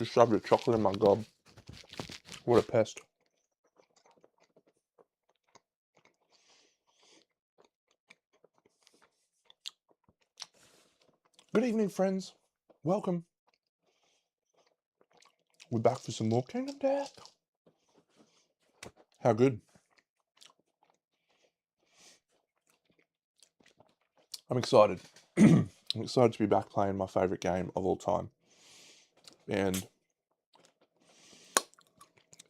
Just shoved the chocolate in my gob. What a pest. Good evening, friends. Welcome. We're back for some more Kingdom Death. How good. I'm excited. I'm excited to be back playing my favourite game of all time. And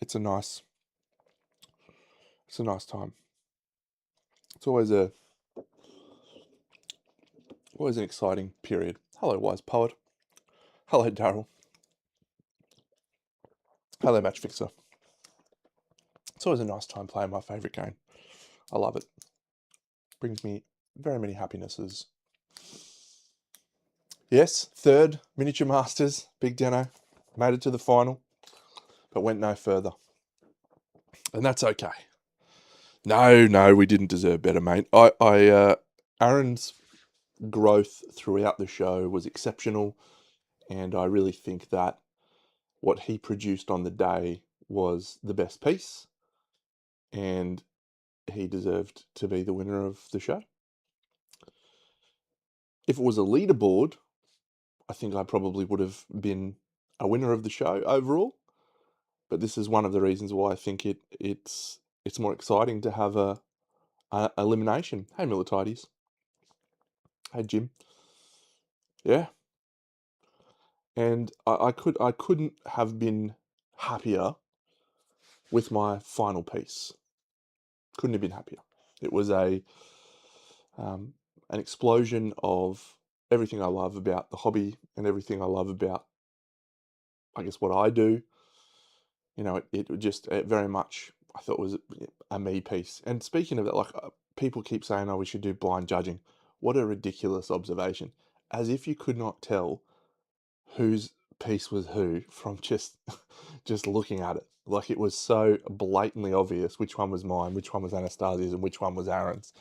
it's a nice time. It's always an exciting period. Hello, Wise Poet. Hello, Daryl. Hello, Match Fixer. It's always a nice time playing my favourite game. I love it. Brings me very many happinesses. Yes, third Miniature Masters, Big Deno. Made it to the final, but went no further. And that's okay. No, we didn't deserve better, mate. Aaron's growth throughout the show was exceptional, and I really think that what he produced on the day was the best piece, and he deserved to be the winner of the show. If it was a leaderboard, I think I probably would have been a winner of the show overall, but this is one of the reasons why I think it's more exciting to have a elimination. Hey, Militides. Hey, Jim. Yeah. And I couldn't have been happier with my final piece. Couldn't have been happier. It was an explosion of everything I love about the hobby and everything I love about, I guess, what I do. You know, it very much, I thought, was a me piece. And speaking of that, like, people keep saying, oh, we should do blind judging. What a ridiculous observation. As if you could not tell whose piece was who from just looking at it. Like, it was so blatantly obvious which one was mine, which one was Anastasia's, and which one was Aaron's.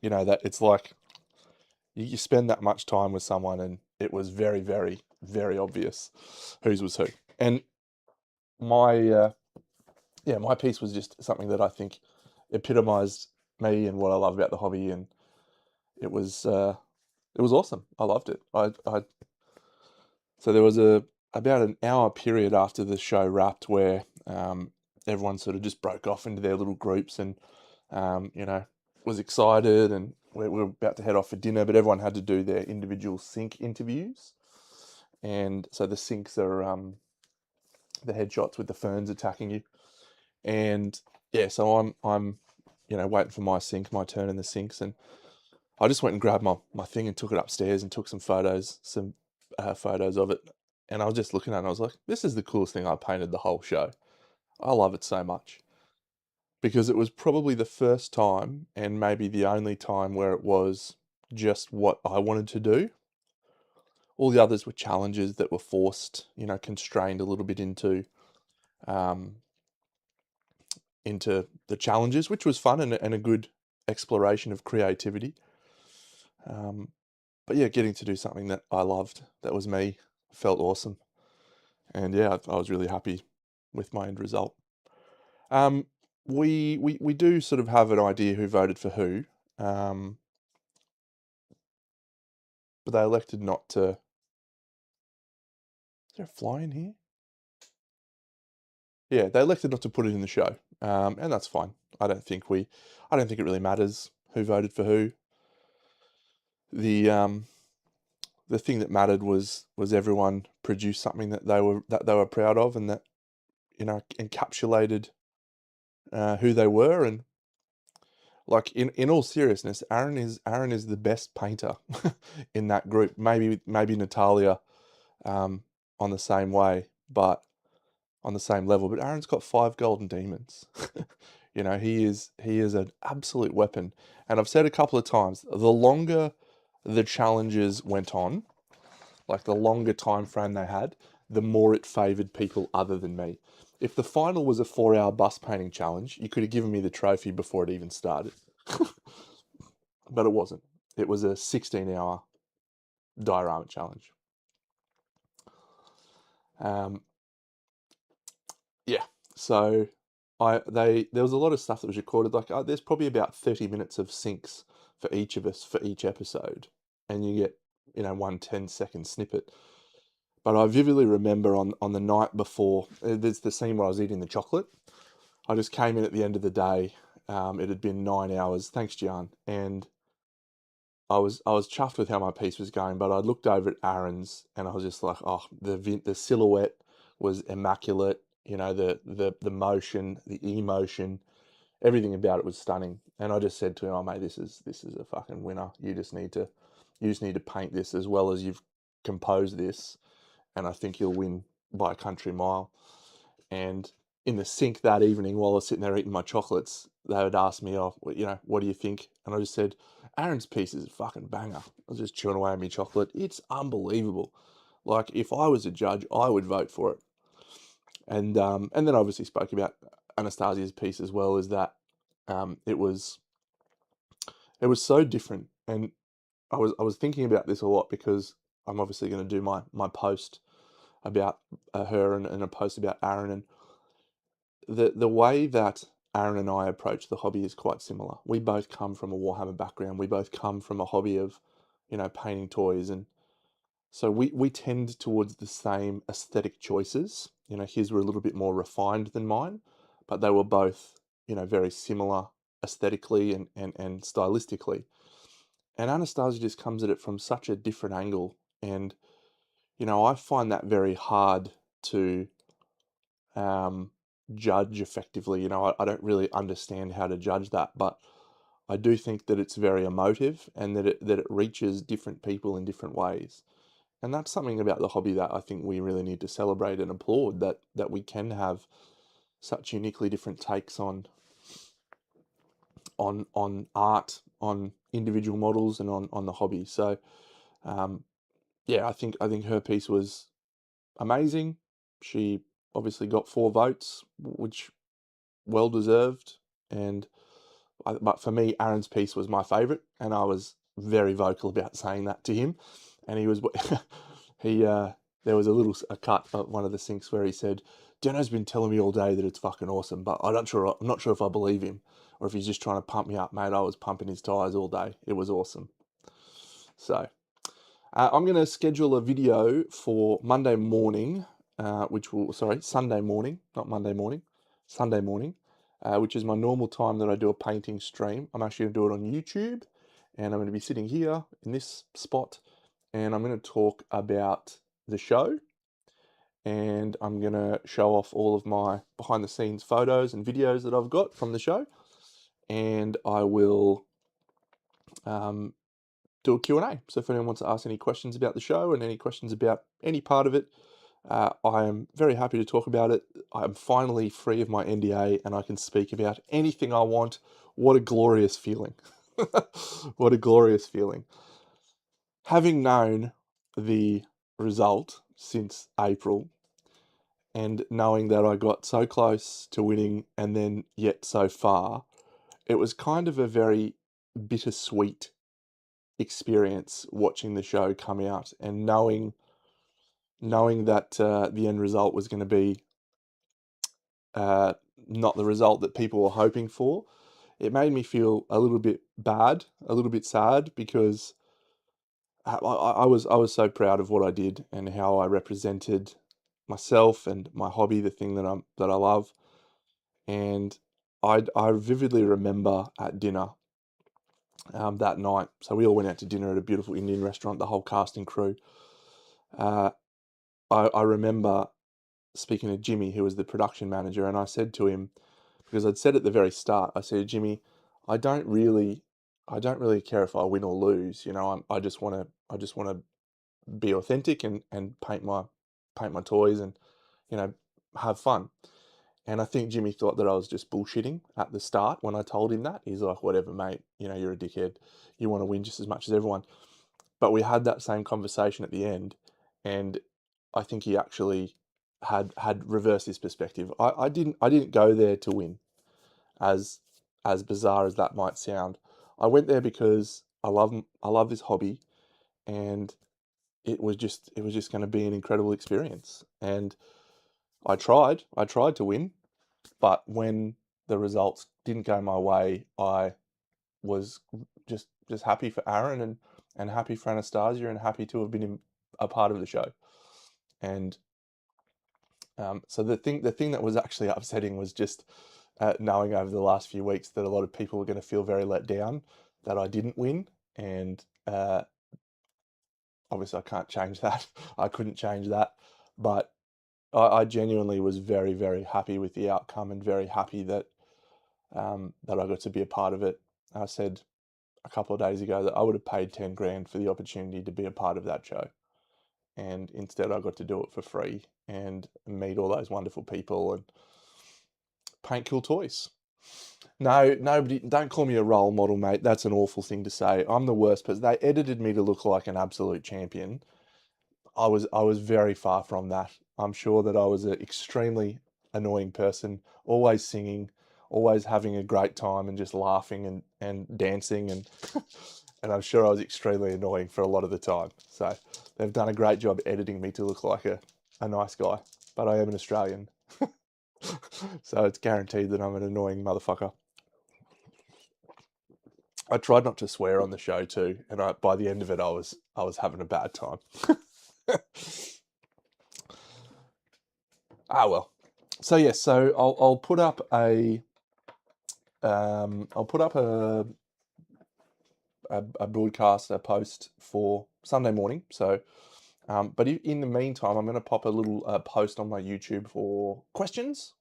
You know, that it's like you spend that much time with someone and it was very, very, very obvious whose was who. And my piece was just something that I think epitomized me and what I love about the hobby, and it was awesome. I loved it. So there was about an hour period after the show wrapped where everyone sort of just broke off into their little groups and was excited, and we were about to head off for dinner, but everyone had to do their individual sync interviews. And so the syncs are the headshots with the ferns attacking you. And yeah, so I'm waiting for my turn in the syncs, and I just went and grabbed my thing and took it upstairs and took some photos of it. And I was just looking at it and I was like, this is the coolest thing I painted the whole show. I love it so much. Because it was probably the first time, and maybe the only time, where it was just what I wanted to do. All the others were challenges that were forced, constrained a little bit into the challenges, which was fun and a good exploration of creativity. But yeah, getting to do something that I loved, that was me, felt awesome. And yeah, I was really happy with my end result. We do sort of have an idea who voted for who, but they elected not to. Is there a fly in here? Yeah, they elected not to put it in the show, and that's fine. I don't think it really matters who voted for who. The thing that mattered was everyone produced something that they were proud of, and that encapsulated who they were. And like, in all seriousness, Aaron is the best painter in that group. Maybe Natalia on the same way, but on the same level. But Aaron's got 5 golden demons. He is an absolute weapon. And I've said a couple of times, the longer the challenges went on, like the longer time frame they had, the more it favoured people other than me. If the final was a 4-hour bus painting challenge, you could have given me the trophy before it even started. But it wasn't. It was a 16-hour diorama challenge. So there was a lot of stuff that was recorded. Like there's probably about 30 minutes of syncs for each of us for each episode, and you get 1 10-second snippet. But I vividly remember on the night before, there's the scene where I was eating the chocolate. I just came in at the end of the day. It had been 9 hours. Thanks, Gian. And I was chuffed with how my piece was going, but I looked over at Aaron's and I was just like, oh, the silhouette was immaculate. The motion, the emotion, everything about it was stunning. And I just said to him, "Oh, mate, this is a fucking winner. You just need to paint this as well as you've composed this, and I think you'll win by a country mile." And in the sink that evening, while I was sitting there eating my chocolates, they would ask me, "Oh, what do you think?" And I just said, "Aaron's piece is a fucking banger." I was just chewing away on my chocolate. It's unbelievable. Like, if I was a judge, I would vote for it. And then obviously spoke about Anastasia's piece as well. Is that it was so different, and I was thinking about this a lot because I'm obviously going to do my post about her and a post about Aaron, and the way that Aaron and I approach the hobby is quite similar. We both come from a Warhammer background. We both come from a hobby of, painting toys, and so we tend towards the same aesthetic choices. His were a little bit more refined than mine, but they were both, very similar aesthetically and stylistically. And Anastasia just comes at it from such a different angle, and I find that very hard to um, judge effectively. I don't really understand how to judge that, but I do think that it's very emotive and that it reaches different people in different ways. And that's something about the hobby that I think we really need to celebrate and applaud, that we can have such uniquely different takes on art, on individual models, and on the hobby. So um, yeah, I think her piece was amazing. She obviously got 4 votes, which well deserved. And but for me, Aaron's piece was my favourite, and I was very vocal about saying that to him. And he was he there was a cut at one of the syncs where he said, "Deno's been telling me all day that it's fucking awesome, but I'm not sure if I believe him or if he's just trying to pump me up, mate. I was pumping his tires all day. It was awesome." So I'm going to schedule a video for Monday morning, Sunday morning, not Monday morning, Sunday morning, which is my normal time that I do a painting stream. I'm actually going to do it on YouTube, and I'm going to be sitting here in this spot, and I'm going to talk about the show, and I'm going to show off all of my behind the scenes photos and videos that I've got from the show, and I will um, do a Q&A. So if anyone wants to ask any questions about the show and any questions about any part of it, I am very happy to talk about it. I'm finally free of my NDA and I can speak about anything I want. What a glorious feeling. What a glorious feeling. Having known the result since April, and knowing that I got so close to winning and then yet so far, it was kind of a very bittersweet experience watching the show come out and knowing that the end result was going to be uh, not the result that people were hoping for. It made me feel a little bit bad, a little bit sad, because I was so proud of what I did and how I represented myself and my hobby, the thing that I love. And I vividly remember at dinner that night. So we all went out to dinner at a beautiful Indian restaurant, the whole cast and crew. Uh, I remember speaking to Jimmy, who was the production manager, and I said to him, because I'd said at the very start, I said, "Jimmy, I don't really, I don't really care if I win or lose. I just want to be authentic and paint my toys and you know have fun." And I think Jimmy thought that I was just bullshitting at the start when I told him that. He's like, "Whatever, mate. You're a dickhead. You want to win just as much as everyone." But we had that same conversation at the end, and I think he actually had reversed his perspective. I didn't go there to win, as as bizarre as that might sound. I went there because I love this hobby, and it was just going to be an incredible experience. And I tried to win, But when the results didn't go my way, I was just happy for Aaron and happy for Anastasia and happy to have been a part of the show. And so the thing that was actually upsetting was just knowing over the last few weeks that a lot of people were going to feel very let down that I didn't win, and obviously I can't change that. I couldn't change that, but I genuinely was very, very happy with the outcome and very happy that that I got to be a part of it. I said a couple of days ago that I would have paid 10 grand for the opportunity to be a part of that show, and instead I got to do it for free and meet all those wonderful people and paint cool toys. No, nobody, don't call me a role model, mate. That's an awful thing to say. I'm the worst person. They edited me to look like an absolute champion. I was very far from that. I'm sure that I was an extremely annoying person, always singing, always having a great time and just laughing and dancing and and I'm sure I was extremely annoying for a lot of the time. So they've done a great job editing me to look like a nice guy. But I am an Australian. So it's guaranteed that I'm an annoying motherfucker. I tried not to swear on the show too, and by the end of it I was having a bad time. Ah well. So yes, so I'll put up a a broadcast, a post for Sunday morning. So, but in the meantime, I'm going to pop a little post on my YouTube for questions.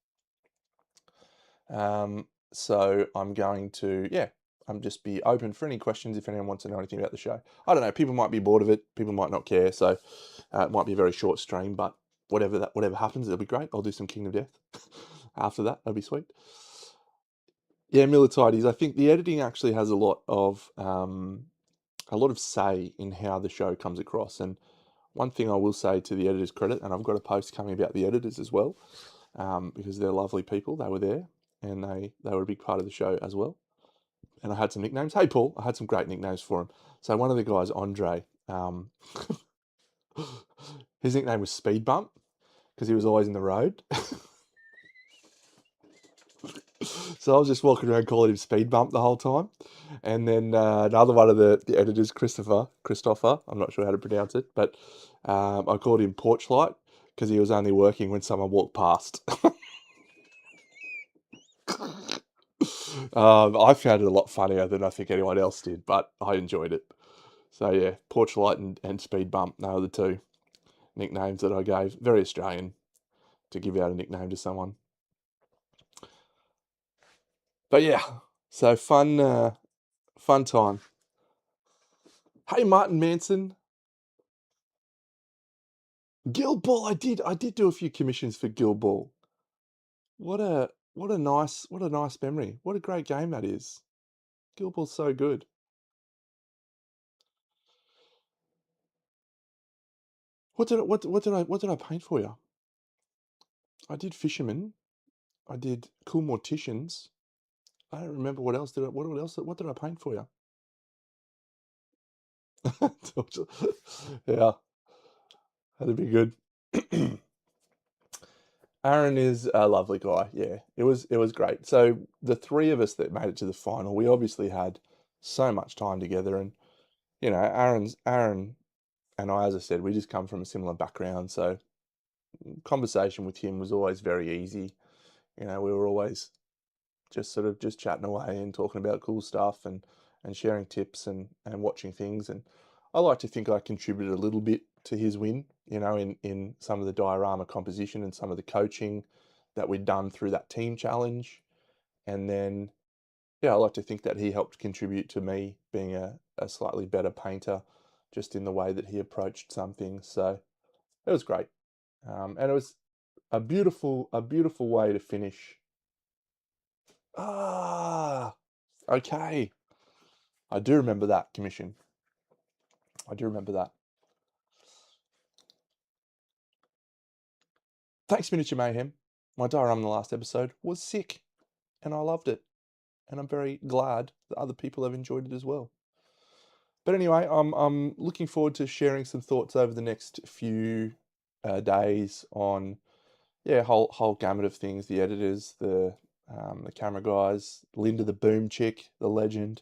So I'm going to, yeah, I'm just be open for any questions if anyone wants to know anything about the show. I don't know. People might be bored of it. People might not care. So it might be a very short stream, but whatever happens, it'll be great. I'll do some Kingdom Death after that. That'll be sweet. Yeah, Militides. I think the editing actually has a lot of say in how the show comes across. And one thing I will say to the editors' credit, and I've got a post coming about the editors as well, because they're lovely people. They were there, and they were a big part of the show as well. And I had some nicknames. Hey, Paul, I had some great nicknames for him. So one of the guys, Andre, his nickname was Speed Bump because he was always in the road. So I was just walking around calling him Speed Bump the whole time. And then another one of the editors, Christopher, I'm not sure how to pronounce it, but I called him Porch Light because he was only working when someone walked past. I found it a lot funnier than I think anyone else did, but I enjoyed it. So yeah, Porch Light and Speed Bump, they were the two nicknames that I gave. Very Australian to give out a nickname to someone. But yeah, so fun time. Hey, Martin Manson, Guild Ball. I did do a few commissions for Guild Ball. What a nice memory. What a great game that is. Guild Ball's so good. What did I paint for you? I did Fisherman. I did Cool Morticians. I don't remember what else what did I paint for you? Yeah, that'd be good. Aaron is a lovely guy. Yeah, it was great. So the three of us that made it to the final, we obviously had so much time together, and Aaron and I, as I said, we just come from a similar background, so conversation with him was always very easy. We were always just sort of just chatting away and talking about cool stuff and sharing tips and watching things. And I like to think I contributed a little bit to his win, in some of the diorama composition and some of the coaching that we'd done through that team challenge. And then, yeah, I like to think that he helped contribute to me being a slightly better painter just in the way that he approached some things. So it was great. And it was a beautiful way to finish. Ah, okay. I do remember that commission. I do remember that. Thanks, Miniature Mayhem. My diorama in the last episode was sick, and I loved it. And I'm very glad that other people have enjoyed it as well. But anyway, I'm looking forward to sharing some thoughts over the next few days on yeah, whole gamut of things. The editors, the camera guys, Linda the boom chick, the legend,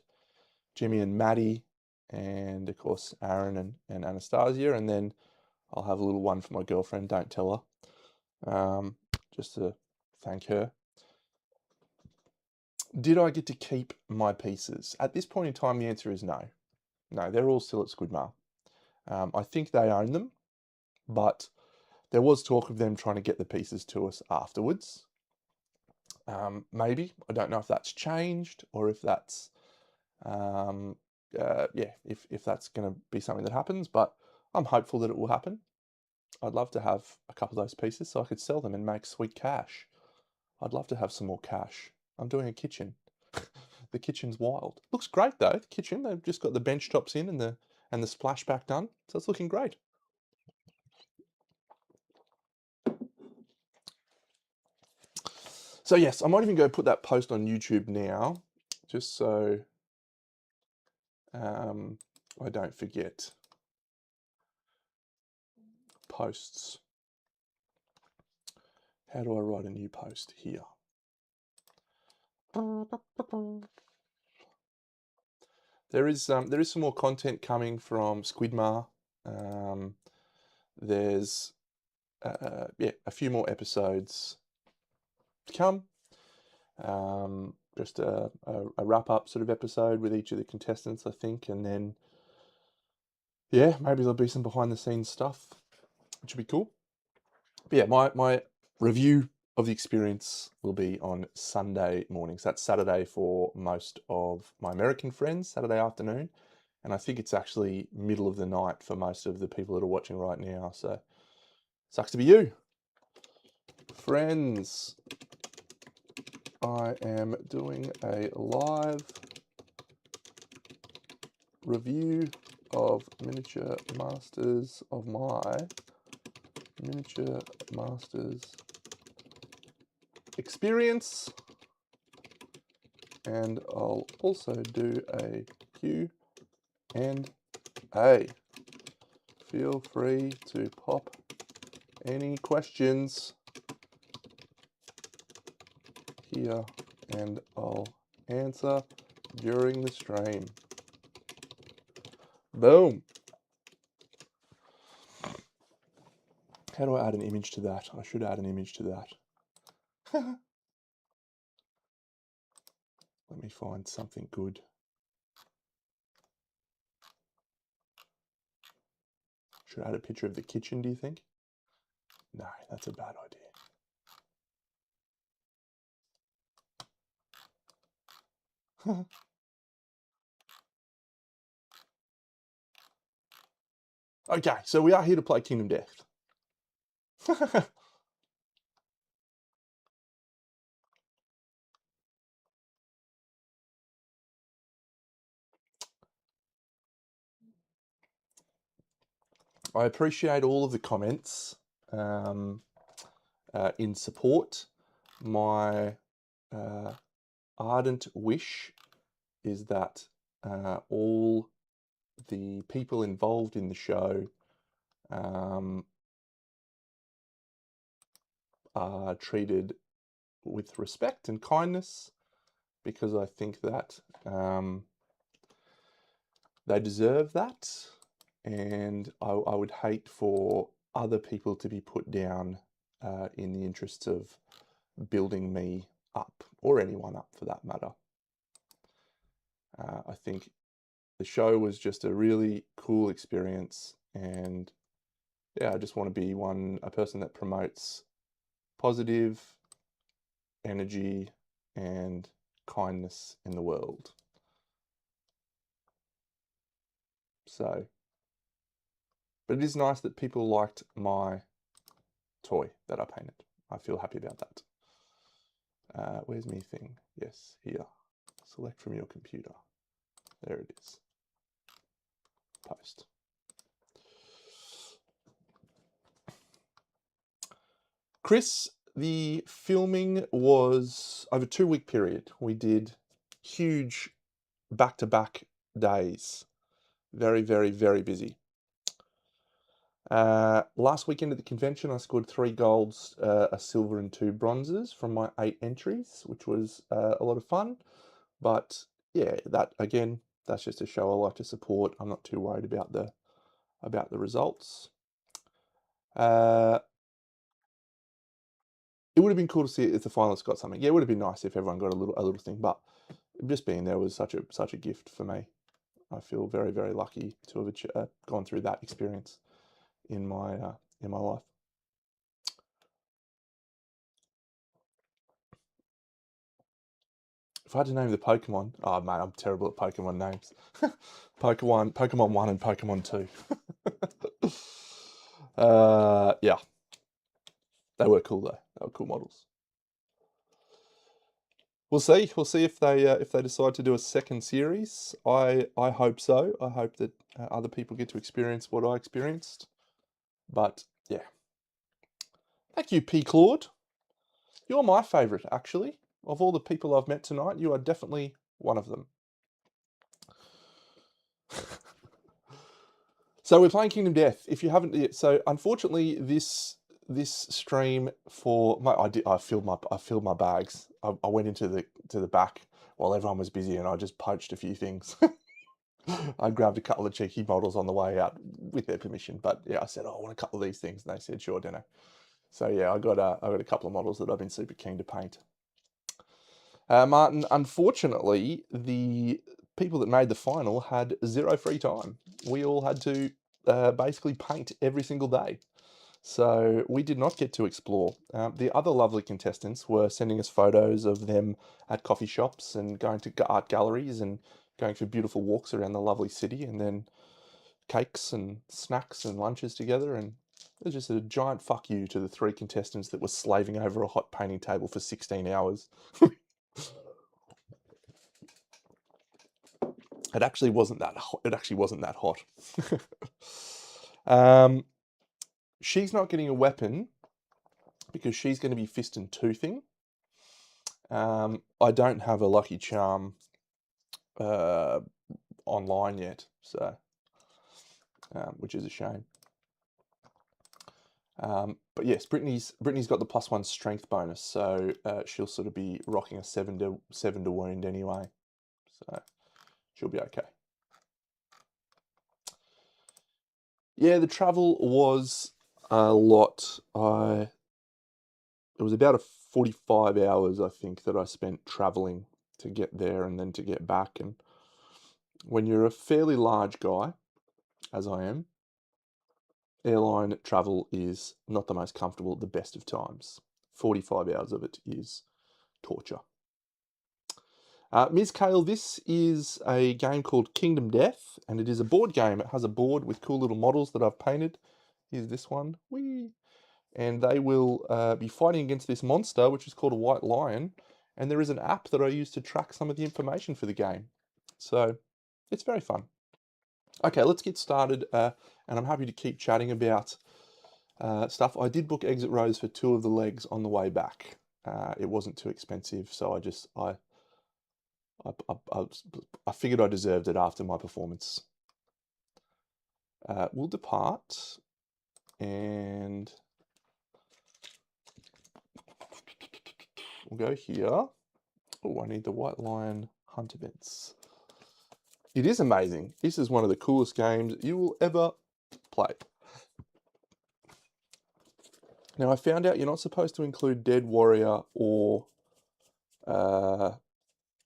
Jimmy and Maddie, and of course Aaron and Anastasia, and then I'll have a little one for my girlfriend. Don't tell her, just to thank her. Did I get to keep my pieces? At this point in time, the answer is no. No, they're all still at Squidmar. I think they own them, but there was talk of them trying to get the pieces to us afterwards. Maybe. I don't know if that's changed or if that's, yeah, if that's going to be something that happens, but I'm hopeful that it will happen. I'd love to have a couple of those pieces so I could sell them and make sweet cash. I'd love to have some more cash. I'm doing a kitchen. The kitchen's wild. Looks great though, the kitchen. They've just got the bench tops in and the splashback done. So it's looking great. So yes, I might even go put that post on YouTube now, just so I don't forget. Posts. How do I write a new post here? There is some more content coming from Squidmar. There's yeah, a few more episodes to come. Just a wrap up sort of episode with each of the contestants, I think, and then yeah, maybe there'll be some behind the scenes stuff, which would be cool. But yeah, my review of the experience will be on Sunday mornings. That's Saturday for most of my American friends, Saturday afternoon. And I think it's actually middle of the night for most of the people that are watching right now. So sucks to be you. Friends, I am doing a live review of Miniature Masters of my Miniature Masters experience, and I'll also do a Q&A. Feel free to pop any questions here and I'll answer during the stream. Boom. How do I add an image to that? I should add an image to that. Let me find something good. Should I add a picture of the kitchen, do you think? No, that's a bad idea. Okay, so we are here to play Kingdom Death. I appreciate all of the comments in support. My ardent wish is that all the people involved in the show are treated with respect and kindness, because I think that they deserve that, and I would hate for other people to be put down in the interests of building me up, or anyone up for that matter. I think the show was just a really cool experience, and yeah, I just want to be a person that promotes positive energy and kindness in the world. So, but it is nice that people liked my toy that I painted. I feel happy about that. Where's me thing? Yes, here. Select from your computer. There it is. Post. Chris, the filming was over a 2-week period. We did huge back-to-back days. Very, very, very busy. Last weekend at the convention, I scored 3 golds, a silver, and 2 bronzes from my 8 entries, which was a lot of fun. But yeah, that again, that's just a show I like to support. I'm not too worried about the results. It would have been cool to see if the finalists got something. Yeah, it would have been nice if everyone got a little thing. But just being there was such a gift for me. I feel very, very lucky to have gone through that experience in my life. If I had to name the Pokemon, oh mate, I'm terrible at Pokemon names. Pokemon 1 and Pokemon 2. Yeah, they were cool though. They were cool models. We'll see. We'll see if they decide to do a second series. I hope so. I hope that other people get to experience what I experienced. But yeah, thank you, P. Claude. You're my favourite, actually. Of all the people I've met tonight, you are definitely one of them. So we're playing Kingdom Death. If you haven't yet, so unfortunately this stream for my I filled my bags. I went into the back while everyone was busy and I just poached a few things. I grabbed a couple of cheeky models on the way out with their permission, but yeah, I said, oh, I want a couple of these things, and they said, sure, Deno. So yeah, I got a couple of models that I've been super keen to paint. Martin, unfortunately, the people that made the final had 0 free time. We all had to basically paint every single day. So we did not get to explore. The other lovely contestants were sending us photos of them at coffee shops and going to art galleries and going for beautiful walks around the lovely city, and then cakes and snacks and lunches together. And it was just a giant fuck you to the 3 contestants that were slaving over a hot painting table for 16 hours. It actually wasn't that hot. It actually wasn't that hot. She's not getting a weapon because she's going to be fist and toothing. I don't have a lucky charm online yet, so which is a shame. But yes, Brittany's got the +1 strength bonus, so she'll sort of be rocking a 7 to wound anyway, so she'll be okay. Yeah, the travel was a lot. It was about 45 hours, I think, that I spent traveling to get there and then to get back. And when you're a fairly large guy, as I am, airline travel is not the most comfortable at the best of times. 45 hours of it is torture. Ms. Kale, this is a game called Kingdom Death, and it is a board game. It has a board with cool little models that I've painted. Here's this one. Whee! And they will be fighting against this monster, which is called a white lion. And there is an app that I use to track some of the information for the game. So it's very fun. Okay, let's get started. And I'm happy to keep chatting about stuff. I did book exit rows for 2 of the legs on the way back. It wasn't too expensive, so I figured I deserved it after my performance. We'll depart, and we'll go here. Oh, I need the White Lion Hunt events. It is amazing. This is one of the coolest games you will ever play. Now, I found out you're not supposed to include Dead Warrior or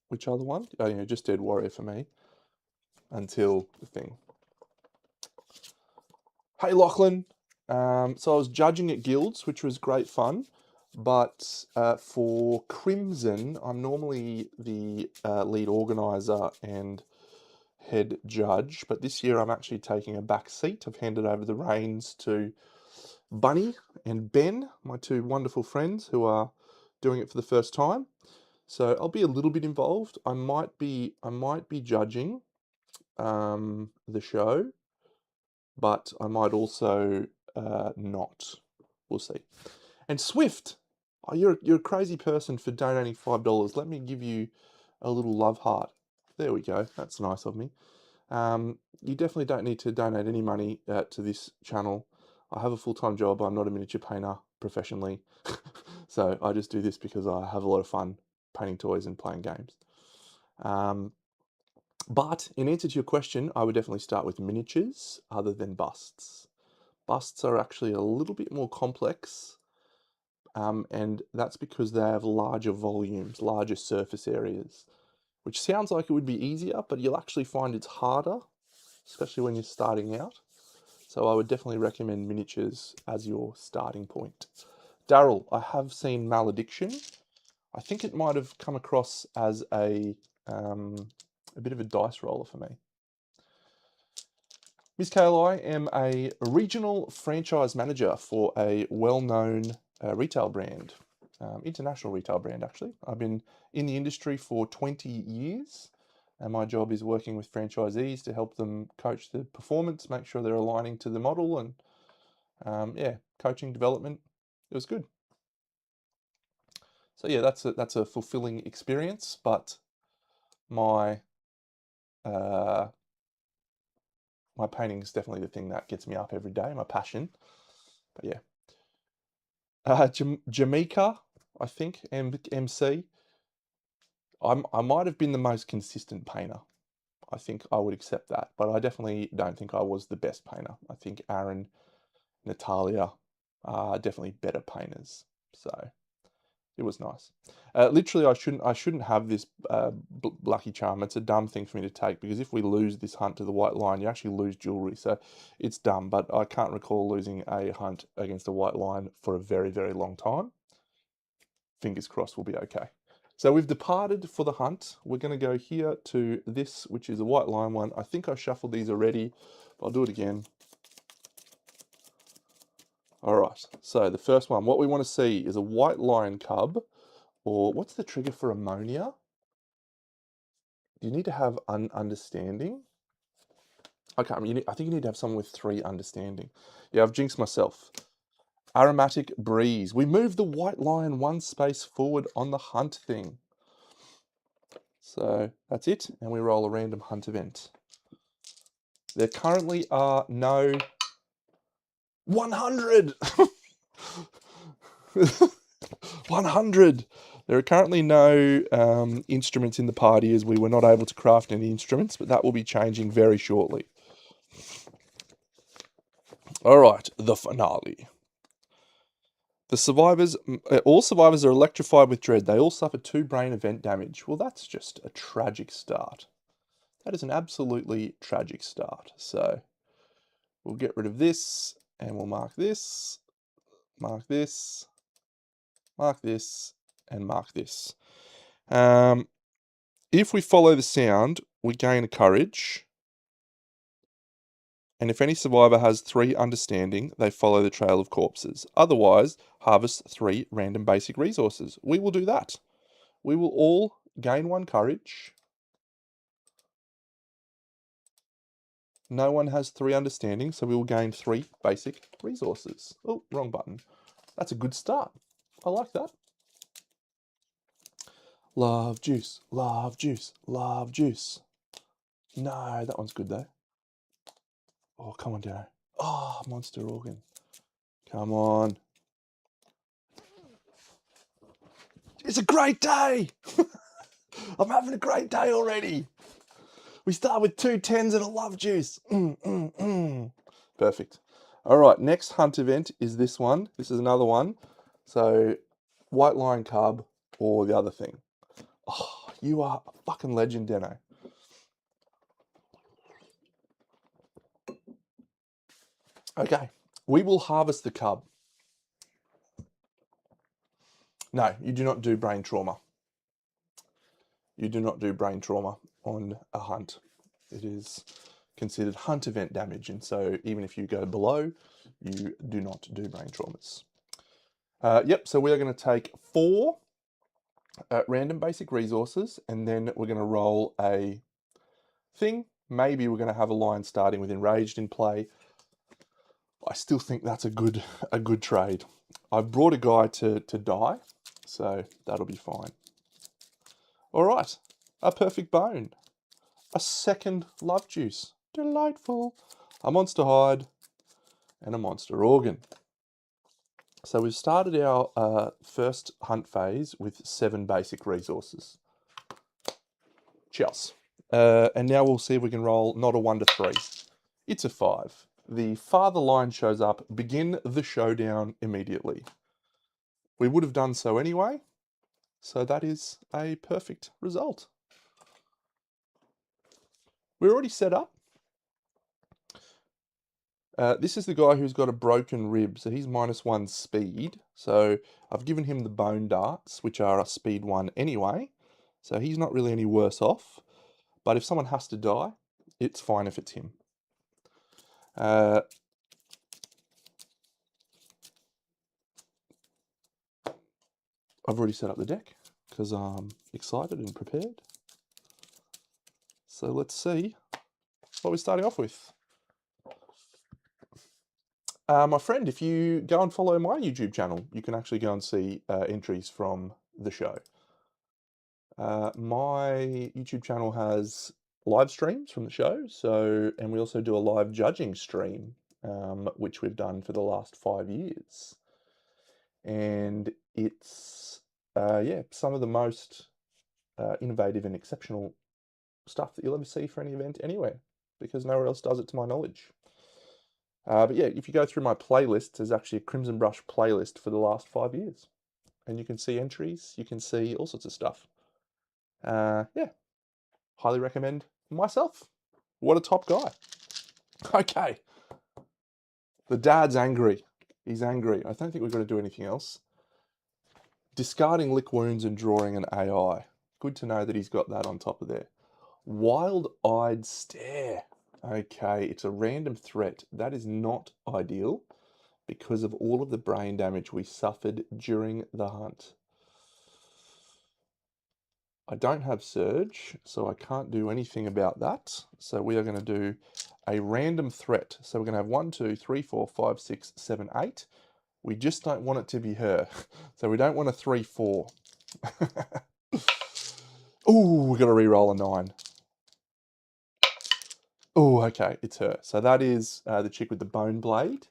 which other one? Oh, yeah, just Dead Warrior for me until the thing. Hey, Lachlan. So I was judging at Guilds, which was great fun. But for Crimson, I'm normally the lead organizer and head judge. But this year, I'm actually taking a back seat. I've handed over the reins to Bunny and Ben, my 2 wonderful friends who are doing it for the first time. So I'll be a little bit involved. I might be judging the show, but I might also not. We'll see. And Swift, oh, you're a crazy person for donating $5. Let me give you a little love heart. There we go. That's nice of me. You definitely don't need to donate any money to this channel. I have a full-time job. I'm not a miniature painter professionally. So I just do this because I have a lot of fun painting toys and playing games. But in answer to your question, I would definitely start with miniatures other than busts. Busts are actually a little bit more complex, and that's because they have larger volumes, larger surface areas, which sounds like it would be easier, but you'll actually find it's harder, especially when you're starting out. So I would definitely recommend miniatures as your starting point. Daryl, I have seen Malediction. I think it might have come across as a bit of a dice roller for me. Ms. KLI, am a regional franchise manager for a well-known retail brand, international retail brand actually. I've been in the industry for 20 years, and my job is working with franchisees to help them coach the performance, make sure they're aligning to the model, and yeah, coaching development. It was good. So yeah, that's a fulfilling experience, but my my painting is definitely the thing that gets me up every day, my passion. But yeah. Jamaica, I think, MC. I might have been the most consistent painter. I think I would accept that, but I definitely don't think I was the best painter. I think Aaron, Natalia are definitely better painters. So it was nice. Literally, I shouldn't have this lucky charm. It's a dumb thing for me to take because if we lose this hunt to the white line, you actually lose jewelry. So it's dumb, but I can't recall losing a hunt against a white line for a very, very long time. Fingers crossed we'll be okay. So we've departed for the hunt. We're going to go here to this, which is a white line one. I think I shuffled these already, but I'll do it again. All right, so the first one, what we want to see is a white lion cub, or what's the trigger for ammonia? You need to have understanding. Okay, I mean, I think you need to have someone with 3 understanding. Yeah, I've jinxed myself. Aromatic breeze. We move the white lion 1 space forward on the hunt thing. So that's it, and we roll a random hunt event. There currently are no 100. 100. There are currently no instruments in the party as we were not able to craft any instruments, but that will be changing very shortly. All right, the finale. The survivors, all survivors are electrified with dread. They all suffer 2 brain event damage. Well, that's just a tragic start. That is an absolutely tragic start. So we'll get rid of this, and we'll mark this, mark this, mark this, and mark this. If we follow the sound, we gain a courage. And if any survivor has 3 understanding, they follow the trail of corpses. Otherwise, harvest 3 random basic resources. We will do that. We will all gain 1 courage. No one has 3 understanding, so we will gain 3 basic resources. Oh, wrong button. That's a good start. I like that. Love juice, love juice, love juice. No, that one's good though. Oh, come on, Dano. Oh, monster organ. Come on. It's a great day. I'm having a great day already. We start with 2 10s and a love juice. Perfect. All right, next hunt event is this one. This is another one. So, white lion cub or the other thing. Oh, you are a fucking legend, Dano. Okay, we will harvest the cub. No, you do not do brain trauma. You do not do brain trauma on a hunt. It is considered hunt event damage, and so even if you go below, you do not do brain traumas. Yep, so we are going to take 4 random basic resources, and then we're going to roll a thing. Maybe we're going to have a line starting with enraged in play. I still think that's a good trade. I've brought a guy to die, so that'll be fine. All right, a perfect bone. A second love juice. Delightful. A monster hide. and a monster organ. So we've started our first hunt phase with 7 basic resources. Cheers. And now we'll see if we can roll not a 1 to 3. It's a 5. The father line shows up. Begin the showdown immediately. We would have done so anyway, so that is a perfect result. We're already set up. This is the guy who's got a broken rib, so he's -1 speed. So I've given him the bone darts, which are a speed 1 anyway. So he's not really any worse off. But if someone has to die, it's fine if it's him. I've already set up the deck because I'm excited and prepared. So let's see what we're starting off with. My friend, if you go and follow my YouTube channel, you can actually go and see entries from the show. My YouTube channel has live streams from the show, and we also do a live judging stream, which we've done for the last 5 years. And it's, yeah, some of the most innovative and exceptional stuff that you'll ever see for any event anywhere, because nowhere else does it to my knowledge. But yeah, if you go through my playlist, there's actually a Crimson Brush playlist for the last 5 years. And you can see entries, you can see all sorts of stuff. Yeah, highly recommend myself. What a top guy. Okay. The dad's angry. He's angry. I don't think we've got to do anything else. Discarding lick wounds and drawing an AI. Good to know that he's got that on top of there. Wild-eyed stare. Okay, it's a random threat. That is not ideal because of all of the brain damage we suffered during the hunt. I don't have Surge, so I can't do anything about that. So we are going to do a random threat. So we're going to have 1, 2, 3, 4, 5, 6, 7, 8. We just don't want it to be her. So we don't want a 3, 4. Ooh, we've got to re-roll a 9. Oh, okay, it's her. So that is the chick with the bone blade.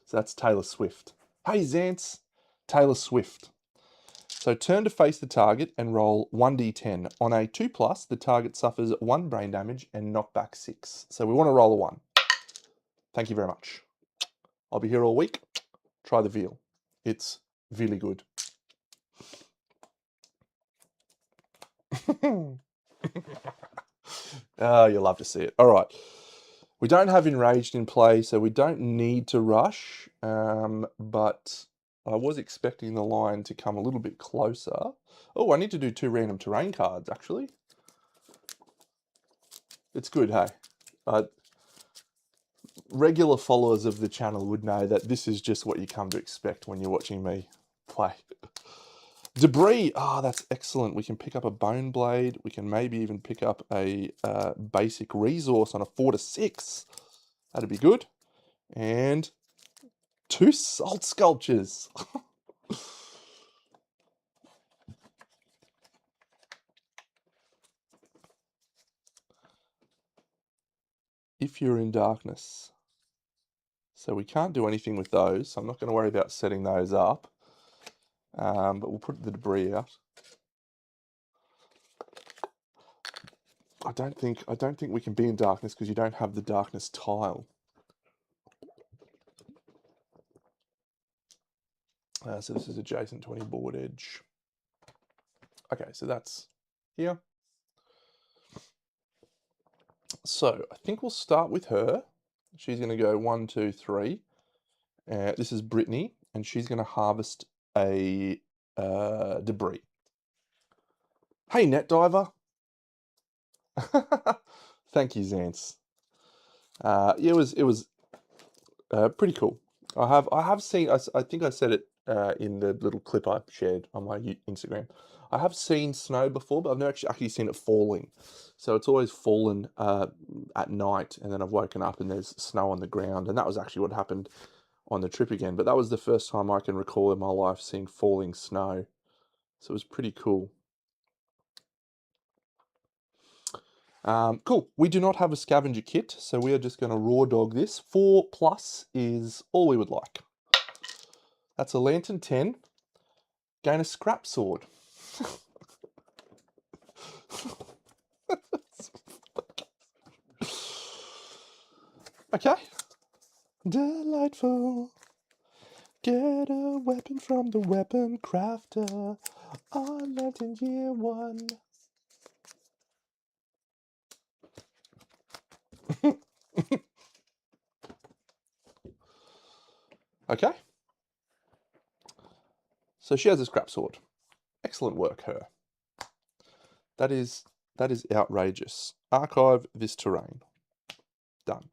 So that's Taylor Swift. Hey, Xance, Taylor Swift. So turn to face the target and roll 1d10. On a 2+, the target suffers 1 brain damage and knockback 6. So we want to roll a 1. Thank you very much. I'll be here all week. Try the veal. It's really good. Oh, you'll love to see it. All right. We don't have Enraged in play, so we don't need to rush, but I was expecting the line to come a little bit closer. Oh, I need to do 2 random terrain cards, actually. It's good, hey? Regular followers of the channel would know that this is just what you come to expect when you're watching me play. Debris, that's excellent. We can pick up a bone blade. We can maybe even pick up a basic resource on a 4 to 6. That'd be good. And 2 salt sculptures. If you're in darkness. So we can't do anything with those. So I'm not going to worry about setting those up. But we'll put the debris out. I don't think we can be in darkness because you don't have the darkness tile. So this is adjacent to any board edge. Okay, so that's here. So I think we'll start with her. She's going to go 1, 2, 3. This is Brittany, and she's going to harvest a debris. Hey, net diver. Thank you, Xance. Yeah, it was pretty cool. I have seen. I think I said it in the little clip I shared on my Instagram. I have seen snow before, but I've never actually seen it falling. So it's always fallen at night, and then I've woken up and there's snow on the ground, and that was actually what happened on the trip again. But that was the first time I can recall in my life seeing falling snow. So it was pretty cool. Cool. We do not have a scavenger kit, so we are just going to raw dog this. 4+ is all we would like. That's a Lantern 10. Gain a scrap sword. Okay. Delightful. Get a weapon from the weapon crafter. I learned in year 1. Okay. So she has a scrap sword. Excellent work, her. That is outrageous. Archive this terrain. Done.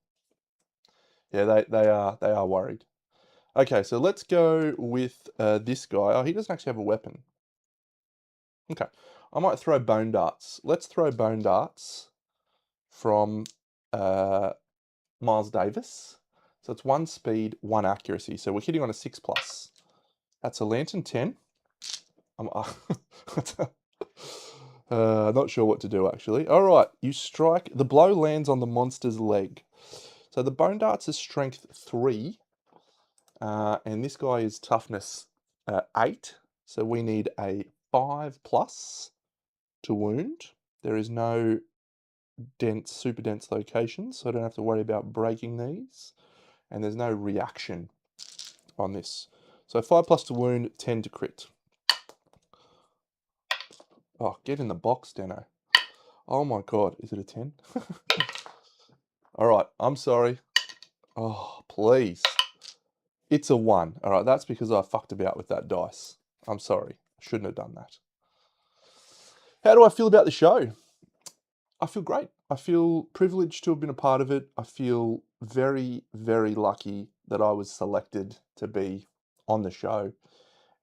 Yeah, they are worried. Okay, so let's go with this guy. Oh, he doesn't actually have a weapon. Okay, I might throw bone darts. Let's throw bone darts from Miles Davis. So it's 1 speed, 1 accuracy. So we're hitting on a 6+. That's a Lantern 10. I'm not sure what to do, actually. All right, you strike. The blow lands on the monster's leg. So the bone darts is strength 3. And this guy is toughness 8. So we need a 5+ to wound. There is no super dense locations, so I don't have to worry about breaking these. And there's no reaction on this. So 5+ to wound, 10 to crit. Oh, get in the box, Deno. Oh my god, is it a 10? Alright, I'm sorry. Oh, please. It's a 1. Alright, that's because I fucked about with that dice. I'm sorry. I shouldn't have done that. How do I feel about the show? I feel great. I feel privileged to have been a part of it. I feel very, very lucky that I was selected to be on the show.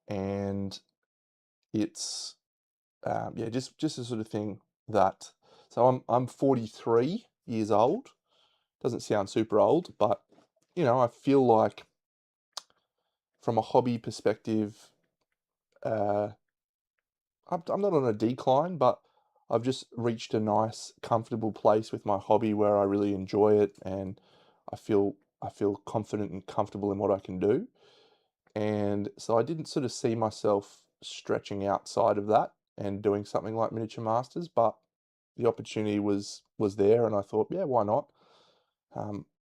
And it's, yeah, just the sort of thing that... So I'm 43 years old. Doesn't sound super old, but, you know, I feel like from a hobby perspective, I'm not on a decline, but I've just reached a nice, comfortable place with my hobby where I really enjoy it, and I feel confident and comfortable in what I can do. And so I didn't sort of see myself stretching outside of that and doing something like Miniature Masters, but the opportunity was there, and I thought, yeah, why not?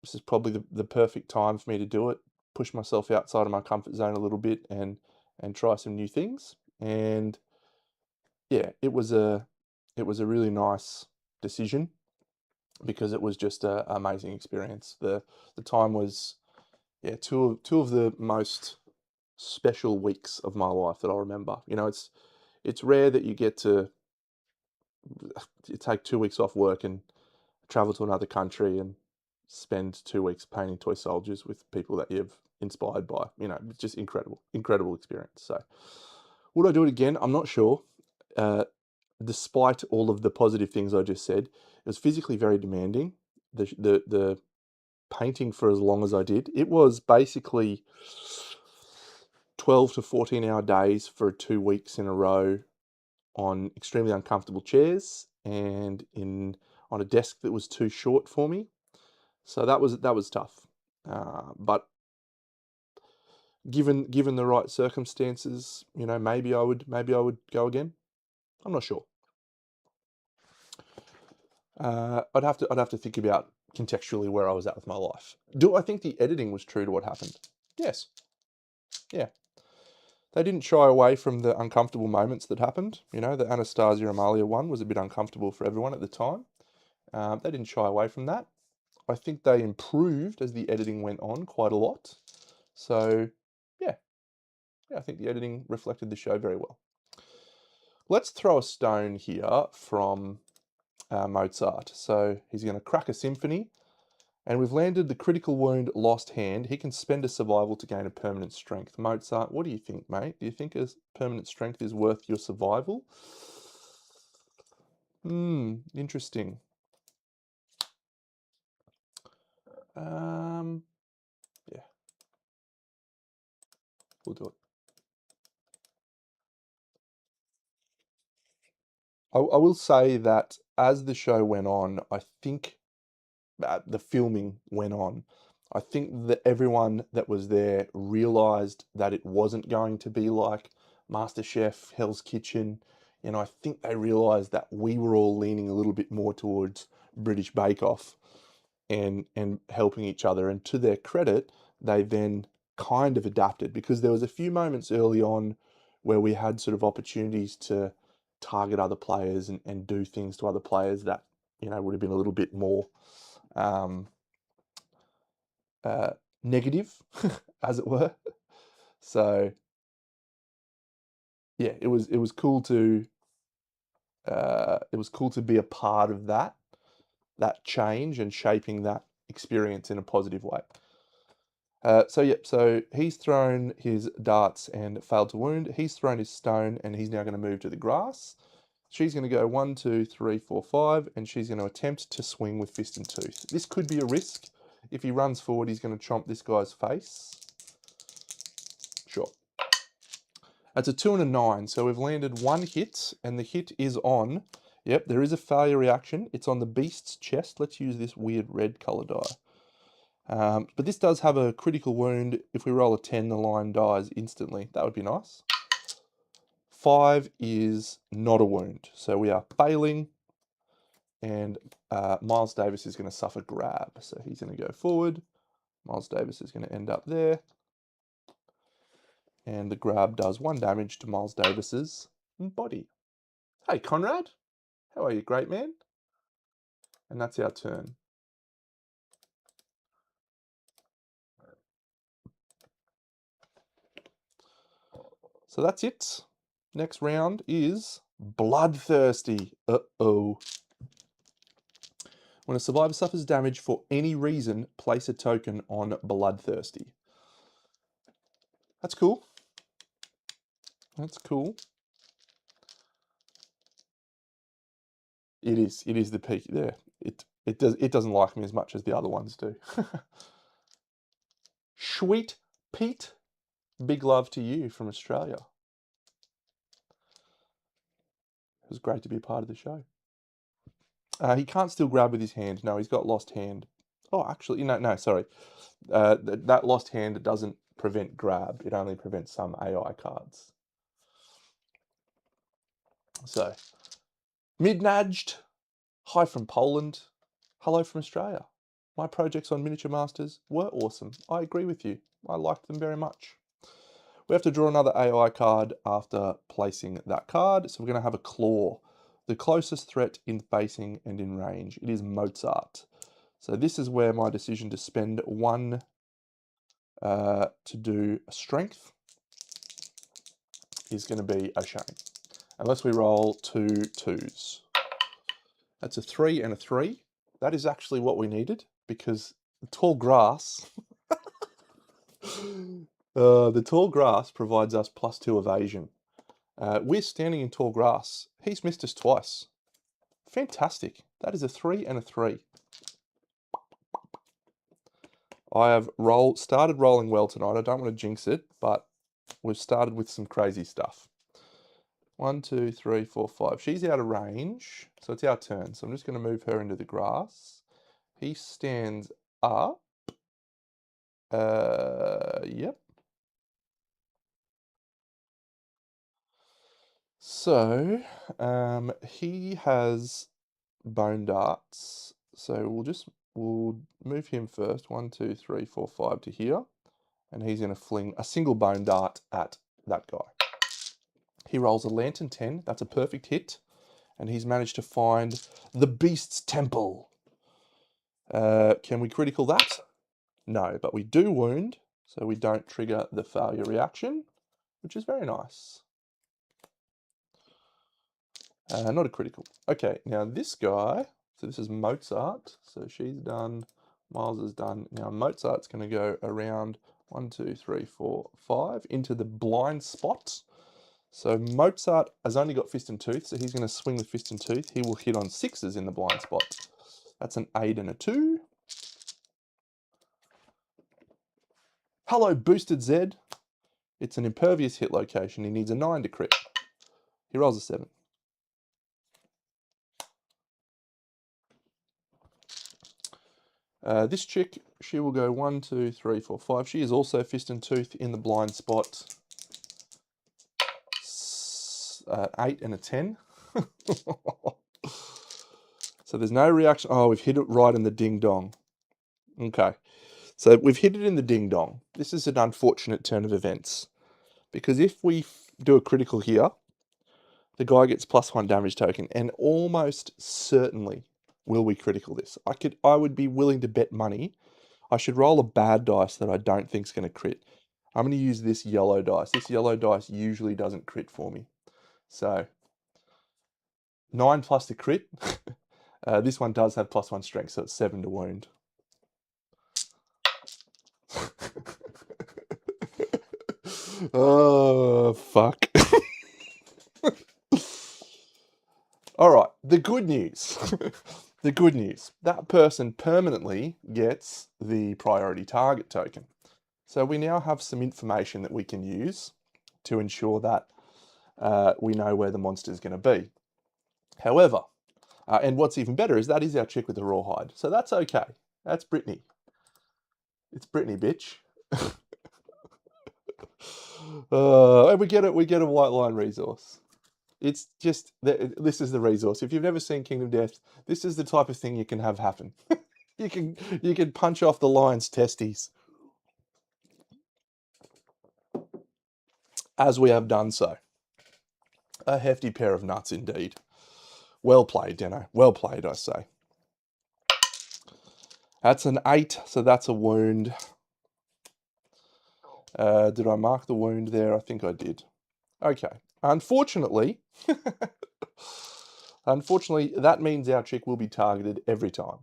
This is probably the perfect time for me to do it, push myself outside of my comfort zone a little bit, and try some new things. And yeah, it was a really nice decision because it was just an amazing experience. The time was, yeah, two of the most special weeks of my life that I remember. You know, it's rare that you get to take 2 weeks off work and travel to another country and spend 2 weeks painting toy soldiers with people that you've inspired by. You know, it's just incredible experience. So, would I do it again? I'm not sure. Uh, Despite all of the positive things I just said, it was physically very demanding. The painting for as long as I did, it was basically 12 to 14 hour days for 2 weeks in a row on extremely uncomfortable chairs and on a desk that was too short for me. So that was tough. But given the right circumstances, you know, maybe I would go again. I'm not sure. I'd have to think about contextually where I was at with my life. Do I think the editing was true to what happened? Yes. Yeah. They didn't shy away from the uncomfortable moments that happened. You know, the Anastasia Amalia one was a bit uncomfortable for everyone at the time. They didn't shy away from that. I think they improved as the editing went on quite a lot. So, yeah, I think the editing reflected the show very well. Let's throw a stone here from Mozart. So he's going to crack a symphony. And we've landed the critical wound, lost hand. He can spend a survival to gain a permanent strength. Mozart, what do you think, mate? Do you think a permanent strength is worth your survival? Interesting. Yeah, we'll do it. I will say that as the show went on, I think the filming went on, I think that everyone that was there realized that it wasn't going to be like MasterChef, Hell's Kitchen. And I think they realized that we were all leaning a little bit more towards British Bake Off and helping each other. And to their credit, they then kind of adapted, because there was a few moments early on where we had sort of opportunities to target other players and do things to other players that, would have been a little bit more um, uh, negative, as it were. So yeah, it was cool to be a part of that change and shaping that experience in a positive way. So he's thrown his darts and failed to wound. He's thrown his stone and he's now going to move to the grass. She's going to go 1, 2, 3, 4, 5, and she's going to attempt to swing with fist and tooth. This could be a risk. If he runs forward, he's going to chomp this guy's face. Sure. That's a 2 and a 9, so we've landed one hit, and the hit is on. Yep, there is a failure reaction. It's on the beast's chest. Let's use this weird red color die. But this does have a critical wound. If we roll a 10, the lion dies instantly. That would be nice. 5 is not a wound, so we are failing. And Miles Davis is going to suffer grab. So he's going to go forward. Miles Davis is going to end up there. And the grab does 1 damage to Miles Davis's body. Hey, Conrad. How are you, great man? And that's our turn. So that's it. Next round is Bloodthirsty. Uh-oh. When a survivor suffers damage for any reason, place a token on Bloodthirsty. That's cool. That's cool. It is. It is the peak there. It doesn't like me as much as the other ones do. Sweet Pete, big love to you from Australia. It was great to be a part of the show. He can't still grab with his hand. No, he's got lost hand. Oh, actually, no, sorry. That lost hand doesn't prevent grab. It only prevents some AI cards. So, Midnaged, hi from Poland, hello from Australia. My projects on Miniature Masters were awesome. I agree with you. I liked them very much. We have to draw another AI card after placing that card. So we're going to have a claw. The closest threat in facing and in range. It is Mozart. So this is where my decision to spend 1 to do a strength is going to be a shame. Unless we roll 2 2s. That's a 3 and a 3. That is actually what we needed, because the tall grass... the tall grass provides us +2 evasion. We're standing in tall grass. He's missed us twice. Fantastic. That is a 3 and a 3. I have started rolling well tonight. I don't want to jinx it, but we've started with some crazy stuff. 1, 2, 3, 4, 5. She's out of range, so it's our turn. So I'm just going to move her into the grass. He stands up. Yep. So, he has bone darts. So we'll move him first. 1, 2, 3, 4, 5 to here. And he's going to fling a single bone dart at that guy. He rolls a Lantern 10. That's a perfect hit. And he's managed to find the Beast's Temple. Can we critical that? No, but we do wound, so we don't trigger the failure reaction, which is very nice. Not a critical. Okay, now this guy, so this is Mozart. So she's done, Miles is done. Now Mozart's going to go around 1, 2, 3, 4, 5 into the blind spot. So Mozart has only got fist and tooth, so he's going to swing with fist and tooth. He will hit on 6s in the blind spot. That's an 8 and a 2. Hello, Boosted Zed. It's an impervious hit location. He needs a 9 to crit. He rolls a 7. This chick, she will go 1, 2, 3, 4, 5. She is also fist and tooth in the blind spot. 8 and a 10. So there's no reaction. Oh, we've hit it right in the ding dong. Okay. So we've hit it in the ding dong. This is an unfortunate turn of events. Because if we do a critical here, the guy gets +1 damage token, and almost certainly will we critical this. I would be willing to bet money. I should roll a bad dice that I don't think is going to crit. I'm going to use this yellow dice. This yellow dice usually doesn't crit for me. So 9 plus the crit. This one does have +1 strength, so it's 7 to wound. Oh, fuck. All right, the good news. The good news. That person permanently gets the priority target token. So we now have some information that we can use to ensure that we know where the monster is going to be. However, and what's even better is that is our chick with the rawhide. So that's okay. That's Brittany. It's Brittany, bitch. And we get it. We get a white line resource. It's just, this is the resource. If you've never seen Kingdom Death, this is the type of thing you can have happen. you can punch off the lion's testes. As we have done so. A hefty pair of nuts indeed. Well played, Deno. Well played, I say. That's an 8, so that's a wound. Did I mark the wound there? I think I did. Okay. Unfortunately, that means our chick will be targeted every time.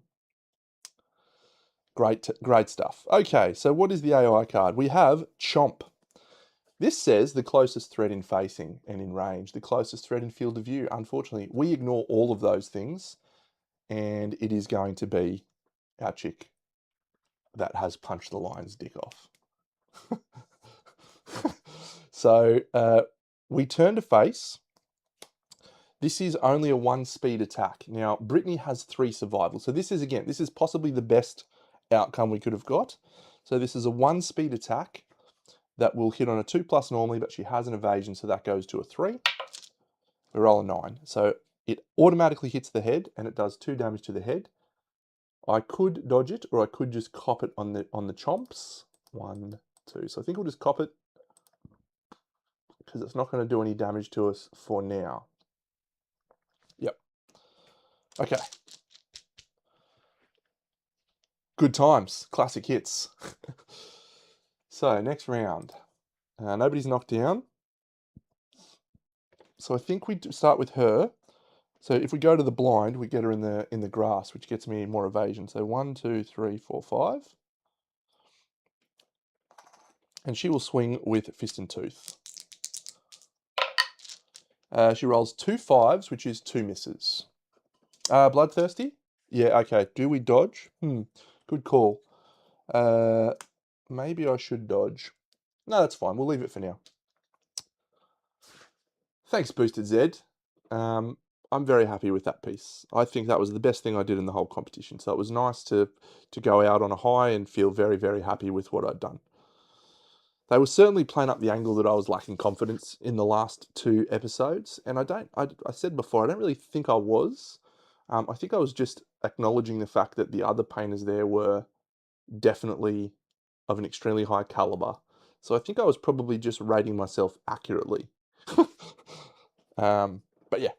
Great stuff. Okay, so what is the AI card? We have Chomp. This says the closest threat in facing and in range, the closest threat in field of view. Unfortunately, we ignore all of those things, and it is going to be our chick that has punched the lion's dick off. So we turn to face. This is only a 1 speed attack. Now, Brittany has 3 survival. So this is possibly the best outcome we could have got. So this is a 1 speed attack that will hit on a 2+ normally, but she has an evasion, so that goes to a 3. We roll a 9. So it automatically hits the head, and it does 2 damage to the head. I could dodge it, or I could just cop it on the chomps. 1, 2. So I think we'll just cop it, because it's not going to do any damage to us for now. Yep. Okay. Good times. Classic hits. So, next round. Nobody's knocked down. So I think we start with her. So if we go to the blind, we get her in the grass, which gets me more evasion. So 1, 2, 3, 4, 5. And she will swing with fist and tooth. She rolls 2 5s, which is 2 misses. Bloodthirsty? Yeah, okay. Do we dodge? Good call. Maybe I should dodge. No, that's fine. We'll leave it for now. Thanks, Boosted Zed. I'm very happy with that piece. I think that was the best thing I did in the whole competition. So it was nice to go out on a high and feel very, very happy with what I'd done. They were certainly playing up the angle that I was lacking confidence in the last 2 episodes. And I said before, I don't really think I was. I think I was just acknowledging the fact that the other painters there were definitely of an extremely high caliber. So I think I was probably just rating myself accurately. But yeah,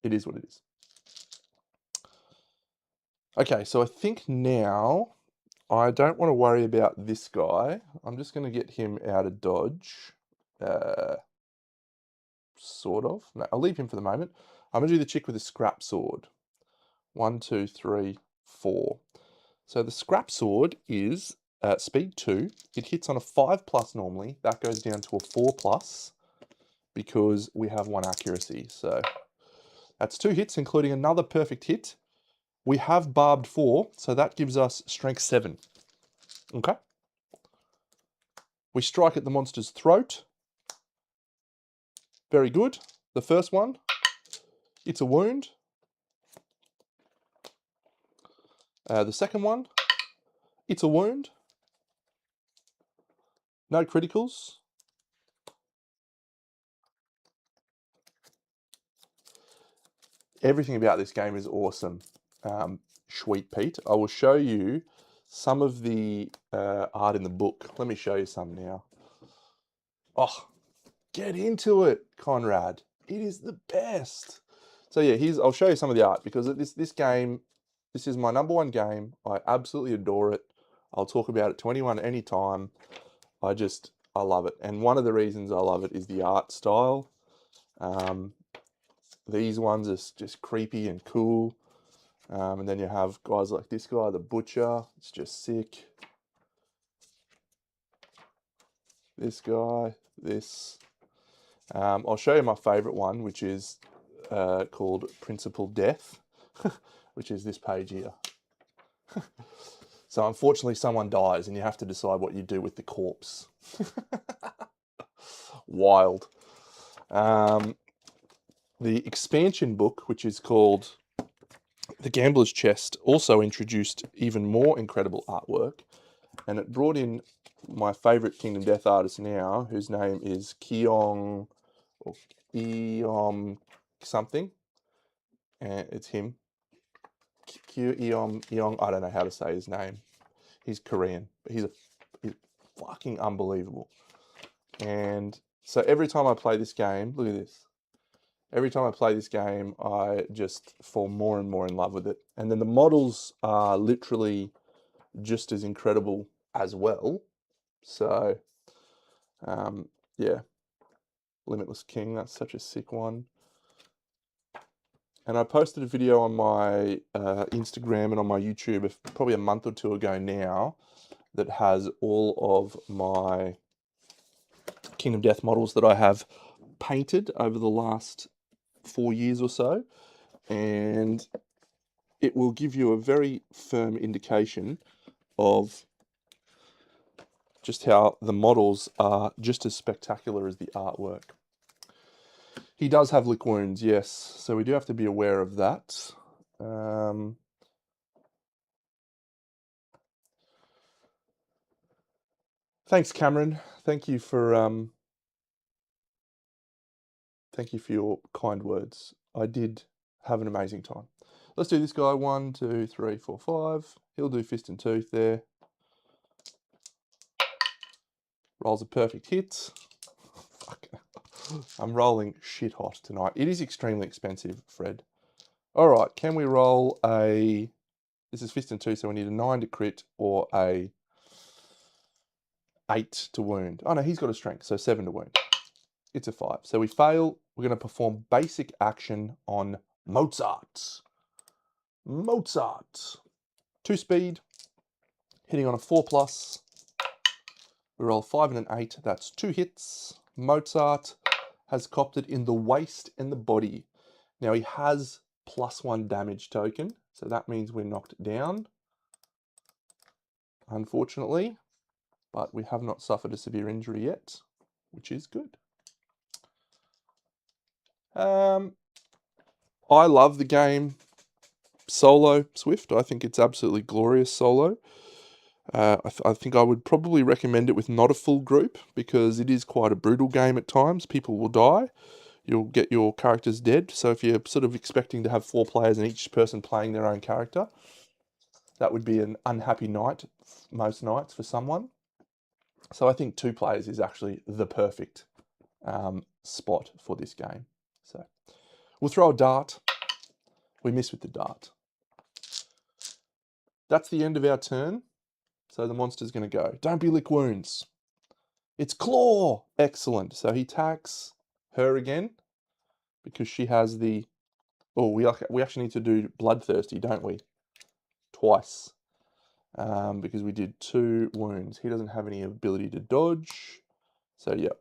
it is what it is. Okay, so I think now I don't want to worry about this guy. I'm just going to get him out of dodge. Sort of. No, I'll leave him for the moment. I'm going to do the chick with the scrap sword. 1, 2, 3, 4. So the scrap sword is speed 2. It hits on a 5+ normally. That goes down to a 4+ because we have 1 accuracy. So that's 2 hits, including another perfect hit. We have barbed 4, so that gives us strength 7. Okay. We strike at the monster's throat. Very good. The first one, it's a wound. The second one, It's a wound. No criticals. Everything about this game is awesome. Sweet Pete. I will show you some of the art in the book. Let me show you some now. Oh, get into it, Conrad. It is the best. So yeah, I'll show you some of the art because this game, this is my #1 game. I absolutely adore it. I'll talk about it to anyone anytime. I love it. And one of the reasons I love it is the art style. These ones are just creepy and cool. And then you have guys like this guy, the Butcher. It's just sick. This guy, this. I'll show you my favorite one, which is called Principal Death, which is this page here. So unfortunately someone dies and you have to decide what you do with the corpse. Wild. The expansion book, which is called The Gambler's Chest, also introduced even more incredible artwork, and it brought in my favourite Kingdom Death artist now, whose name is Keong or Eom something, and it's him. Eom, I don't know how to say his name. He's Korean, but he's fucking unbelievable. And so every time I play this game, look at this. Every time I play this game, I just fall more and more in love with it. And then the models are literally just as incredible as well. So, yeah, Limitless King, that's such a sick one. And I posted a video on my Instagram and on my YouTube probably a month or two ago now that has all of my Kingdom Death models that I have painted over the last 4 years or so. And it will give you a very firm indication of just how the models are just as spectacular as the artwork. He does have lick wounds, yes, so we do have to be aware of that. Thanks, Cameron. Thank you for your kind words. I did have an amazing time. Let's do this guy. 1, 2, 3, 4, 5. He'll do fist and tooth there. Rolls a perfect hit. Fuck. I'm rolling shit hot tonight. It is extremely expensive, Fred. All right, can we roll a... This is fist and tooth, so we need a 9 to crit or a 8 to wound. Oh no, he's got a strength, so 7 to wound. It's a 5. So we fail. We're going to perform basic action on Mozart. Mozart. 2 speed, hitting on a 4+. We roll 5 and an 8. That's 2 hits. Mozart has copped it in the waist and the body. Now he has +1 damage token, so that means we're knocked down, unfortunately, but we have not suffered a severe injury yet, which is good. I love the game solo Swift. I think it's absolutely glorious solo. I think I would probably recommend it with not a full group because it is quite a brutal game at times. People will die. You'll get your characters dead. So if you're sort of expecting to have 4 players and each person playing their own character, that would be an unhappy night most nights for someone. So I think 2 players is actually the perfect spot for this game. So we'll throw a dart. We miss with the dart. That's the end of our turn. So the monster's going to go. Don't be lick wounds. It's claw. Excellent. So he attacks her again because she has the... Oh, we actually need to do bloodthirsty, don't we? Twice. Because we did 2 wounds. He doesn't have any ability to dodge. So yeah.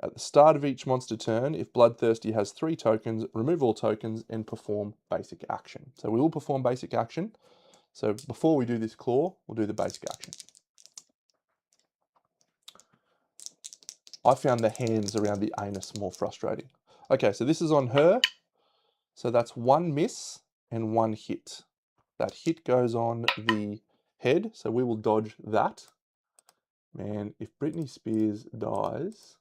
At the start of each monster turn, if Bloodthirsty has 3 tokens, remove all tokens and perform basic action. So we will perform basic action. So before we do this claw, we'll do the basic action. I found the hands around the anus more frustrating. Okay, so this is on her. So that's 1 miss and 1 hit. That hit goes on the head, so we will dodge that. Man, if Britney Spears dies,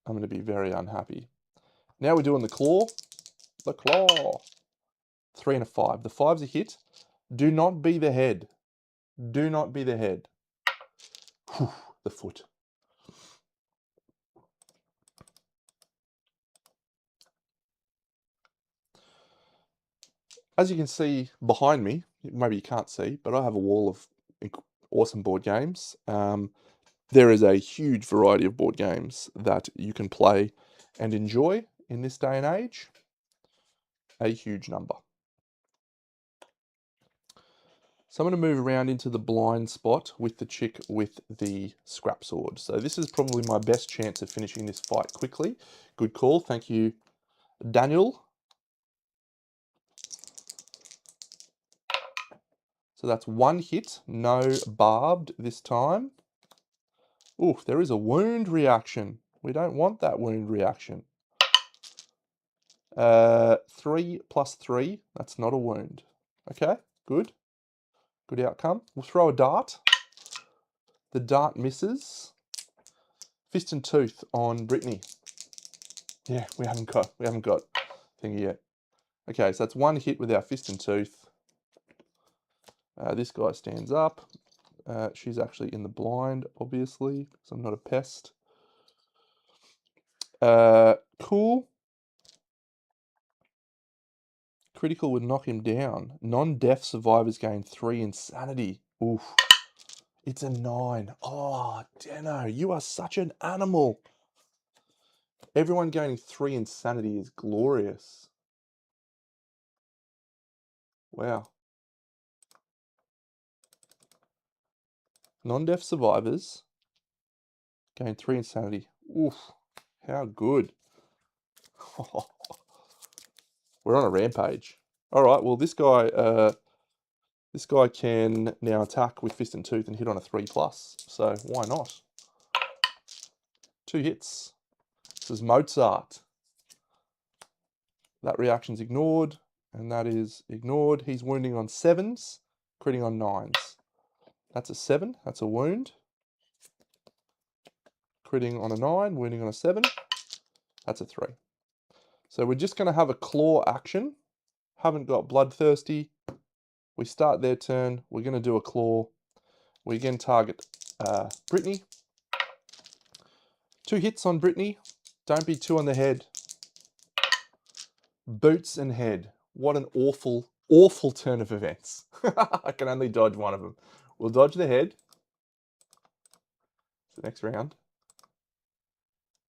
I'm going to be very unhappy. Now we're doing the claw. The claw. 3 and a 5. The 5's a hit. Do not be the head. Do not be the head. Whew, the foot. As you can see behind me, maybe you can't see, but I have a wall of awesome board games. There is a huge variety of board games that you can play and enjoy in this day and age. A huge number. So I'm going to move around into the blind spot with the chick with the scrap sword. So this is probably my best chance of finishing this fight quickly. Good call. Thank you, Daniel. So that's one hit, no barbed this time. Ooh, there is a wound reaction. We don't want that wound reaction. 3 plus 3, that's not a wound. Okay, good. Good outcome. We'll throw a dart. The dart misses. Fist and tooth on Brittany. Yeah, we haven't got thingy yet. Okay, so that's one hit with our fist and tooth. This guy stands up. She's actually in the blind, obviously, because I'm not a pest. Cool. Critical would knock him down. Non-deaf survivors gain 3 insanity. Oof. It's a 9. Oh, Deno, you are such an animal. Everyone gaining 3 insanity is glorious. Wow. Non-deaf survivors gain 3 insanity. Oof. How good. We're on a rampage. All right, well, this guy can now attack with fist and tooth and hit on a 3+. So why not? 2 hits. This is Mozart. That reaction's ignored, and that is ignored. He's wounding on 7s, critting on 9s. That's a 7. That's a wound. Critting on a 9, wounding on a 7. That's a 3. So we're just going to have a claw action. Haven't got bloodthirsty. We start their turn. We're going to do a claw. We again target Brittany. 2 hits on Brittany. Don't be 2 on the head. Boots and head. What an awful, awful turn of events. I can only dodge one of them. We'll dodge the head. The next round.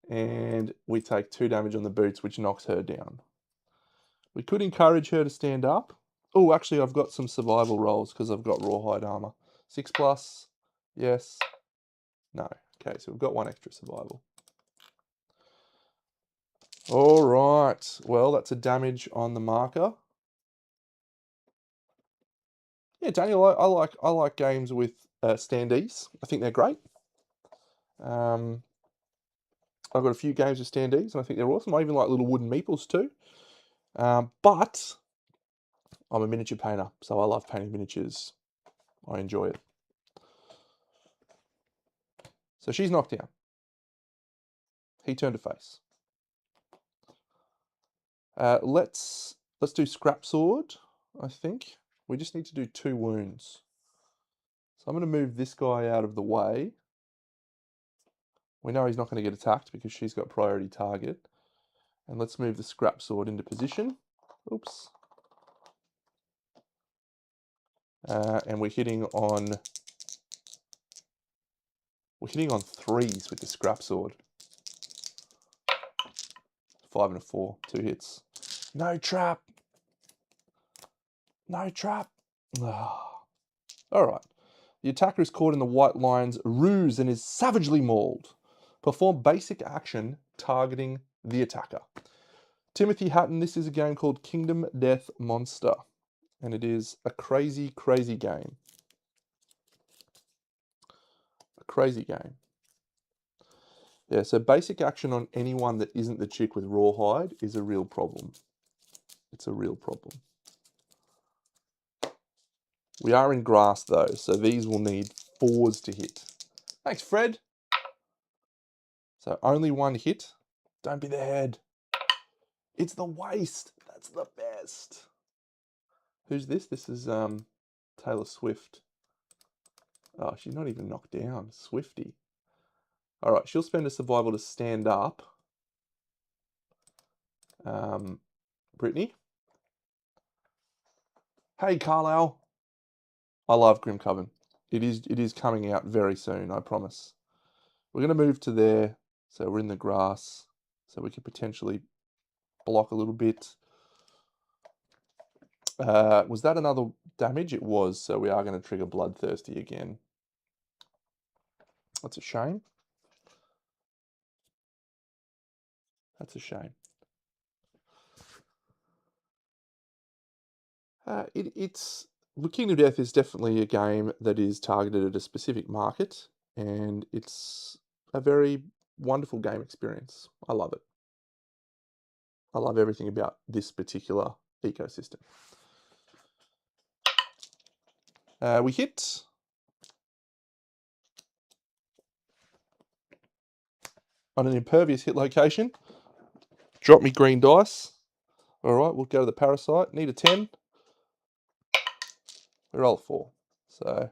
And we take 2 damage on the boots, which knocks her down. We could encourage her to stand up. Oh, actually, I've got some survival rolls because I've got rawhide armor. 6+. Yes. No. Okay, so we've got 1 extra survival. All right. Well, that's a damage on the marker. Yeah, Daniel, I like games with standees. I think they're great. I've got a few games with standees, and I think they're awesome. I even like little wooden meeples too. But I'm a miniature painter, so I love painting miniatures. I enjoy it. So she's knocked down. He turned to face. Let's do scrap sword, I think. We just need to do 2 wounds. So I'm going to move this guy out of the way. We know he's not going to get attacked because she's got priority target. And let's move the scrap sword into position. Oops. And we're hitting on 3s with the scrap sword. 5 and a 4, 2 hits. No trap. No trap. All right. The attacker is caught in the white lion's ruse and is savagely mauled. Perform basic action targeting the attacker. Timothy Hatton, this is a game called Kingdom Death Monster. And it is a crazy, crazy game. A crazy game. Yeah, so basic action on anyone that isn't the chick with rawhide is a real problem. It's a real problem. We are in grass though, so these will need 4s to hit. Thanks, Fred. So only 1 hit. Don't be the head. It's the waist. That's the best. Who's this? This is Taylor Swift. Oh, she's not even knocked down. Swifty. All right, she'll spend a survival to stand up. Brittany. Hey, Carlisle. I love Grim Coven. It is coming out very soon, I promise. We're going to move to there. So we're in the grass. So we could potentially block a little bit. Was that another damage? It was. So we are going to trigger Bloodthirsty again. That's a shame. That's a shame. It's Kingdom Death is definitely a game that is targeted at a specific market, and it's a very wonderful game experience. I love it. I love everything about this particular ecosystem. We hit. On an impervious hit location. Drop me green dice. All right, we'll go to the parasite. Need a 10. We roll a 4. So,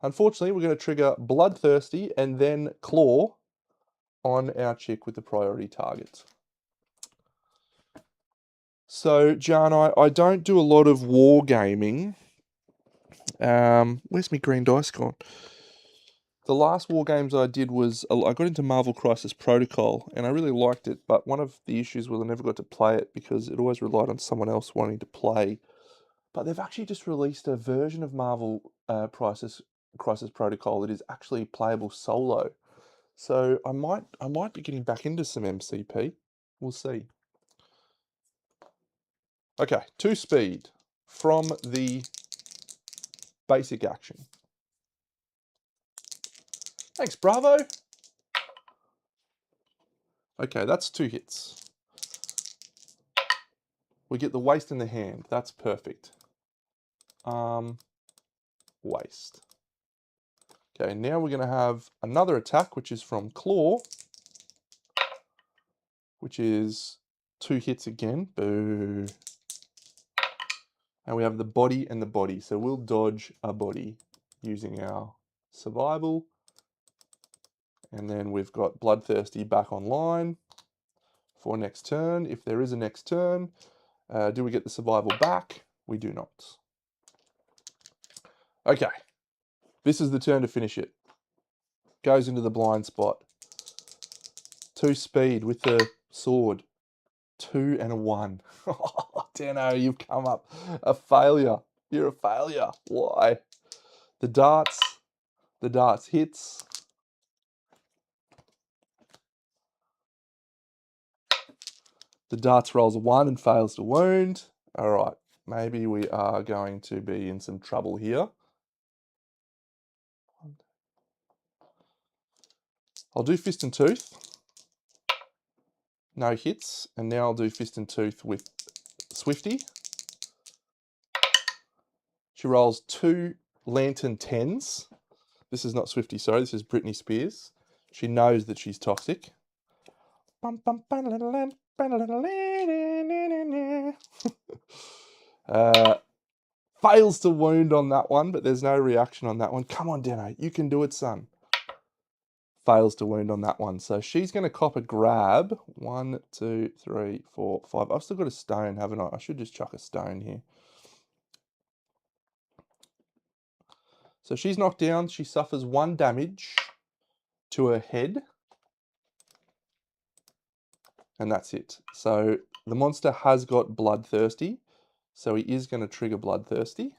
unfortunately, we're going to trigger Bloodthirsty and then Claw on our chick with the priority target. So, Jan, I don't do a lot of wargaming. Where's my green dice gone? The last war games I did was, I got into Marvel Crisis Protocol, and I really liked it, but one of the issues was I never got to play it because it always relied on someone else wanting to play. But they've actually just released a version of Marvel Crisis Protocol that is actually playable solo. So I might be getting back into some MCP. We'll see. Okay, 2 speed from the basic action. Thanks, Bravo. Okay, that's 2 hits. We get the waist in the hand. That's perfect. Waist. Okay, now we're going to have another attack, which is from Claw, which is 2 hits again. Boo. And we have the body and the body. So we'll dodge a body using our survival. And then we've got Bloodthirsty back online for next turn. If there is a next turn, do we get the survival back? We do not. Okay. This is the turn to finish it. Goes into the blind spot. 2 speed with the sword. 2 and a 1. Oh, Dano, you've come up a failure. You're a failure. Why? The darts hits. The darts rolls a 1 and fails to wound. All right, maybe we are going to be in some trouble here. I'll do Fist and Tooth. No hits. And now I'll do Fist and Tooth with Swifty. She rolls 2 Lantern 10s. This is not Swifty, sorry. This is Britney Spears. She knows that she's toxic. Fails to wound on that one, but there's no reaction on that one. Come on, Dano. You can do it, son. Fails to wound on that one. So she's going to cop a grab. 1, 2, 3, 4, 5. I've still got a stone, haven't I? I should just chuck a stone here. So she's knocked down. She suffers 1 damage to her head. And that's it. So the monster has got Bloodthirsty. So he is going to trigger Bloodthirsty.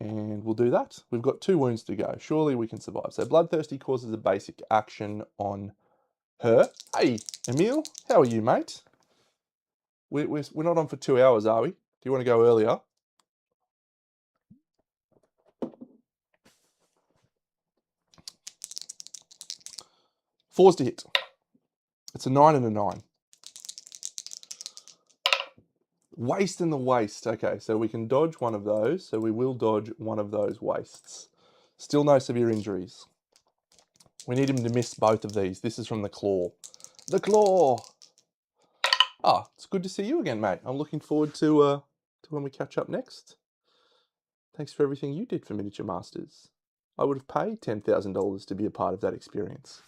And we'll do that. We've got 2 wounds to go. Surely we can survive. So Bloodthirsty causes a basic action on her. Hey, Emil, how are you, mate? We're not on for 2 hours, are we? Do you want to go earlier? Fours to hit. It's a 9 and a 9. Waste in the waste. Okay, so we can dodge one of those. So we will dodge one of those wastes. Still no severe injuries. We need him to miss both of these. This is from the claw. The claw! Ah, it's good to see you again, mate. I'm looking forward to when we catch up next. Thanks for everything you did for Miniature Masters. I would have paid $10,000 to be a part of that experience.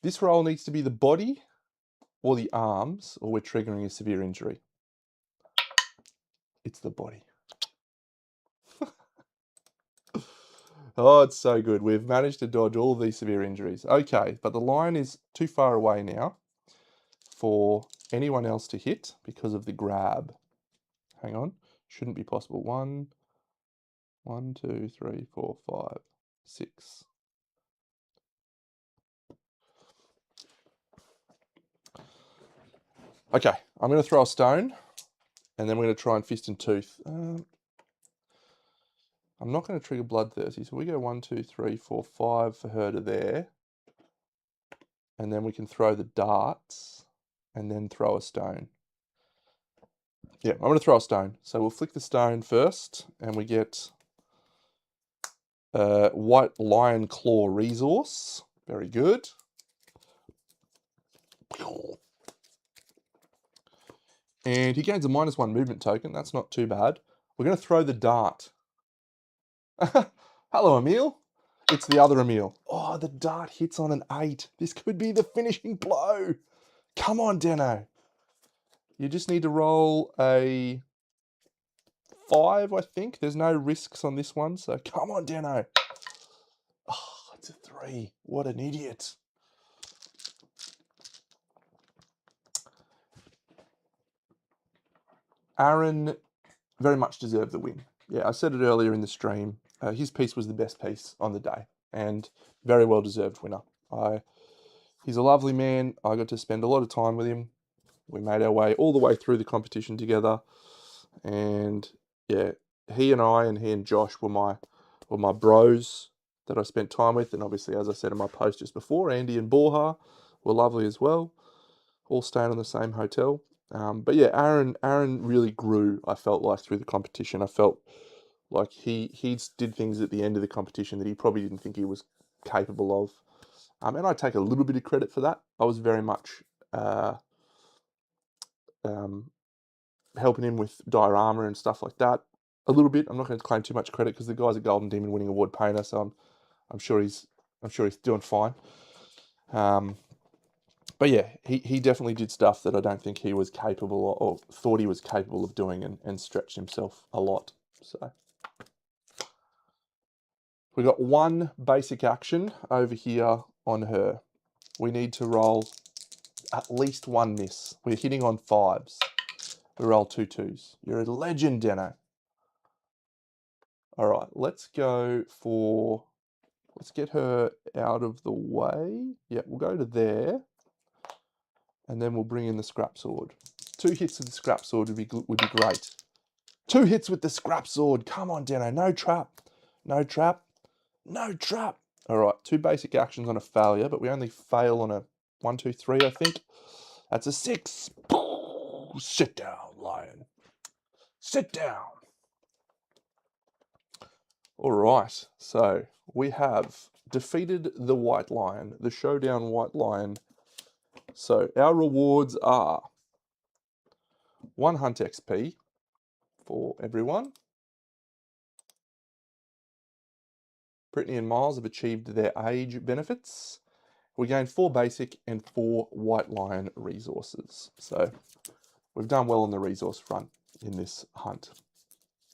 This roll needs to be the body or the arms, or we're triggering a severe injury. It's the body. Oh, it's so good. We've managed to dodge all these severe injuries. Okay, but the line is too far away now for anyone else to hit because of the grab. Hang on. Shouldn't be possible. 1, 2, 3, 4, 5, 6. Okay, I'm going to throw a stone, and then we're going to try and fist and tooth. I'm not going to trigger bloodthirsty, so we go 1, 2, 3, 4, 5 for her to there. And then we can throw the darts, and then throw a stone. Yeah, I'm going to throw a stone. So we'll flick the stone first, and we get White Lion Claw resource. Very good. And he gains a -1 movement token. That's not too bad. We're going to throw the dart. Hello, Emil. It's the other Emil. Oh, the dart hits on an 8. This could be the finishing blow. Come on, Deno. You just need to roll a 5, I think. There's no risks on this one, so come on, Deno. Oh, it's a 3. What an idiot. Aaron very much deserved the win. Yeah, I said it earlier in the stream. His piece was the best piece on the day, and very well deserved winner. He's a lovely man. I got to spend a lot of time with him. We made our way all the way through the competition together, and yeah, he and Josh were my bros that I spent time with, and obviously, as I said in my post just before, Andy and Borja were lovely as well, all staying in the same hotel. But yeah, Aaron really grew, I felt like, through the competition. I felt like he did things at the end of the competition that he probably didn't think he was capable of. And I take a little bit of credit for that. I was very much helping him with diorama and stuff like that. A little bit. I'm not going to claim too much credit because the guy's a Golden Demon winning award painter, so I'm sure he's doing fine. But yeah, he definitely did stuff that I don't think he was capable or thought he was capable of doing, and stretched himself a lot. So we got one basic action over here on her. We need to roll at least one miss. We're hitting on 5s. We roll 2 2s. You're a legend, Deno. All right, let's go for... Let's get her out of the way. Yeah, we'll go to there. And then we'll bring in the scrap sword. 2 hits with the scrap sword would be great. 2 hits with the scrap sword. Come on, Deno. No trap. No trap. No trap. All right, 2 basic actions on a failure, but we only fail on a 1, 2, 3, I think. That's a 6. Sit down, lion. Sit down. All right, so we have defeated the White Lion, the Showdown White Lion. So our rewards are 1 Hunt XP for everyone. Brittany and Miles have achieved their age benefits. We gained 4 basic and 4 White Lion resources. So we've done well on the resource front in this hunt.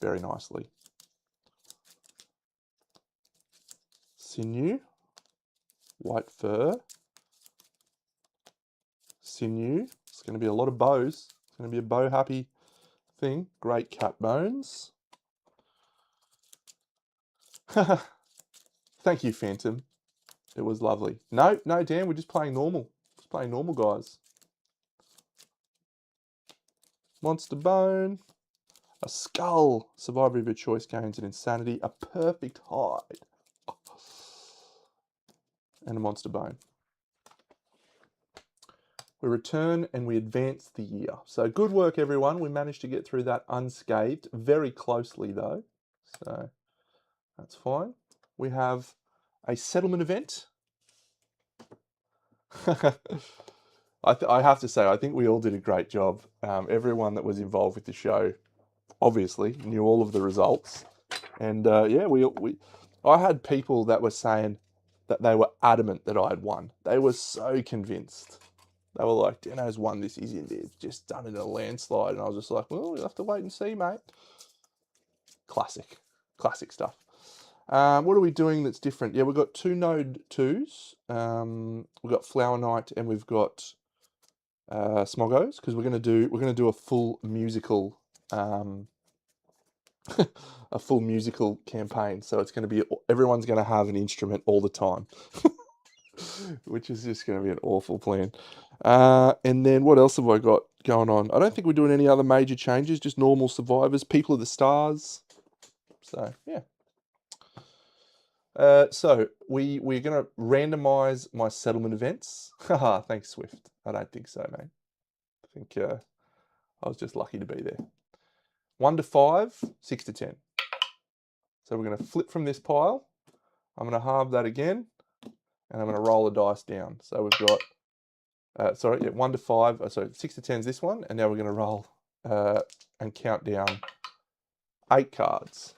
Very nicely. Sinew. White fur. Sinew. It's going to be a lot of bows. It's going to be a bow happy thing. Great cat bones. Thank you, Phantom. It was lovely. No, Dan, we're just playing normal. Just playing normal, guys. Monster bone. A skull. Survivor of your choice gains an insanity. A perfect hide. And a monster bone. We return and we advance the year. So good work, everyone. We managed to get through that unscathed, very closely though. So that's fine. We have a settlement event. I have to say, I think we all did a great job. Everyone that was involved with the show obviously knew all of the results. And yeah, I had people that were saying that they were adamant that I had won. They were so convinced. They were like, Deno's won this, he's just done it in a landslide. And I was just like, well, you'll have to wait and see, mate. Classic stuff. What are we doing that's different? Yeah, we've got 2 node 2s. We've got Flower Night and we've got Smoggos, because we're gonna do a full musical a full musical campaign. So it's gonna be, everyone's gonna have an instrument all the time. Which is just going to be an awful plan. And then what else have I got going on? I don't think we're doing any other major changes, just normal survivors, People of the Stars. So, yeah. So we're going to randomize my settlement events. Haha, thanks, Swift. I don't think so, mate. I think I was just lucky to be there. 1 to 5, 6 to 10. So we're going to flip from this pile. I'm going to halve that again. And I'm going to roll the dice down. So we've got 1 to 5. So 6 to 10 is this one, and now we're going to roll and count down 8 cards.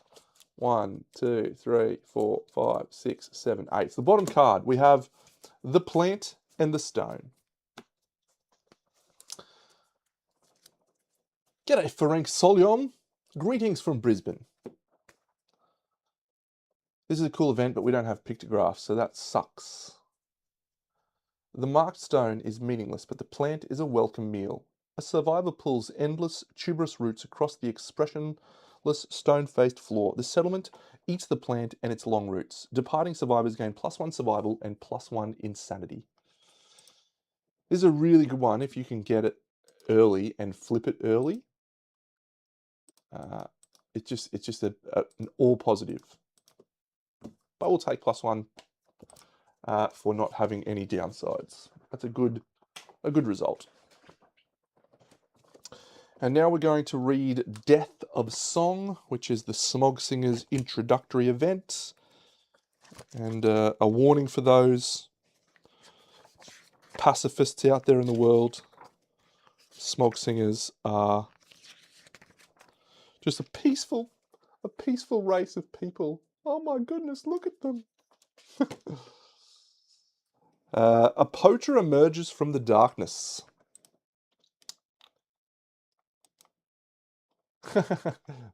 1, 2, 3, 4, 5, 6, 7, 8. So the bottom card, we have the plant and the stone. G'day, Ferenc Soliom. Greetings from Brisbane. This is a cool event, but we don't have pictographs, so that sucks. The marked stone is meaningless, but the plant is a welcome meal. A survivor pulls endless, tuberous roots across the expressionless, stone-faced floor. The settlement eats the plant and its long roots. Departing survivors gain +1 survival and +1 insanity. This is a really good one if you can get it early and flip it early. It's just an all positive. But we'll take +1 for not having any downsides. That's a good result. And now we're going to read Death of Song, which is the Smog Singers introductory event. And a warning for those pacifists out there in the world. Smog Singers are just a peaceful race of people. Oh my goodness, look at them. A poacher emerges from the darkness.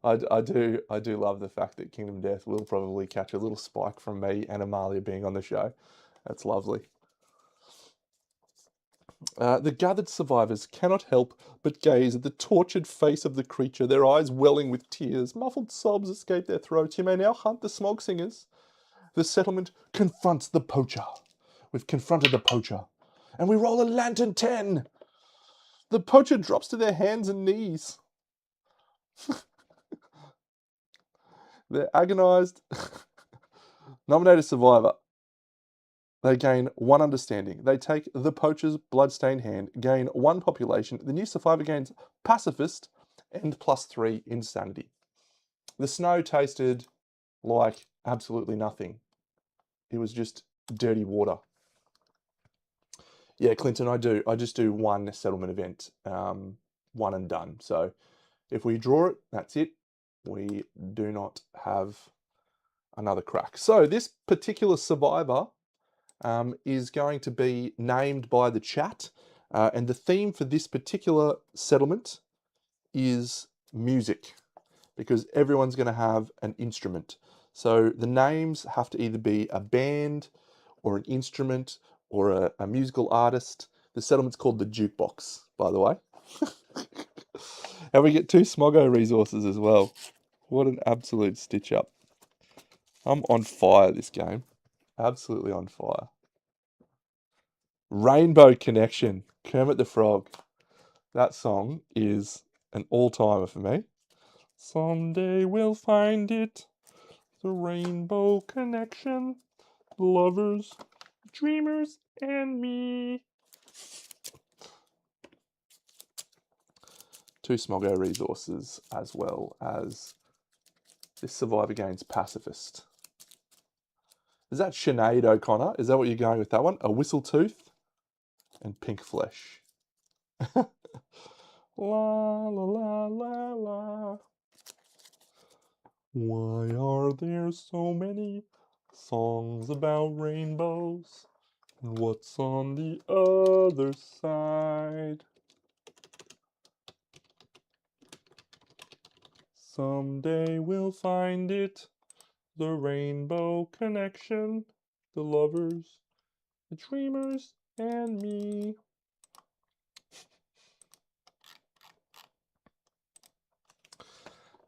I do love the fact that Kingdom Death will probably catch a little spike from me and Amalia being on the show. That's lovely. The gathered survivors cannot help but gaze at the tortured face of the creature, their eyes welling with tears. Muffled sobs escape their throats. You may now hunt the Smog Singers. The settlement confronts the poacher. We've confronted the poacher. And we roll a lantern 10. The poacher drops to their hands and knees. They're agonized. Nominated survivor. They gain 1 understanding. They take the poacher's bloodstained hand, gain 1 population. The new survivor gains pacifist and +3 insanity. The snow tasted like absolutely nothing. It was just dirty water. Yeah, Clinton, I just do 1 settlement event, 1 and done. So if we draw it, that's it. We do not have another crack. So this particular survivor is going to be named by the chat. And the theme for this particular settlement is music, because everyone's going to have an instrument. So the names have to either be a band or an instrument or a musical artist. The settlement's called the Jukebox, by the way. And we get 2 Smoggo resources as well. What an absolute stitch up. I'm on fire this game. Absolutely on fire. Rainbow Connection, Kermit the Frog. That song is an all-timer for me. Someday we'll find it, the rainbow connection, lovers, dreamers, and me. 2 Smogo resources, as well as this Survivor Gains Pacifist. Is that Sinead O'Connor? Is that what you're going with that one? A Whistletooth and Pink Flesh. La la la la la. Why are there so many songs about rainbows? And what's on the other side? Someday we'll find it. The rainbow connection. The lovers, the dreamers, and me.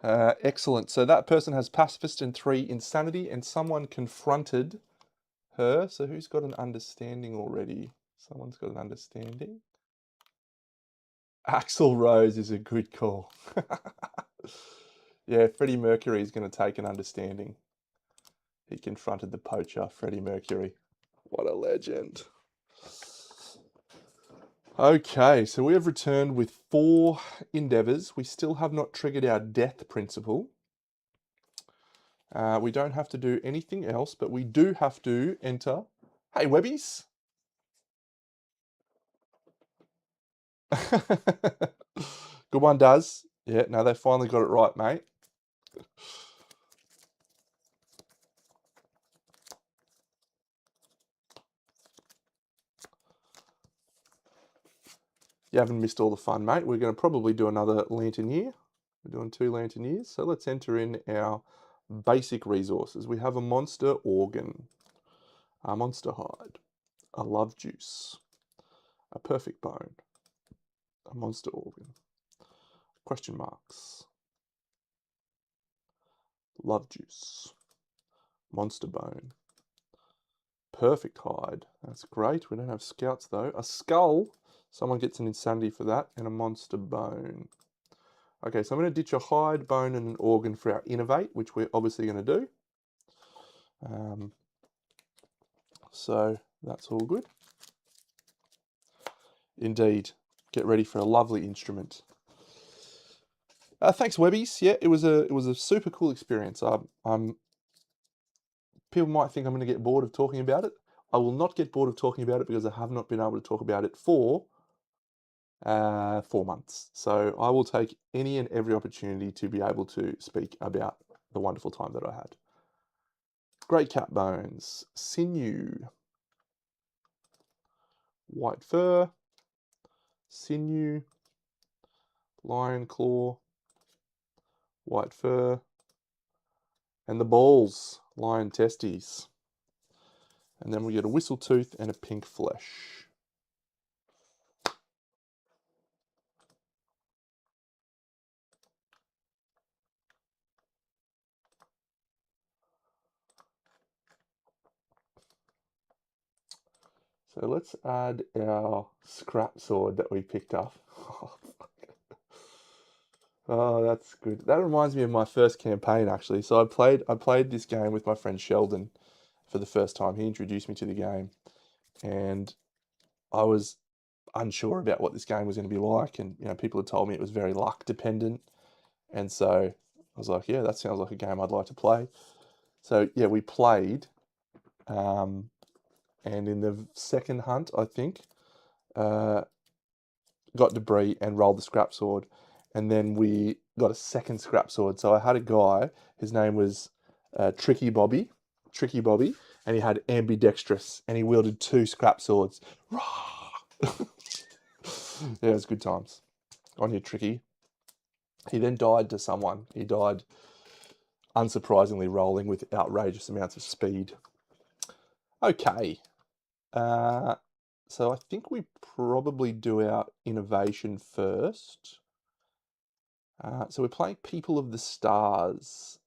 Excellent. So that person has Pacifist and 3 Insanity, and someone confronted her. So who's got an understanding already? Someone's got an understanding. Axl Rose is a good call. Yeah, Freddie Mercury is going to take an understanding. He confronted the poacher, Freddie Mercury. What a legend. Okay, so we have returned with 4 endeavours. We still have not triggered our death principle. We don't have to do anything else, but we do have to enter. Hey, Webbies. Good one, does. Yeah, no, they finally got it right, mate. You haven't missed all the fun, mate. We're going to probably do another lantern year. We're doing 2 lantern years. So let's enter in our basic resources. We have a monster organ, a monster hide, a love juice, a perfect bone, a monster organ, question marks, love juice, monster bone, perfect hide. That's great. We don't have scouts though. A skull. Someone gets an insanity for that, and a monster bone. Okay, so I'm going to ditch a hide, bone, and an organ for our innovate, which we're obviously going to do. So that's all good. Indeed. Get ready for a lovely instrument. Thanks, Webbies. Yeah, it was a super cool experience. People might think I'm going to get bored of talking about it. I will not get bored of talking about it because I have not been able to talk about it for 4 months. So I will take any and every opportunity to be able to speak about the wonderful time that I had. Great cat bones, sinew, white fur, sinew, lion claw, white fur, and the balls, lion testes. And then we get a whistle tooth and a pink flesh. So let's add our scrap sword that we picked up. Oh, that's good. That reminds me of my first campaign, actually. So I played this game with my friend Sheldon for the first time. He introduced me to the game, and I was unsure about what this game was going to be like. And people had told me it was very luck dependent, and so I was like, yeah, that sounds like a game I'd like to play. So yeah, we played, and in the second hunt, I think, got debris and rolled the scrap sword, and then we got a second scrap sword. So I had a guy, his name was Tricky Bobby, and he had ambidextrous, and he wielded 2 scrap swords. Yeah, it was good times. On your Tricky. He then died to someone. He died, unsurprisingly, rolling with outrageous amounts of speed. Okay. So I think we probably do our innovation first. So we're playing People of the Stars.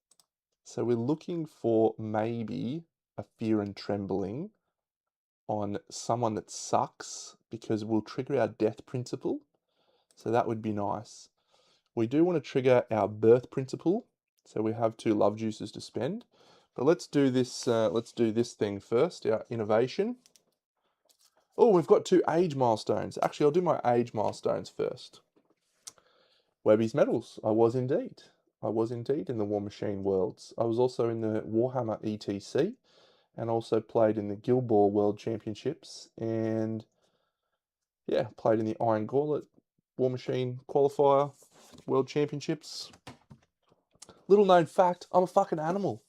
So we're looking for maybe a Fear and Trembling on someone that sucks, because we'll trigger our death principle. So that would be nice. We do want to trigger our birth principle. So we have 2 love juices to spend. But let's do this. Let's do this thing first. Our innovation. Oh, we've got 2 age milestones. Actually, I'll do my age milestones first. Webby's Medals. I was indeed. I was indeed in the War Machine Worlds. I was also in the Warhammer ETC and also played in the Guild Ball World Championships and yeah, played in the Iron Gauntlet War Machine Qualifier World Championships. Little known fact, I'm a fucking animal.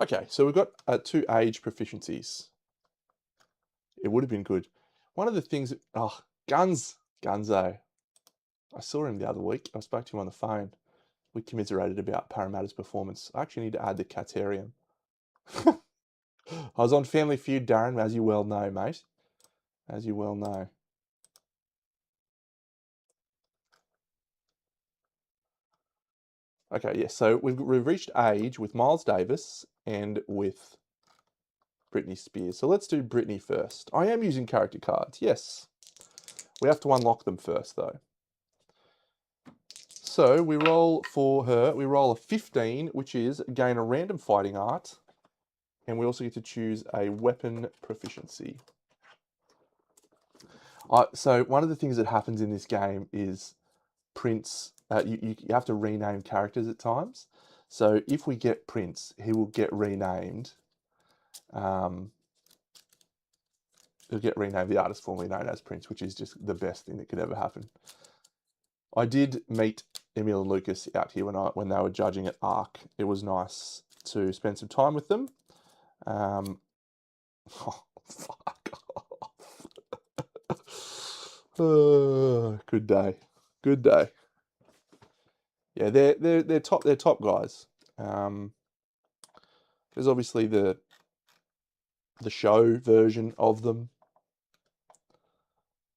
Okay, so we've got 2 age proficiencies. It would have been good. One of the things, Gunzo. I saw him the other week. I spoke to him on the phone. We commiserated about Parramatta's performance. I actually need to add the Caterium. I was on Family Feud, Darren, as you well know, mate. As you well know. Okay, yes, so we've reached age with Miles Davis and with Britney Spears. So let's do Britney first. I am using character cards, yes. We have to unlock them first, though. So we roll for her, we roll a 15, which is gain a random fighting art, and we also get to choose a weapon proficiency. So one of the things that happens in this game is Prince, you have to rename characters at times. So if we get Prince, he will get renamed. He'll get renamed the artist formerly known as Prince, which is just the best thing that could ever happen. I did meet Emil and Lucas out here when they were judging at ARC. It was nice to spend some time with them. Oh, fuck off. Good day. Good day. Yeah, they're top guys. There's obviously the show version of them,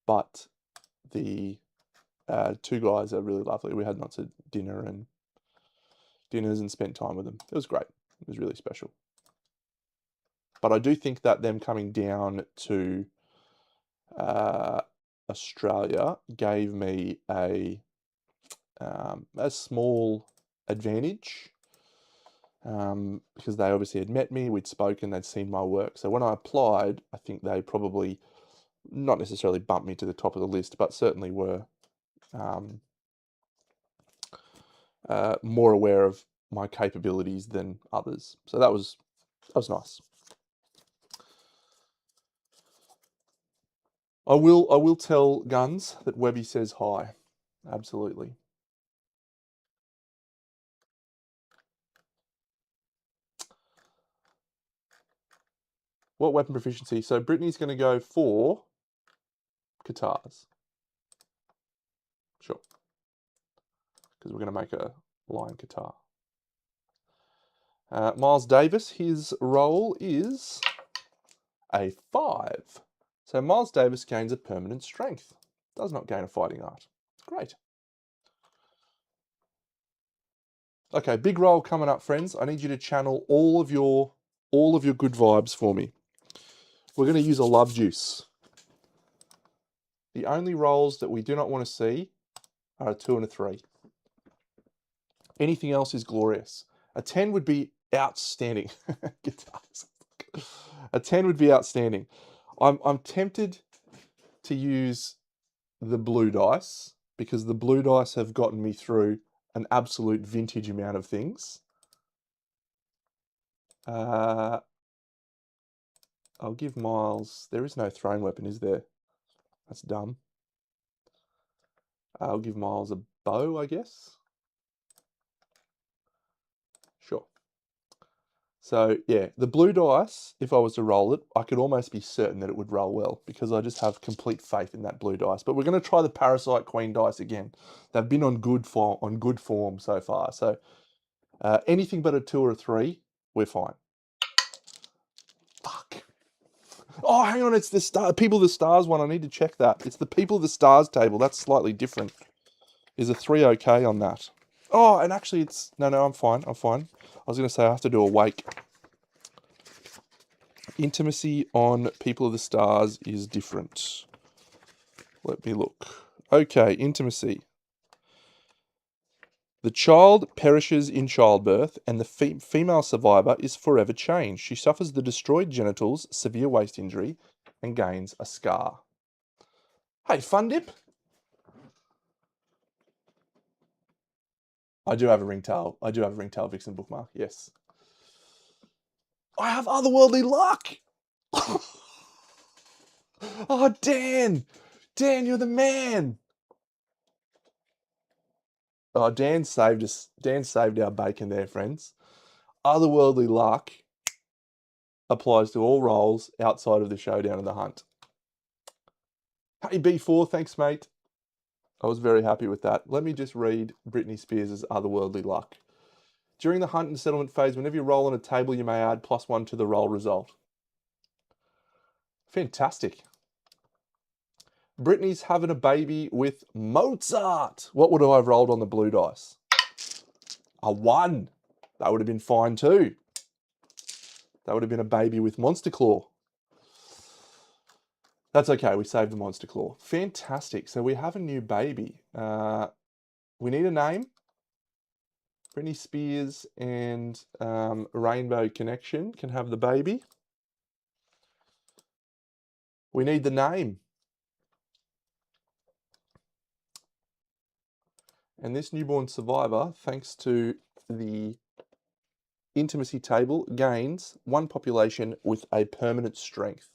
but the 2 guys are really lovely. We had lots of dinners and spent time with them. It was great. It was really special. But I do think that them coming down to Australia gave me a small advantage because they obviously had met me, we'd spoken, they'd seen my work. So when I applied, I think they probably not necessarily bumped me to the top of the list, but certainly were more aware of my capabilities than others. So that was nice. I will tell Guns that Webby says hi. Absolutely. What weapon proficiency? So Brittany's going to go for guitars. Sure. Because we're going to make a line guitar. Miles Davis, his roll is a 5. So Miles Davis gains a permanent strength. Does not gain a fighting art. Great. Okay, big roll coming up, friends. I need you to channel all of your good vibes for me. We're going to use a love juice. The only rolls that we do not want to see are a 2 and a 3. Anything else is glorious. A 10 would be outstanding. Guitars. A 10 would be outstanding. I'm tempted to use the blue dice because the blue dice have gotten me through an absolute vintage amount of things. I'll give Miles... There is no thrown weapon, is there? That's dumb. I'll give Miles a bow, I guess. Sure. So, yeah, the blue dice, if I was to roll it, I could almost be certain that it would roll well because I just have complete faith in that blue dice. But we're going to try the Parasite Queen dice again. They've been on good form so far. So, anything but a 2 or a 3, we're fine. Fuck. Oh, hang on, it's the People of the Stars one. I need to check that. It's the People of the Stars table. That's slightly different. Is a 3 okay on that? Oh, and actually it's... No, I'm fine. I was going to say I have to do a wake. Intimacy on People of the Stars is different. Let me look. Okay, intimacy. The child perishes in childbirth, and the female survivor is forever changed. She suffers the destroyed genitals, severe waist injury, and gains a scar. Hey, fun dip. I do have a ringtail. I do have a ringtail vixen bookmark. Yes. I have otherworldly luck. Oh, Dan. Dan, you're the man. Oh, Dan saved us. Dan saved our bacon there, friends. Otherworldly luck applies to all roles outside of the showdown and the hunt. Hey, B4, thanks, mate. I was very happy with that. Let me just read Britney Spears' Otherworldly Luck. During the hunt and settlement phase, whenever you roll on a table, you may add +1 to the roll result. Fantastic. Britney's having a baby with Mozart. What would I have rolled on the blue dice? A 1. That would have been fine too. That would have been a baby with Monster Claw. That's okay, we saved the Monster Claw. Fantastic. So we have a new baby. We need a name. Britney Spears and Rainbow Connection can have the baby. We need the name. And this newborn survivor, thanks to the intimacy table, gains 1 population with a permanent strength.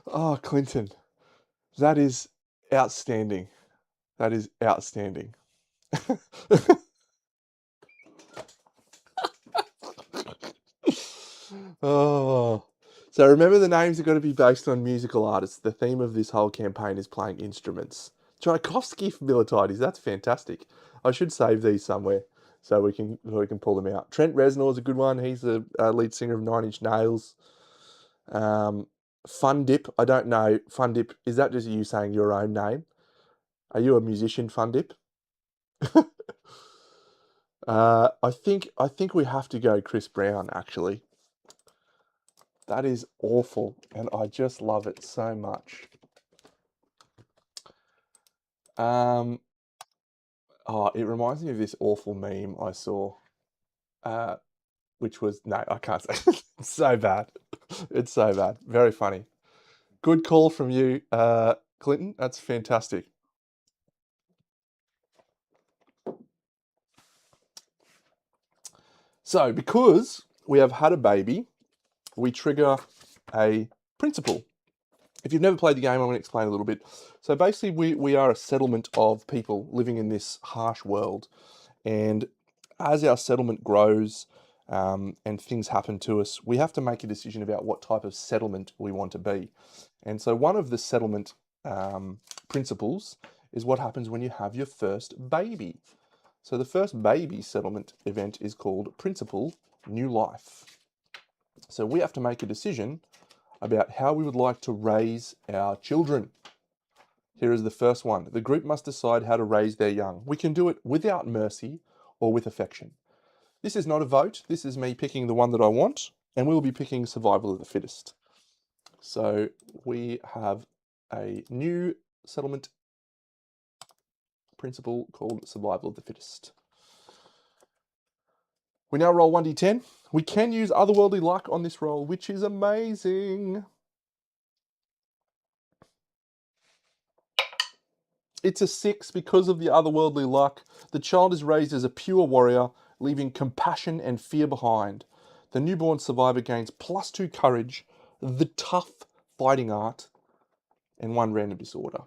Oh, Clinton, that is outstanding. That is outstanding. Oh, so remember the names are going to be based on musical artists. The theme of this whole campaign is playing instruments. Tchaikovsky for Militides, that's fantastic. I should save these somewhere so we can pull them out. Trent Reznor is a good one. He's the lead singer of Nine Inch Nails. Fun Dip, I don't know. Fun Dip, is that just you saying your own name? Are you a musician, Fun Dip? I think we have to go Chris Brown, actually. That is awful, and I just love it so much. Oh, it reminds me of this awful meme I saw, which was, no, I can't say. It's so bad. It's so bad. Very funny. Good call from you, Clinton. That's fantastic. So, because we have had a baby, we trigger a principle. If you've never played the game, I'm going to explain a little bit. So basically, we are a settlement of people living in this harsh world. And as our settlement grows and things happen to us, we have to make a decision about what type of settlement we want to be. And so one of the settlement principles is what happens when you have your first baby. So the first baby settlement event is called Principle New Life. So we have to make a decision about how we would like to raise our children. Here is the first one. The group must decide how to raise their young. We can do it without mercy or with affection. This is not a vote. This is me picking the one that I want, and we'll be picking survival of the fittest. So we have a new settlement principle called survival of the fittest. We now roll 1d10. We can use otherworldly luck on this roll, which is amazing. It's a 6 because of the otherworldly luck. The child is raised as a pure warrior, leaving compassion and fear behind. The newborn survivor gains +2 courage, the tough fighting art, and 1 random disorder.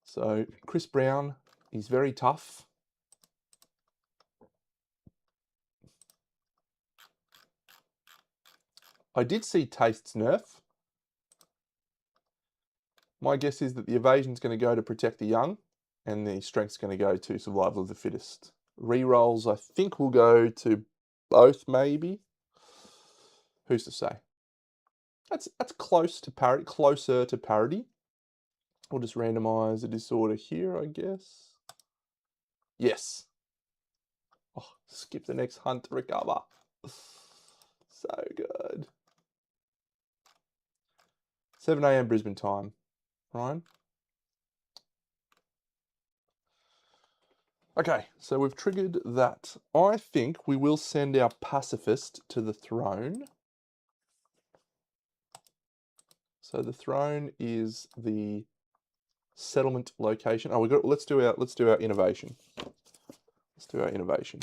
So Chris Brown is very tough. I did see Taste's nerf. My guess is that the evasion is going to go to protect the young, and the strength's going to go to survival of the fittest. Rerolls, I think, will go to both, maybe. Who's to say? That's close to parity, closer to parity. We'll just randomize the disorder here, I guess. Yes. Oh, skip the next hunt to recover. So good. 7 a.m. Brisbane time. Ryan? Okay, so we've triggered that. I think we will send our pacifist to the throne. So the throne is the settlement location. Oh, let's do our innovation. Let's do our innovation.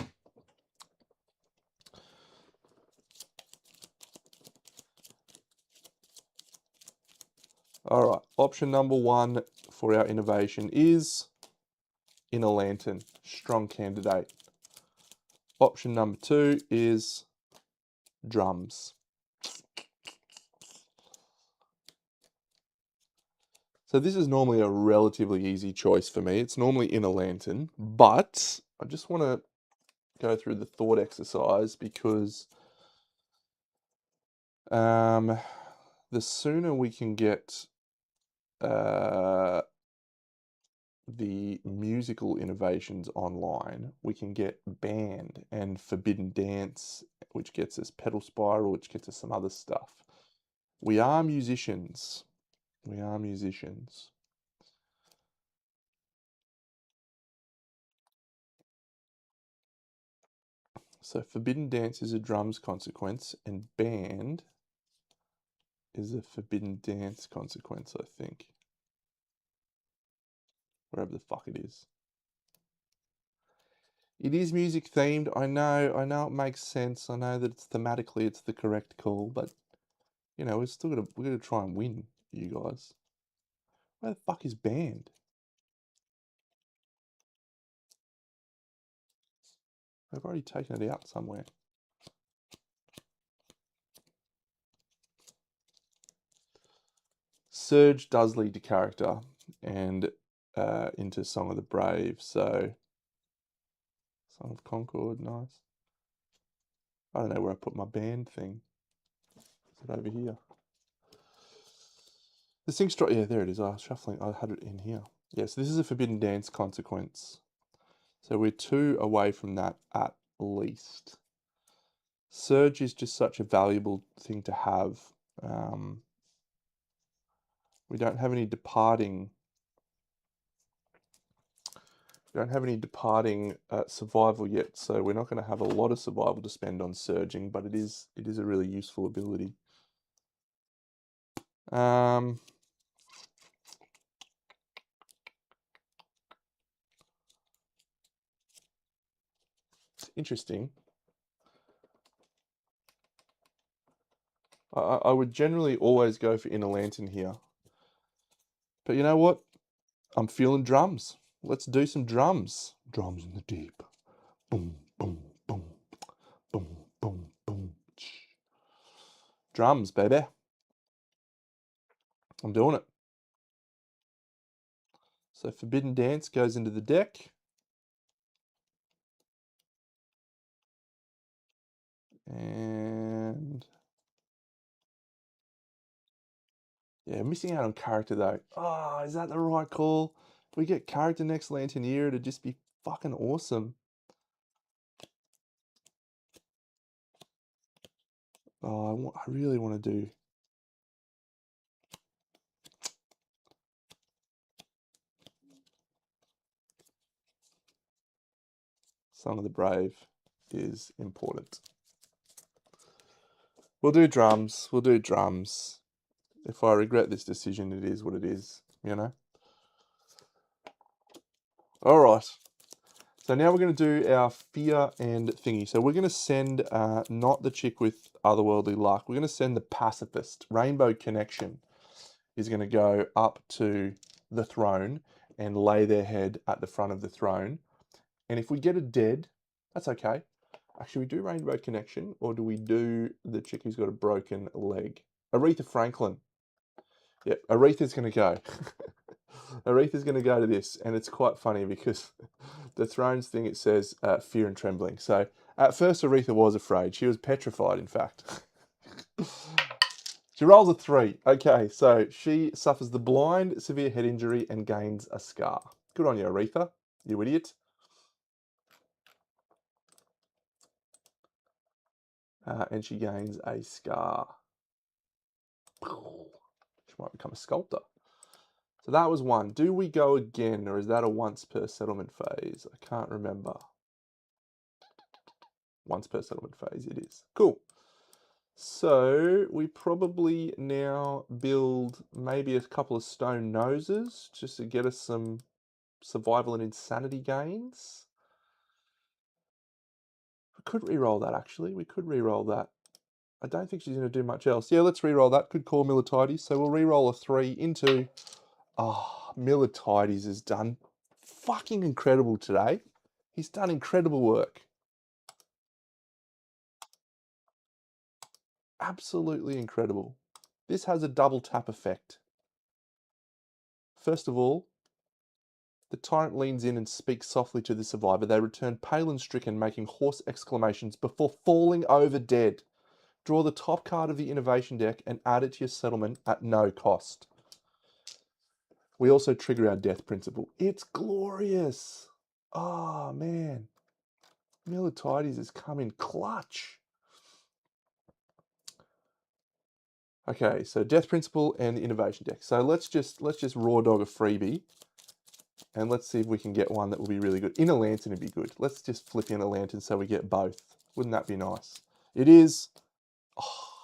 All right, option number 1 for our innovation is Inner Lantern, strong candidate. Option number 2 is drums. So this is normally a relatively easy choice for me. It's normally Inner Lantern, but I just want to go through the thought exercise because the sooner we can get the musical innovations online, we can get Band and Forbidden Dance, which gets us Pedal Spiral, which gets us some other stuff. We are musicians. We are musicians. So Forbidden Dance is a drums consequence, and Band is a Forbidden Dance consequence, I think. Wherever the fuck it is. It is music themed. I know it makes sense. I know that it's thematically it's the correct call, but you know, we're gonna try and win, you guys. Where the fuck is Band? I've already taken it out somewhere. Surge does lead to character and into Song of the Brave, so Song of Concord, nice. I don't know where I put my Band thing. Is it over here? The Sync Strike, yeah, there it is. I was shuffling, I had it in here. Yeah, so this is a Forbidden Dance consequence. So we're 2 away from that at least. Surge is just such a valuable thing to have. We don't have any departing. We don't have any departing survival yet, so we're not going to have a lot of survival to spend on surging, but it is a really useful ability. It's interesting. I would generally always go for Inner Lantern here. But you know what? I'm feeling drums. Let's do some drums. Drums in the deep. Boom, boom, boom. Boom, boom, boom. Drums, baby. I'm doing it. So Forbidden Dance goes into the deck. And yeah, missing out on character though. Oh, is that the right call? If we get character next Lanternier, it'd just be fucking awesome. Oh, I really want to do. Song of the Brave is important. We'll do drums. We'll do drums. If I regret this decision, it is what it is, you know? All right. So now we're going to do our fear and thingy. So we're going to send not the chick with otherworldly luck. We're going to send the pacifist. Rainbow Connection is going to go up to the throne and lay their head at the front of the throne. And if we get a dead, that's okay. Actually, we do Rainbow Connection, or do we do the chick who's got a broken leg? Aretha Franklin. Yeah, Aretha's going to go. Aretha's going to go to this, and it's quite funny because the Thrones thing, it says fear and trembling. So at first, Aretha was afraid. She was petrified, in fact. She rolls a 3. Okay, so she suffers the blind, severe head injury, and gains a scar. Good on you, Aretha, you idiot. And she gains a scar. She might become a sculptor. So that was one. Do we go again, or is that a once per settlement phase? I can't remember. Once per settlement phase it is. Cool. So we probably now build maybe a couple of stone noses just to get us some survival and insanity gains. We could re-roll that actually. We could re-roll that. I don't think she's going to do much else. Yeah, let's re-roll that. Good call, Militides. So we'll re-roll a 3 into... Oh, Militides has done fucking incredible today. He's done incredible work. Absolutely incredible. This has a double tap effect. First of all, the tyrant leans in and speaks softly to the survivor. They return pale and stricken, making hoarse exclamations before falling over dead. Draw the top card of the innovation deck and add it to your settlement at no cost. We also trigger our death principle. It's glorious. Oh, man. Militides has come in clutch. Okay, so death principle and the innovation deck. So let's just raw dog a freebie, and let's see if we can get one that will be really good. Inner Lantern would be good. Let's just flip in a lantern so we get both. Wouldn't that be nice? It is. Oh,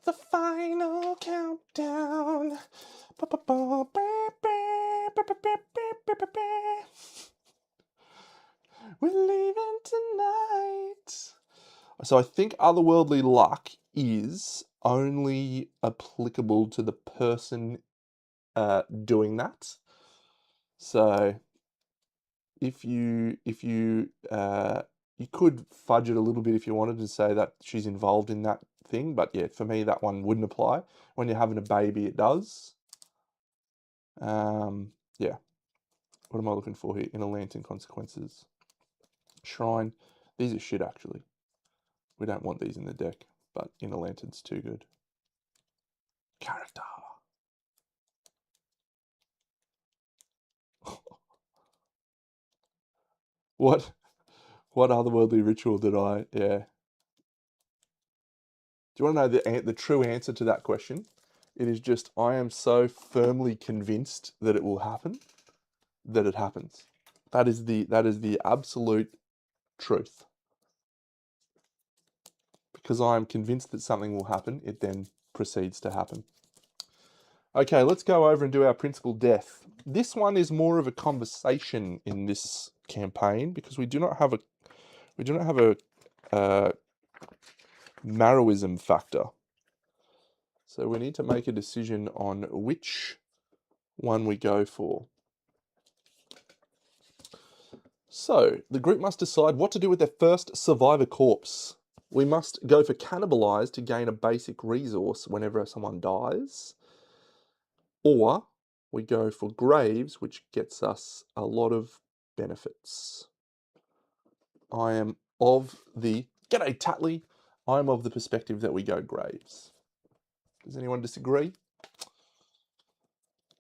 the final countdown. We're leaving tonight. So I think otherworldly luck is only applicable to the person doing that. So if you you could fudge it a little bit if you wanted to say that she's involved in that thing, but yeah, for me that one wouldn't apply. When you're having a baby, it does. Yeah. What am I looking for here? Inner Lantern consequences. Shrine. These are shit actually. We don't want these in the deck, but Inner Lantern's too good. Character. What otherworldly ritual did I? Yeah. Do you want to know the true answer to that question? It is just I am so firmly convinced that it will happen that it happens. That is the absolute truth. Because I am convinced that something will happen, it then proceeds to happen. Okay, let's go over and do our principal death. This one is more of a conversation in this campaign because we do not have a Marrowism factor. So we need to make a decision on which one we go for. So the group must decide what to do with their first survivor corpse. We must go for cannibalize to gain a basic resource whenever someone dies. Or we go for graves, which gets us a lot of benefits. I am of the... G'day, Tatley. I am of the perspective that we go graves. Does anyone disagree?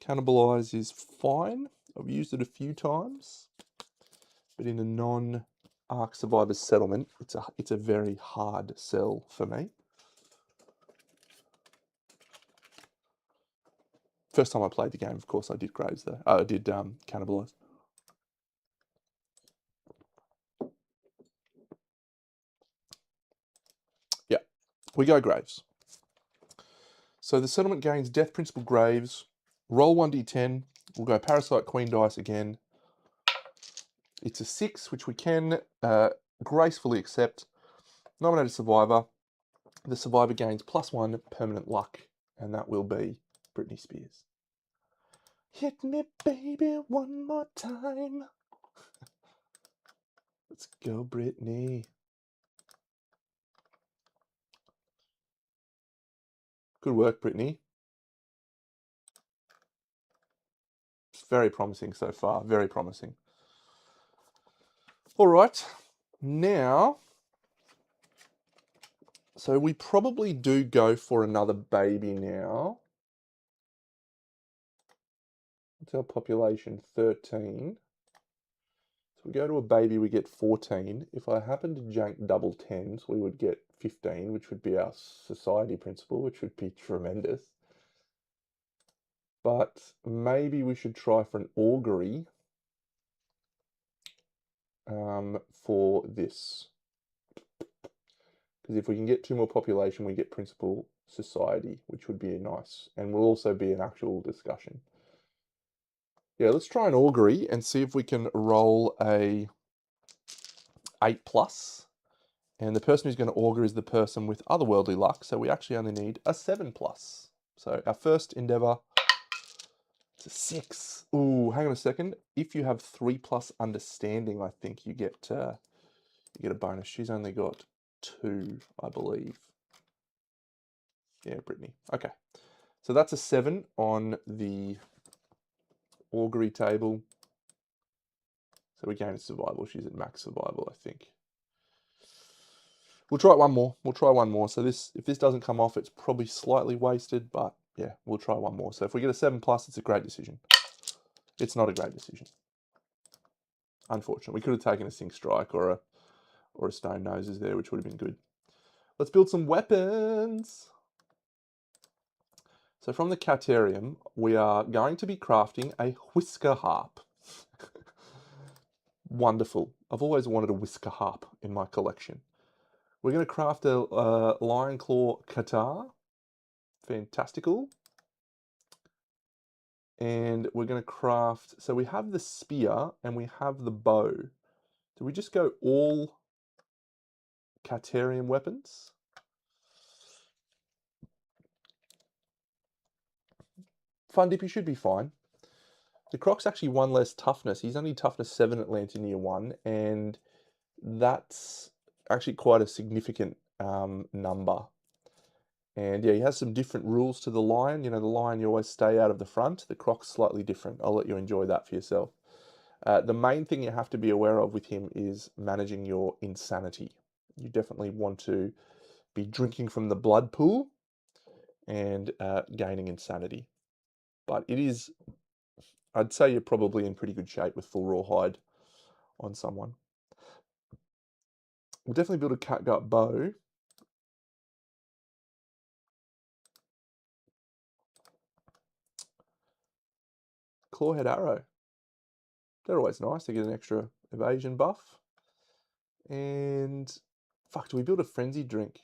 Cannibalize is fine. I've used it a few times. But in a non-Ark Survivor settlement, it's a very hard sell for me. First time I played the game, of course, I did graves though. I did cannibalize. Yeah, we go graves. So the settlement gains death principle graves. Roll 1d10. We'll go parasite queen dice again. It's a 6, which we can gracefully accept. Nominated survivor. The survivor gains +1 permanent luck, and that will be Britney Spears. Hit me, baby, one more time. Let's go, Britney. Good work, Britney. It's very promising so far, very promising. All right, now, so we probably do go for another baby now. What's our population? 13. we go to a baby, we get 14. If I happen to jank double tens, we would get 15, which would be our society principle, which would be tremendous. But maybe we should try for an augury for this. Because if we can get 2 more population, we get principal society, which would be nice. And will also be an actual discussion. Yeah, let's try an augury and see if we can roll a 8+. And the person who's going to augur is the person with otherworldly luck. So we actually only need a 7+. So our first endeavor, it's a 6. Ooh, hang on a second. If you have 3+ understanding, I think you get a bonus. She's only got 2, I believe. Yeah, Brittany. Okay. So that's a 7 on the augury table. So we gain survival. She's at max survival, I think. We'll try it one more. We'll try one more. So this, if this doesn't come off, it's probably slightly wasted, but yeah, we'll try one more. So if we get a 7+, it's a great decision. It's not a great decision. Unfortunately, we could have taken a Sink Strike or a Stone Noses there, which would have been good. Let's build some weapons. So from the Caterium, we are going to be crafting a Whisker Harp. Wonderful. I've always wanted a Whisker Harp in my collection. We're going to craft a Lion Claw Katar. Fantastical. And we're going to craft, so we have the spear and we have the bow. Do we just go all Caterium weapons? Fundippy should be fine. The Croc's actually 1 less toughness. He's only toughness 7 at Lantern Year 1, and that's actually quite a significant number. And yeah, he has some different rules to the Lion. You know, the Lion, you always stay out of the front. The Croc's slightly different. I'll let you enjoy that for yourself. The main thing you have to be aware of with him is managing your insanity. You definitely want to be drinking from the blood pool and gaining insanity. But it is, I'd say you're probably in pretty good shape with full rawhide on someone. We'll definitely build a catgut bow. Clawhead arrow. They're always nice. They get an extra evasion buff. And fuck, do we build a frenzy drink?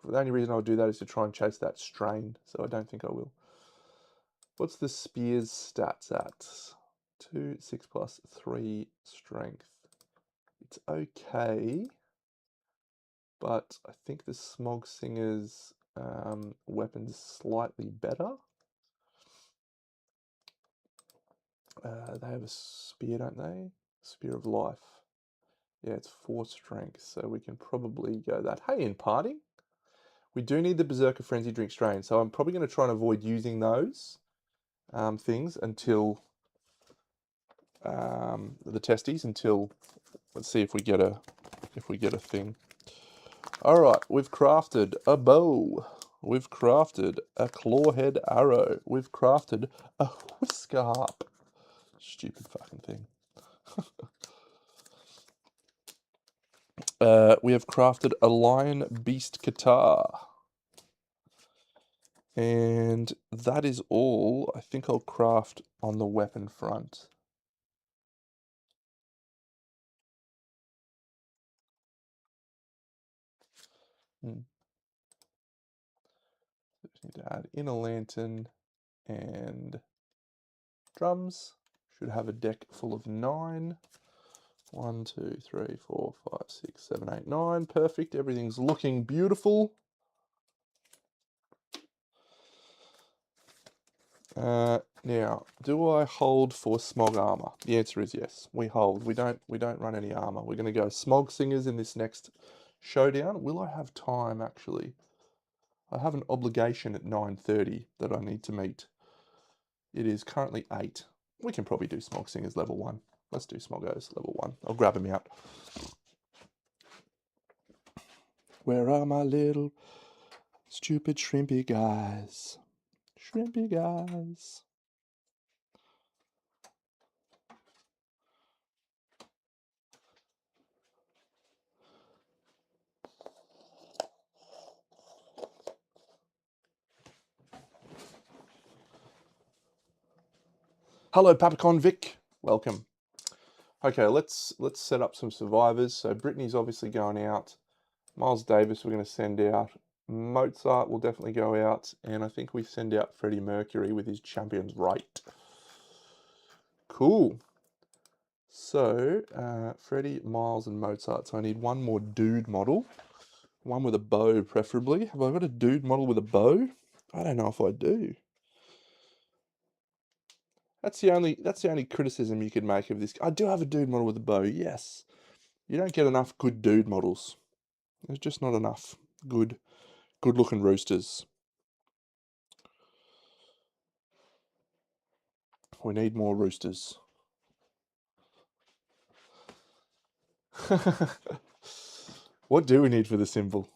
The only reason I would do that is to try and chase that strain, so I don't think I will. What's the spear's stats at? 2, 6+, 3 strength. It's okay, but I think the Smog Singer's weapon's slightly better. They have a spear, don't they? Spear of Life. Yeah, it's 4 strength, so we can probably go that. Hey, in parting, we do need the Berserker Frenzy Drink strain, so I'm probably going to try and avoid using those things until the testes, until, let's see if we get a thing. All right, we've crafted a bow. We've crafted a clawhead arrow. We've crafted a whisker harp. Stupid fucking thing. We have crafted a lion beast Katar. And that is all I think I'll craft on the weapon front. Just need to add in a lantern and drums. Should have a deck full of 9. 1, 2, 3, 4, 5, 6, 7, 8, 9. Perfect. Everything's looking beautiful. Now, do I hold for smog armor? The answer is yes. We hold. We don't run any armor. We're going to go smog singers in this next showdown. Will I have time actually? I have an obligation at 9:30 that I need to meet. It is currently 8. We can probably do smog singers level 1. Let's do smoggos level 1. I'll grab him out. Where are my little stupid shrimpy guys? Shrimpy guys. Hello, Papacon Vic. Welcome. Okay, let's set up some survivors. So Brittany's obviously going out. Miles Davis we're going to send out. Mozart will definitely go out. And I think we send out Freddie Mercury with his Champions Right. Cool. So, Freddie, Miles, and Mozart. So I need one more dude model. One with a bow, preferably. Have I got a dude model with a bow? I don't know if I do. That's the only criticism you could make of this. I do have a dude model with a bow, yes. You don't get enough good dude models. There's just not enough good looking roosters. We need more roosters. What do we need for the symbol?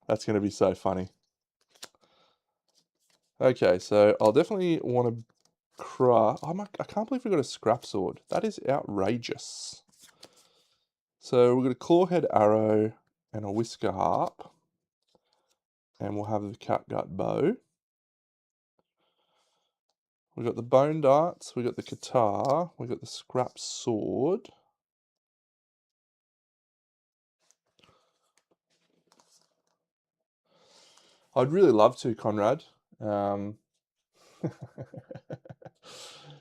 That's going to be so funny. Okay, so I'll definitely want to craft... I can't believe we got a scrap sword. That is outrageous. So we've got a clawhead arrow and a whisker harp. And we'll have the catgut bow. We've got the bone darts, we've got the guitar, we've got the scrap sword. I'd really love to, Conrad.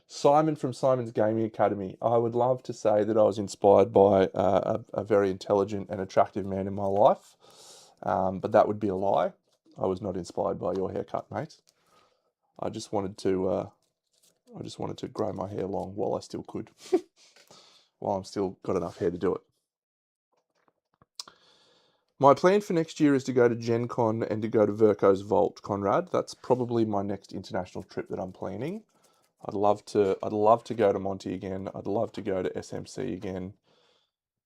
Simon from Simon's Gaming Academy. I would love to say that I was inspired by a very intelligent and attractive man in my life, but that would be a lie. I was not inspired by your haircut, mate. I just wanted to grow my hair long while I still could, while I'm still got enough hair to do it. My plan for next year is to go to Gen Con and to go to Verco's Vault, Conrad. That's probably my next international trip that I'm planning. I'd love to go to Monty again. I'd love to go to SMC again.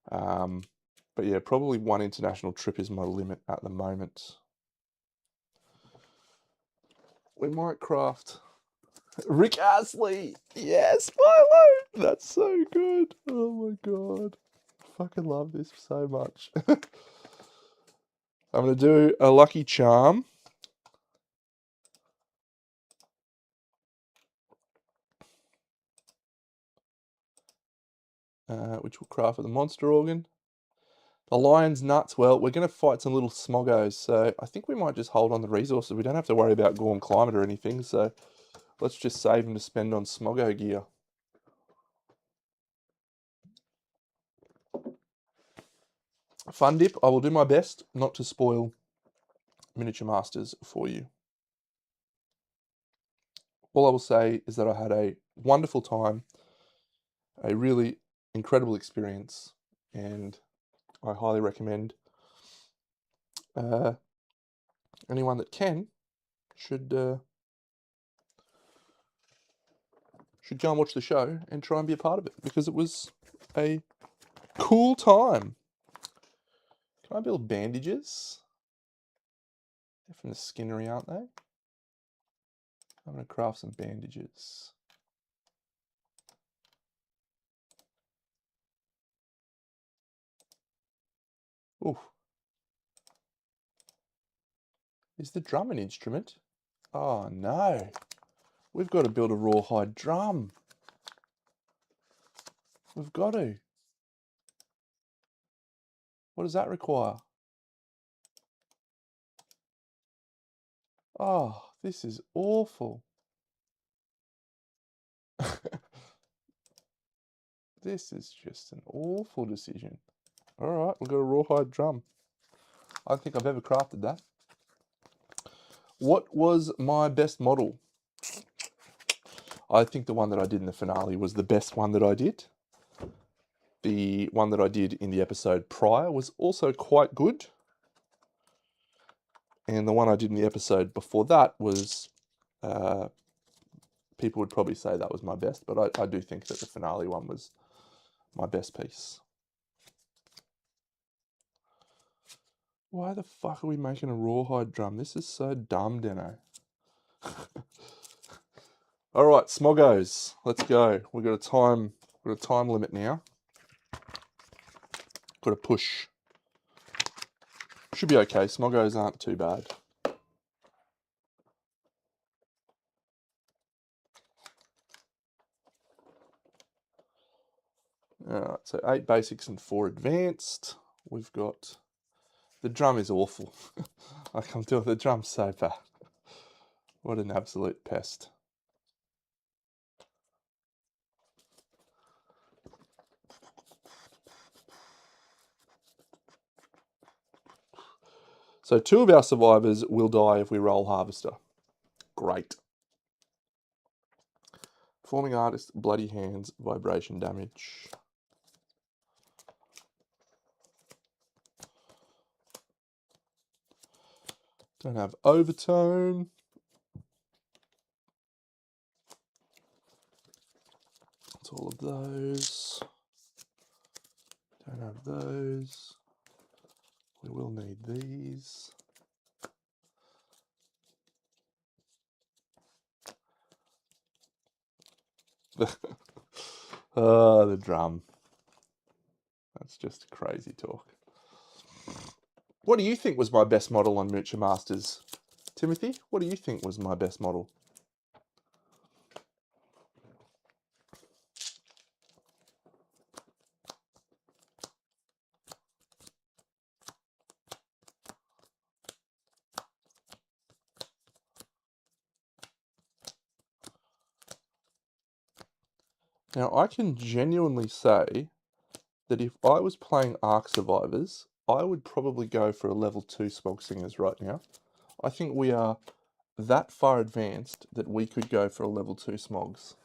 But yeah, probably one international trip is my limit at the moment. We might craft Rick Astley. Yes, Milo. That's so good. Oh my god. I fucking love this so much. I'm going to do a lucky charm. Which will craft with the monster organ. The lion's nuts. Well, we're going to fight some little smoggos, so I think we might just hold on the resources. We don't have to worry about Gorm Climate or anything, so let's just save them to spend on smoggo gear. Fun dip. I will do my best not to spoil Miniature Masters for you. All I will say is that I had a wonderful time, a really incredible experience, and I highly recommend anyone that can should go and watch the show and try and be a part of it, because it was a cool time. Can I build bandages? They're from the Skinnery, aren't they? I'm going to craft some bandages. Oof. Is the drum an instrument? Oh no. We've got to build a rawhide drum. We've got to. What does that require? Oh, this is awful. This is just an awful decision. Alright, we've got a rawhide drum. I don't think I've ever crafted that. What was my best model? I think the one that I did in the finale was the best one that I did. The one that I did in the episode prior was also quite good. And the one I did in the episode before that was, people would probably say that was my best, but I do think that the finale one was my best piece. Why the fuck are we making a rawhide drum? This is so dumb, Deno. All right, smoggos, let's go. We've got a time limit now. Got to push. Should be okay. Smoggos aren't too bad. Alright, so 8 basics and 4 advanced. We've got... The drum is awful. I come to it, the drum's so bad. What an absolute pest. So 2 of our survivors will die if we roll Harvester. Great. Forming Artist, Bloody Hands, Vibration Damage. Don't have Overtone. That's all of those. Don't have those. We will need these. Oh, the drum. That's just crazy talk. What do you think was my best model on Moocher Masters? Timothy, what do you think was my best model? Now, I can genuinely say that if I was playing Ark Survivors, I would probably go for a level 2 Smog Singers right now. I think we are that far advanced that we could go for a level 2 Smogs.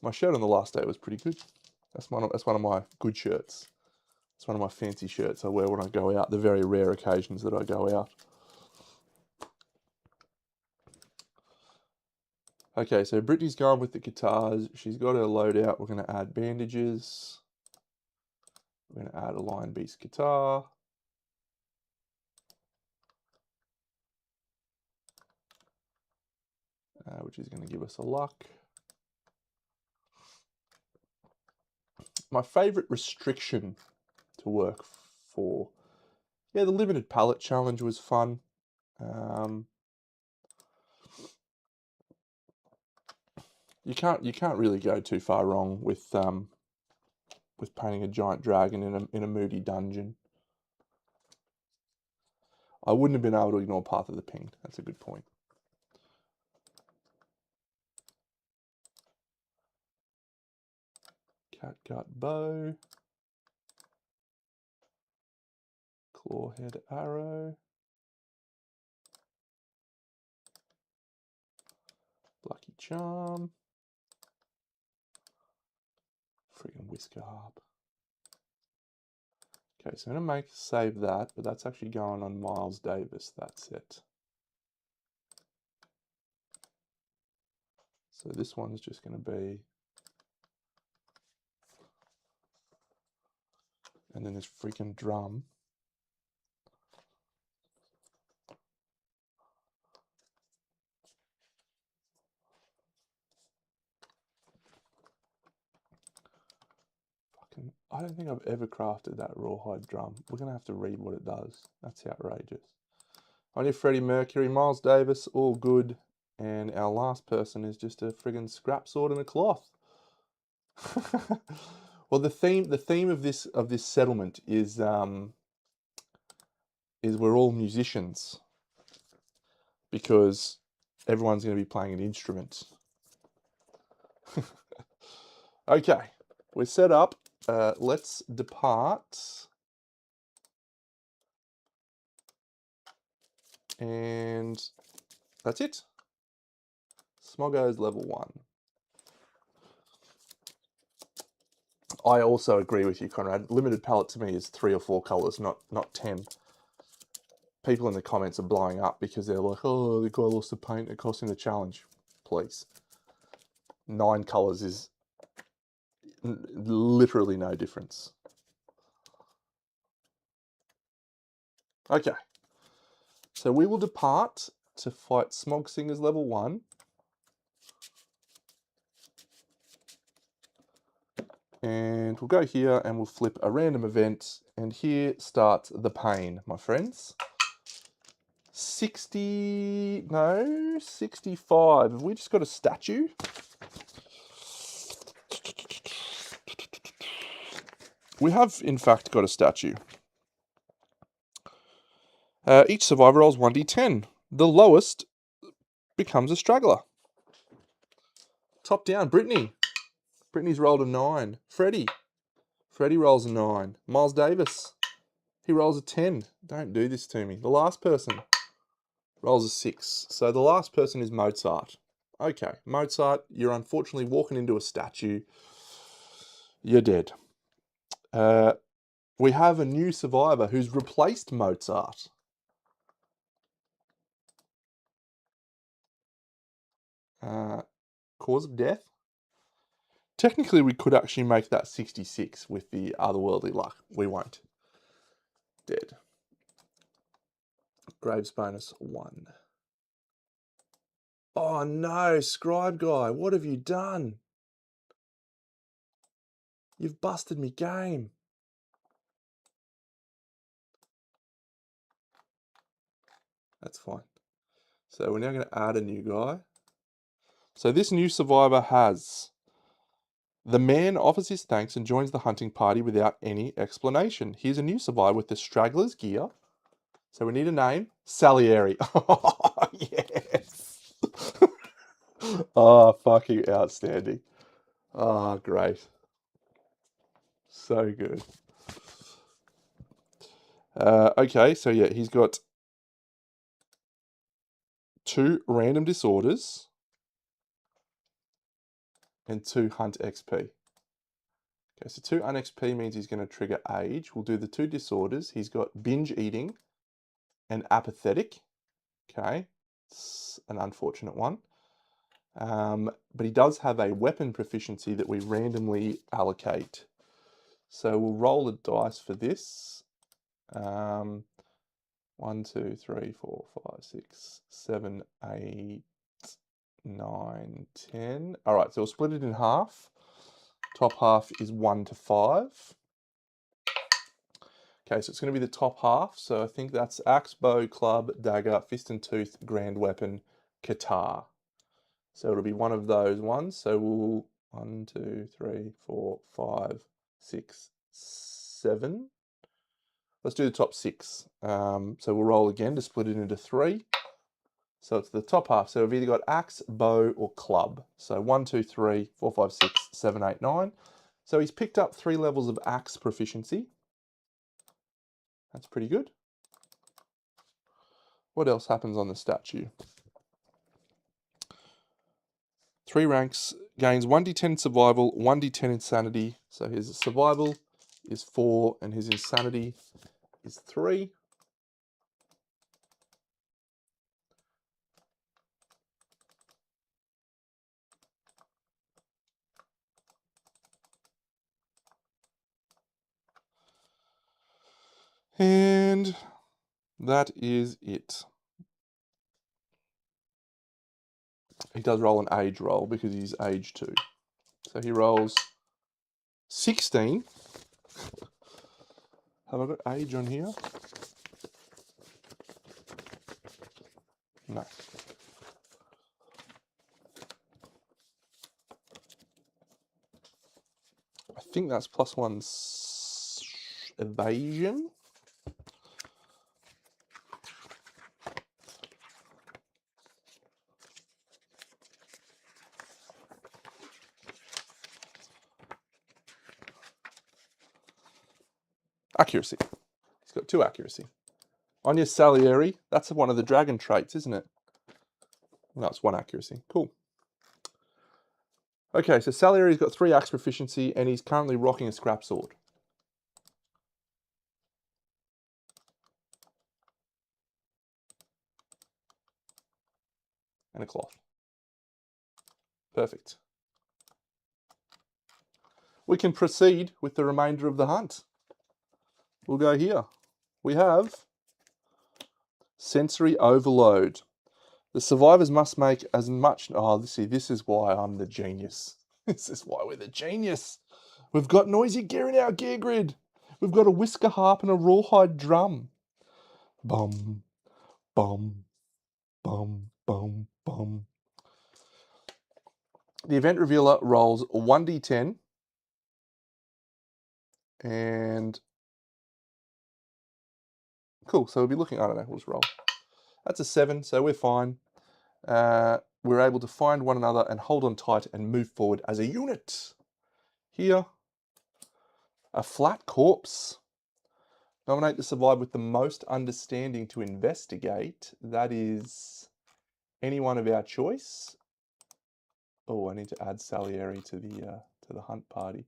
My shirt on the last day was pretty good. That's one of my good shirts. It's one of my fancy shirts I wear when I go out, the very rare occasions that I go out. Okay, so Brittany's gone with the guitars. She's got her loadout. We're going to add bandages. We're going to add a Lion Beast guitar. Which is going to give us a luck. My favourite restriction to work for. Yeah, the limited palette challenge was fun. You can't really go too far wrong with painting a giant dragon in a moody dungeon. I wouldn't have been able to ignore Path of the Ping. That's a good point. Catgut bow. Clawhead arrow. Lucky charm. Friggin' whisker harp. Okay, so I'm going to save that, but that's actually going on Miles Davis. That's it. So this one's just going to be... And then this freaking drum. I don't think I've ever crafted that rawhide drum. We're going to have to read what it does. That's outrageous. Only Freddie Mercury, Miles Davis, all good. And our last person is just a friggin' scrap sword and a cloth. Well, the theme of this settlement is we're all musicians because everyone's going to be playing an instrument. Okay, we're set up. Let's depart. And that's it. Smoggos level 1. I also agree with you, Conrad. Limited palette to me is 3 or 4 colours, not 10. People in the comments are blowing up because they're like, oh, the guy lost the paint, it cost him the challenge. Please. 9 colours is literally no difference. Okay. So we will depart to fight Smog Singers level 1. And we'll go here and we'll flip a random event. And here starts the pain, my friends. 60, no, 65. Have we just got a statue? We have, in fact, got a statue. Each survivor rolls 1d10. The lowest becomes a straggler. Top down, Brittany. Brittany's rolled a 9. Freddie rolls a 9. Miles Davis, he rolls a 10. Don't do this to me. The last person rolls a 6. So the last person is Mozart. Okay, Mozart, you're unfortunately walking into a statue. You're dead. We have a new survivor who's replaced Mozart. Cause of death? Technically, we could actually make that 66 with the otherworldly luck. We won't. Dead. Graves bonus 1. Oh no, Scribe Guy, what have you done? You've busted me game. That's fine. So we're now going to add a new guy. So this new survivor has... The man offers his thanks and joins the hunting party without any explanation. Here's a new survivor with the straggler's gear. So we need a name. Salieri. Oh, yes. Oh, fucking outstanding. Oh, great. So good. Okay, so yeah, he's got 2 random disorders and 2 hunt XP. Okay, so 2 un-XP means he's going to trigger age. We'll do the 2 disorders. He's got binge eating and apathetic. Okay, it's an unfortunate one. But he does have a weapon proficiency that we randomly allocate. So we'll roll a dice for this. 1, 2, 3, 4, 5, 6, 7, 8, 9, 10. All right, so we'll split it in half. Top half is 1 to 5. Okay, so it's going to be the top half. So I think that's axe, bow, club, dagger, fist and tooth, grand weapon, guitar. So it'll be one of those ones. So we'll 1, 2, 3, 4, 5, 6, 7. Let's do the top 6. So we'll roll again to split it into 3. So it's the top half. So we've either got axe, bow, or club. So 1, 2, 3, 4, 5, 6, 7, 8, 9. So he's picked up 3 levels of axe proficiency. That's pretty good. What else happens on the statue? 3 ranks, gains 1d10 survival, 1d10 insanity. So his survival is 4 and his insanity is 3. And that is it. He does roll an age roll because he's age 2. So he rolls 16. Have I got age on here? No. I think that's +1 evasion. Accuracy. He's got 2 accuracy. On your Salieri, that's one of the dragon traits, isn't it? No, it's 1 accuracy. Cool. Okay, so Salieri's got 3 axe proficiency and he's currently rocking a scrap sword. And a cloth. Perfect. We can proceed with the remainder of the hunt. We'll go here. We have Sensory overload. The survivors must make as much... Oh, see, this is why I'm the genius. This is why we're the genius. We've got noisy gear in our gear grid. We've got a whisker harp and a rawhide drum. Bum, bum, bum, bum, bum. The event revealer rolls 1d10 and cool. So we'll be looking, I don't know, we'll just roll. That's a 7, so we're fine. We're able to find one another and hold on tight and move forward as a unit. Here, a flat corpse. Nominate the survivor with the most understanding to investigate. That is anyone of our choice. Oh, I need to add Salieri to the hunt party.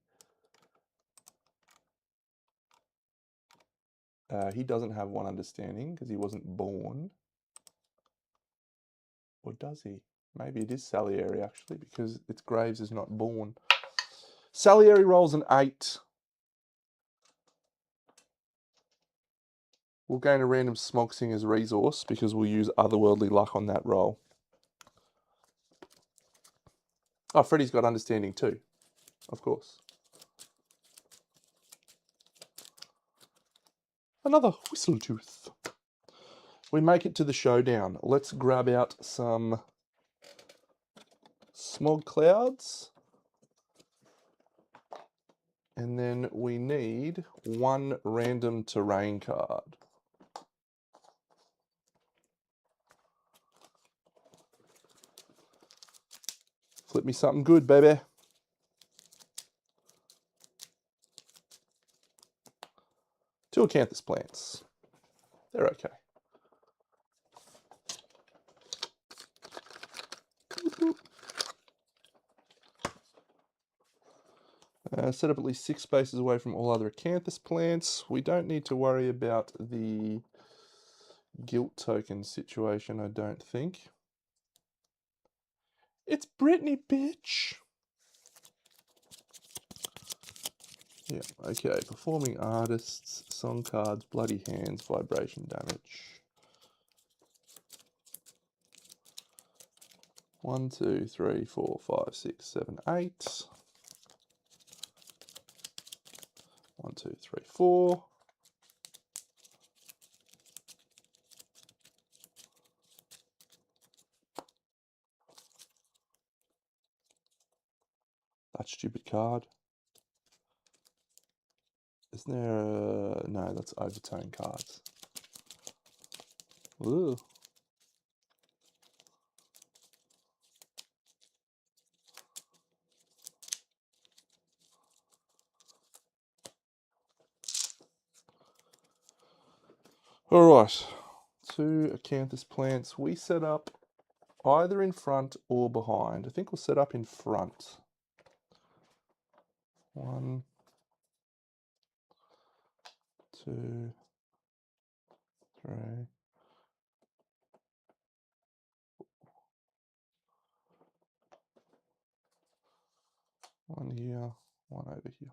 He doesn't have one understanding because he wasn't born. Or does he? Maybe it is Salieri actually because it's Graves is not born. Salieri rolls an 8. We'll gain a random Smog Singer's resource because we'll use otherworldly luck on that roll. Oh, Freddy's got understanding too, of course. Another Whistletooth. We make it to the showdown. Let's grab out some smog clouds. And then we need one random terrain card. Flip me something good, baby. Two acanthus plants. They're okay. Set up at least 6 spaces away from all other acanthus plants. We don't need to worry about the guilt token situation, I don't think. It's Britney, bitch! Yeah, okay. Performing artists, song cards, bloody hands, vibration damage. 1, 2, 3, 4, 5, 6, 7, 8. 1, 2, 3, 4. That stupid card. Isn't there a... No, that's overtone cards. Ooh. Alright. 2 acanthus plants. We set up either in front or behind. I think we'll set up in front. 1, 2, 3. One here, one over here.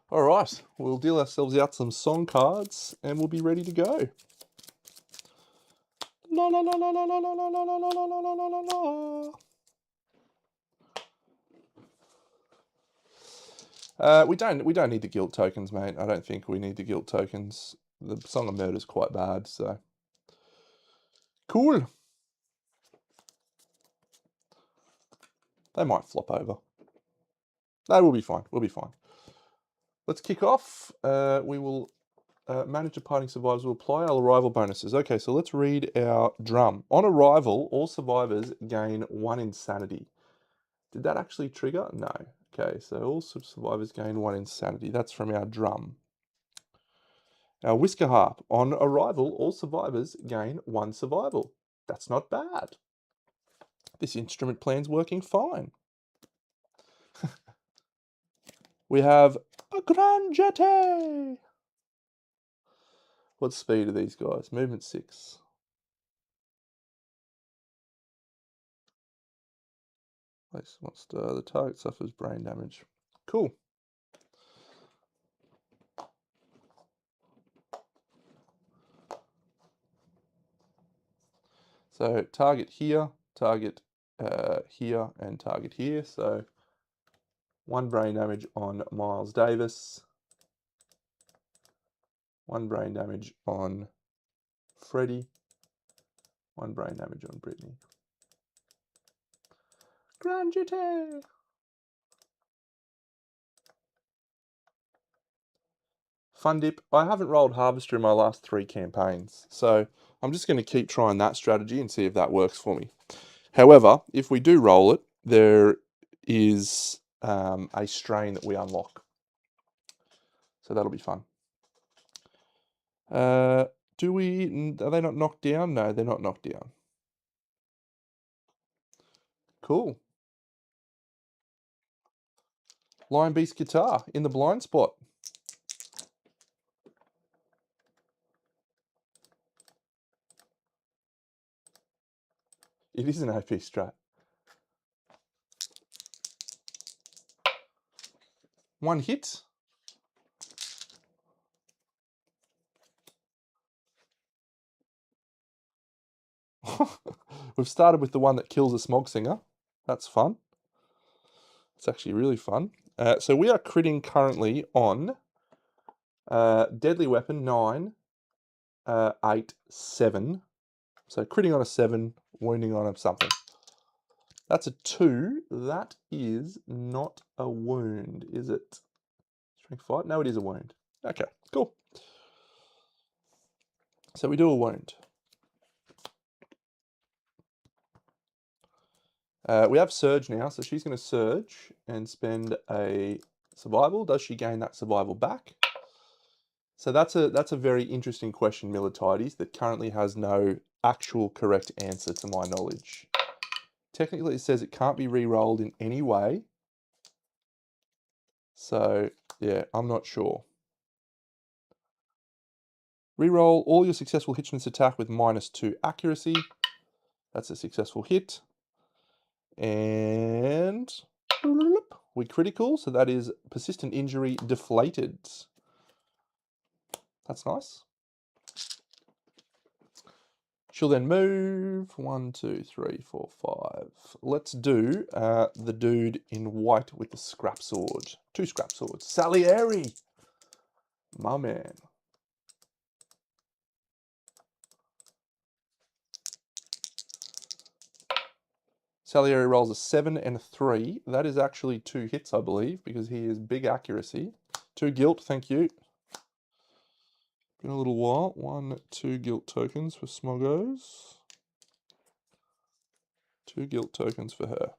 All right, we'll deal ourselves out some song cards and we'll be ready to go. La la la la la la la la la la la la la la la. We don't need the guilt tokens, mate. I don't think we need the guilt tokens. The Song of Murder is quite bad, so cool. They might flop over. No, we'll be fine. We'll be fine. Let's kick off. We will manage departing survivors will apply our arrival bonuses. Okay, so let's read our drum. On arrival, all survivors gain 1 insanity. Did that actually trigger? No. Okay, so all survivors gain 1 insanity. That's from our drum. Our whisker harp. On arrival, all survivors gain 1 survival. That's not bad. This instrument plan's working fine. We have a grand jetty. What speed are these guys? Movement 6. Monster. The target suffers brain damage. Cool. So target here, target here, and target here. So 1 brain damage on Miles Davis. 1 brain damage on Freddie. 1 brain damage on Brittany. Grand Duté! Fun dip. I haven't rolled Harvester in my last 3 campaigns, so I'm just going to keep trying that strategy and see if that works for me. However, if we do roll it, there is a strain that we unlock. So that'll be fun. Are they not knocked down? No, they're not knocked down. Cool. Lion Beast guitar in the blind spot. It is an OP strat. 1 hit. We've started with the one that kills a smog singer. That's fun. It's actually really fun. So we are critting currently on Deadly Weapon 9, 8, 7. So critting on a 7, wounding on a something. That's a 2. That is not a wound, is it? Strength fight? No, it is a wound. Okay, cool. So we do a wound. We have Surge now, so she's going to Surge and spend a survival. Does she gain that survival back? So that's a very interesting question, Militides, that currently has no actual correct answer to my knowledge. Technically, it says it can't be re-rolled in any way. So, yeah, I'm not sure. Reroll all your successful hits in this attack with -2 accuracy. That's a successful hit. And we critical, so that is persistent injury deflated. That's nice. She'll then move 1, 2, 3, 4, 5. Let's do the dude in white with the scrap sword. 2 scrap swords. Salieri! My man. Salieri rolls a 7 and a 3. That is actually 2 hits, I believe, because he is big accuracy. 2 guilt, thank you. Been a little while. 1, 2 guilt tokens for Smoggos. 2 guilt tokens for her.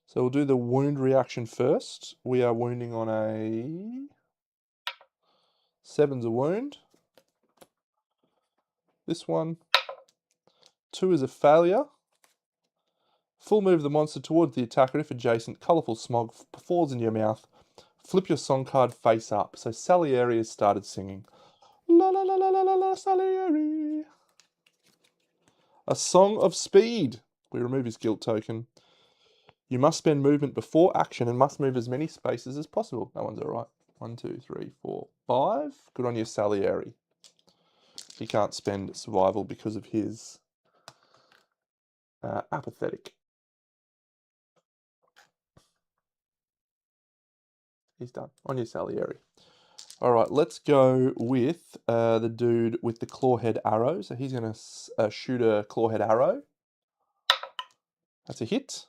So we'll do the wound reaction first. We are wounding on a 7's a wound. This one. 2 is a failure. Full move the monster towards the attacker if adjacent. Colourful smog falls in your mouth. Flip your song card face up. So Salieri has started singing. La la la la la la la Salieri. A song of speed. We remove his guilt token. You must spend movement before action and must move as many spaces as possible. That one's alright. 1, 2, 3, 4, 5. Good on you, Salieri. He can't spend survival because of his apathetic. He's done. On you, Salieri. Alright, let's go with the dude with the clawhead arrow. So he's going to shoot a clawhead arrow. That's a hit.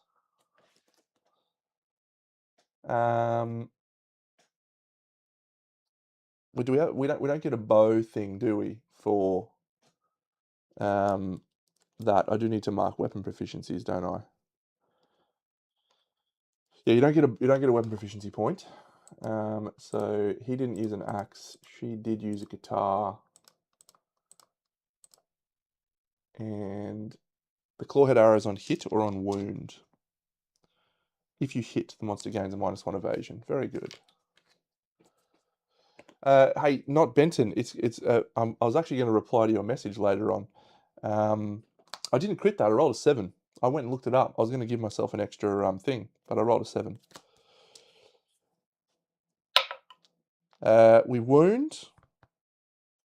We don't get a bow thing, do we? For that. I do need to mark weapon proficiencies, don't I? Yeah, you don't get a weapon proficiency point. So he didn't use an axe. She did use a guitar. And the clawhead arrow is on hit or on wound. If you hit, the monster gains a -1 evasion. Very good. Hey, not Benton. I was actually going to reply to your message later on. I didn't crit that. I rolled a 7. I went and looked it up. I was going to give myself an extra thing, but I rolled a 7. We wound.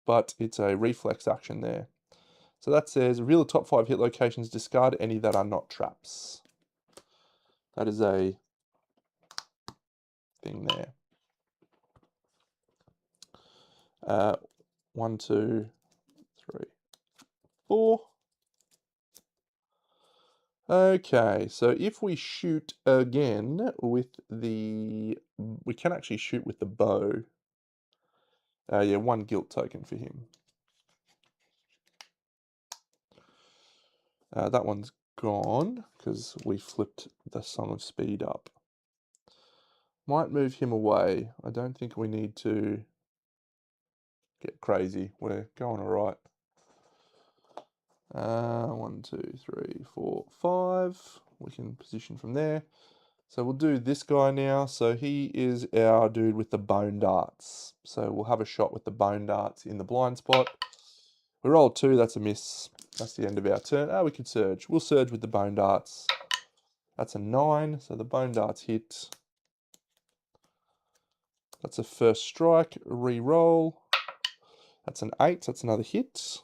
but it's a reflex action there. So that says, reveal the top 5 hit locations, discard any that are not traps. That is a thing there. 1, 2, 3, 4. Okay, so if we shoot again with the... We can actually shoot with the bow. Yeah, 1 guilt token for him. That one's gone because we flipped the Song of Speed up. Might move him away. I don't think we need to get crazy. We're going all right. 1, 2, 3, 4, 5. We can position from there. So we'll do this guy now. So he is our dude with the bone darts. So we'll have a shot with the bone darts in the blind spot. We rolled 2, that's a miss. That's the end of our turn. We could surge. We'll surge with the bone darts. That's a 9, so the bone darts hit. That's a first strike, re-roll. That's an 8, that's another hit.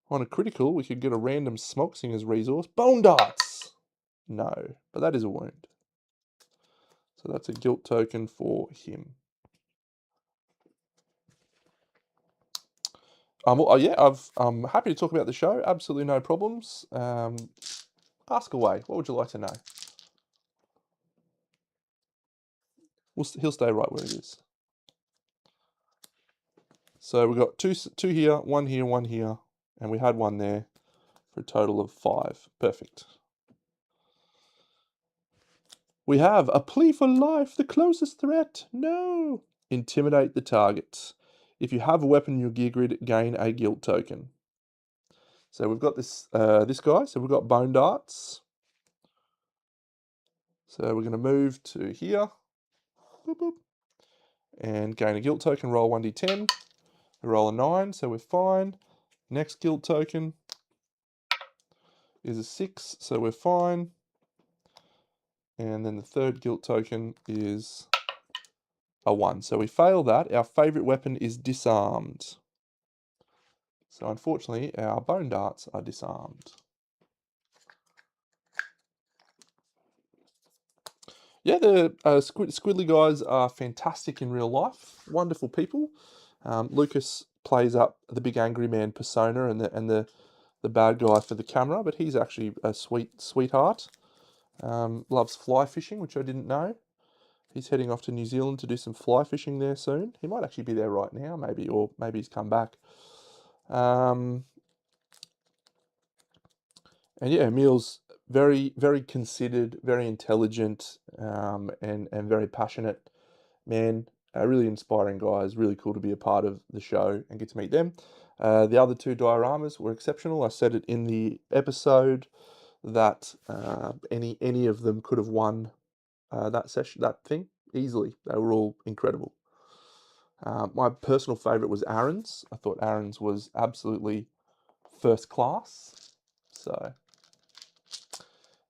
On a critical, we could get a random Smoke Singer's resource. Bone darts! No, but that is a wound. So that's a guilt token for him. Yeah, I'm happy to talk about the show. Absolutely no problems. Ask away. What would you like to know? He'll stay right where he is. So we've got two here, 1 here, 1 here, and we had 1 there for a total of 5. Perfect. We have a plea for life, the closest threat. No. Intimidate the target. If you have a weapon in your gear grid, gain a guilt token. So we've got this guy. So we've got bone darts. So we're going to move to here. Boop, boop. And gain a guilt token, roll 1d10. We roll a 9, so we're fine. Next guilt token is a 6, so we're fine. And then the third guilt token is a 1. So we fail that. Our favourite weapon is disarmed. So unfortunately, our bone darts are disarmed. Yeah, the Squidly guys are fantastic in real life. Wonderful people. Lucas plays up the big angry man persona and the bad guy for the camera, but he's actually a sweetheart. Loves fly fishing, which I didn't know. He's heading off to New Zealand to do some fly fishing there soon. He might actually be there right now, maybe, or maybe he's come back. And yeah, Emil's very, very considered, very intelligent, and very passionate man. Really inspiring guys. Really cool to be a part of the show and get to meet them. The other 2 dioramas were exceptional. I said it in the episode that any of them could have won that thing easily. They were all incredible. My personal favourite was Aaron's. I thought Aaron's was absolutely first class. So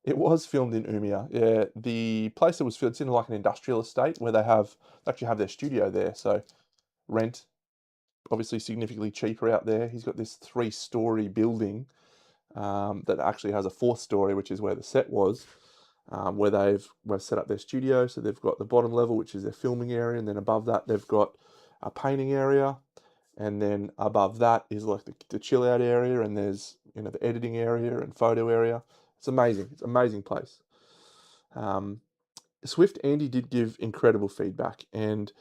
it was filmed in Umia. Yeah, the place it was filmed, it's in like an industrial estate where they actually have their studio there. So rent, obviously significantly cheaper out there. He's got this 3-story building that actually has a 4th story, which is where the set was. Where they've set up their studio. So they've got the bottom level, which is their filming area, and then above that they've got a painting area, and then above that is like the chill out area, and there's the editing area and photo area. It's amazing. It's an amazing place. Swift Andy did give incredible feedback, and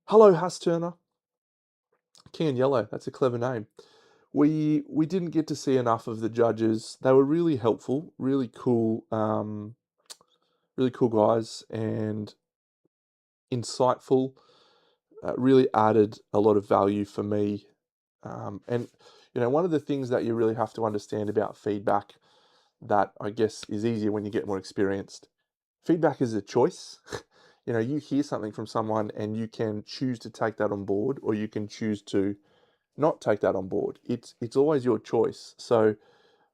hello Hass Turner, King and Yellow. That's a clever name. We didn't get to see enough of the judges. They were really helpful, really cool. Really cool guys and insightful, really added a lot of value for me. And, one of the things that you really have to understand about feedback that I guess is easier when you get more experienced. Feedback is a choice. You hear something from someone and you can choose to take that on board or you can choose to not take that on board. It's always your choice. So,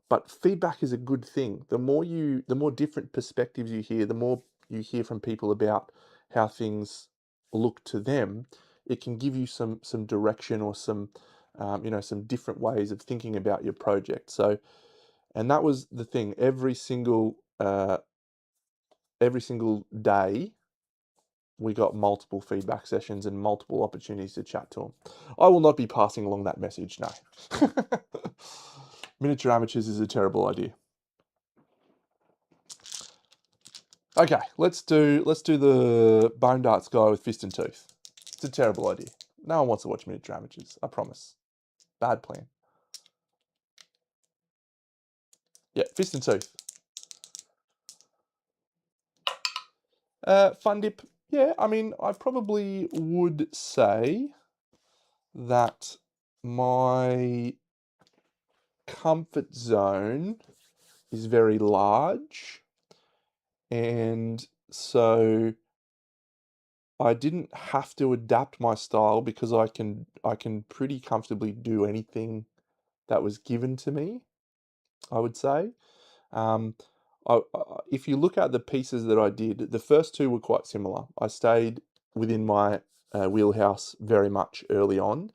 but feedback is a good thing. The more different perspectives you hear, the more you hear from people about how things look to them, it can give you some direction or some some different ways of thinking about your project. So, and that was the thing. Every single day, we got multiple feedback sessions and multiple opportunities to chat to them. I will not be passing along that message. No, miniature amateurs is a terrible idea. Okay, let's do the bone darts guy with fist and tooth. It's a terrible idea. No one wants to watch miniature amateurs. I promise. Bad plan. Yeah, fist and tooth. Fun dip. Yeah, I mean, I probably would say that my comfort zone is very large, and so I didn't have to adapt my style because I can pretty comfortably do anything that was given to me, I would say. Um, if you look at the pieces that I did, the first two were quite similar. I stayed within my wheelhouse very much early on,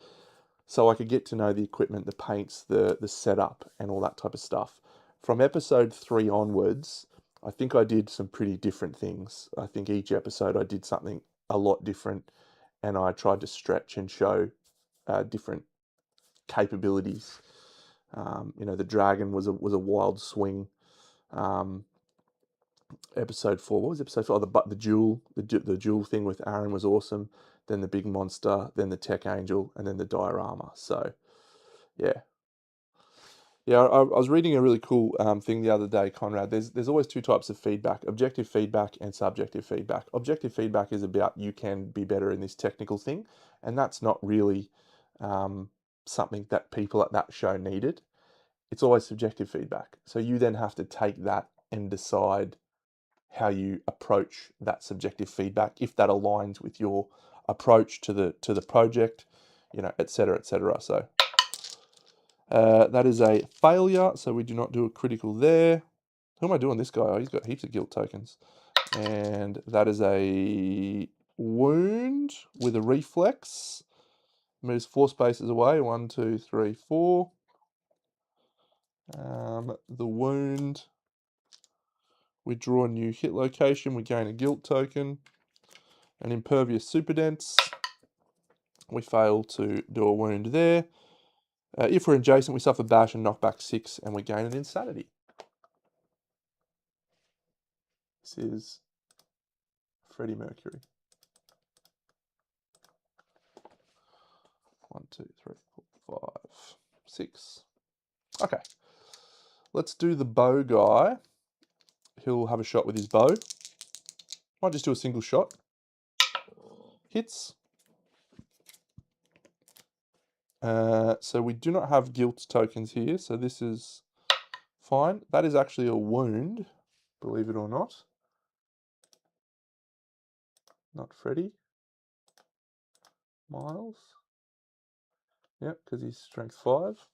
so I could get to know the equipment, the paints, the setup, and all that type of stuff. From episode 3 onwards, I think I did some pretty different things. I think each episode I did something a lot different, and I tried to stretch and show different capabilities. The dragon was a wild swing. Um, episode 4, what was episode 4? The jewel thing with Aaron was awesome. Then the big monster, then the tech angel, and then the diorama. So yeah, yeah. I was reading a really cool thing the other day, Conrad. There's always two types of feedback: objective feedback and subjective feedback. Objective feedback is about you can be better in this technical thing, and that's not really um, something that people at that show needed. It's always subjective feedback. So you then have to take that and decide how you approach that subjective feedback, if that aligns with your approach to the project, et cetera, et cetera. So that is a failure. So we do not do a critical there. Who am I doing this guy? Oh, he's got heaps of guilt tokens. And that is a wound with a reflex. Moves 4 spaces away. 1, 2, 3, 4. The wound. We draw a new hit location. We gain a guilt token. An impervious super dense. We fail to do a wound there. If we're adjacent, we suffer bash and knockback 6, and we gain an insanity. This is Freddie Mercury. 1, 2, 3, 4, 5, 6. Okay. Let's do the bow guy. He'll have a shot with his bow. Might just do a single shot. Hits. So we do not have guilt tokens here, so this is fine. That is actually a wound, believe it or not. Not Freddie. Miles. Yep, because he's strength 5.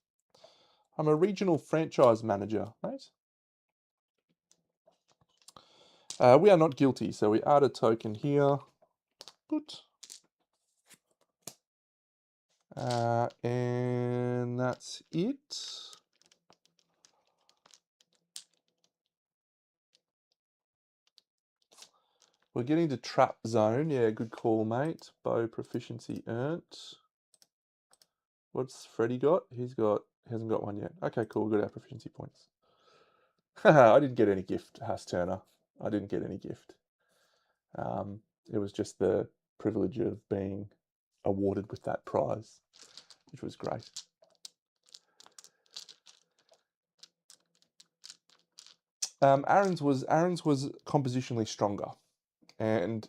I'm a regional franchise manager, mate. We are not guilty, so we add a token here. Good. And that's it. We're getting to trap zone. Yeah, good call, mate. Bow proficiency earned. What's Freddie got? He hasn't got one yet. Okay, cool. We got our proficiency points. I didn't get any gift, Haas Turner. I didn't get any gift. It was just the privilege of being awarded with that prize, which was great. Aaron's was compositionally stronger, and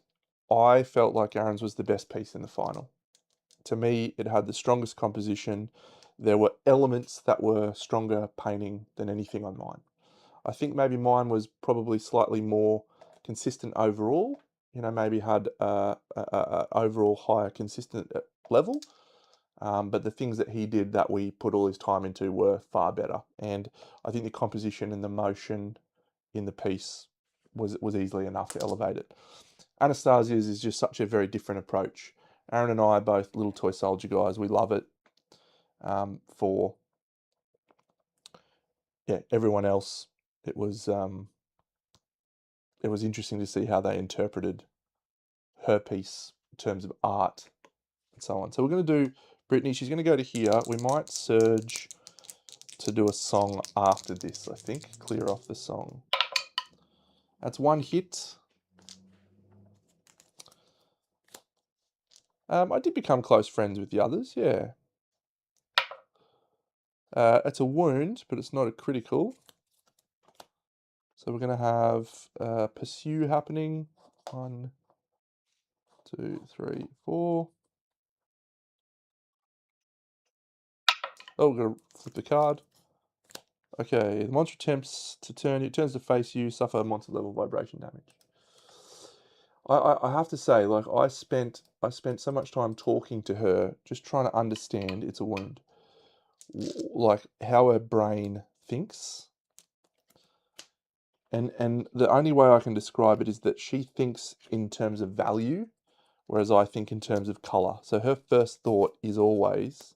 I felt like Aaron's was the best piece in the final. To me, it had the strongest composition. There were elements that were stronger painting than anything on mine. I think maybe mine was probably slightly more consistent overall. Maybe had a overall higher consistent level. But the things that he did that we put all his time into were far better. And I think the composition and the motion in the piece was easily enough to elevate it. Anastasia's is just such a very different approach. Aaron and I are both little toy soldier guys. We love it. For everyone else, it was interesting to see how they interpreted her piece in terms of art and so on. So we're going to do Brittany. She's going to go to here. We might surge to do a song after this, I think. Clear off the song. That's one hit. I did become close friends with the others, yeah. It's a wound, but it's not a critical. So we're going to have pursue happening. 1, 2, 3, 4. Oh, we're going to flip the card. Okay, the monster attempts to turn, it turns to face you, suffer monster level vibration damage. I have to say, like, I spent so much time talking to her, just trying to understand, it's a wound, like how her brain thinks. And the only way I can describe it is that she thinks in terms of value, whereas I think in terms of color. So her first thought is always,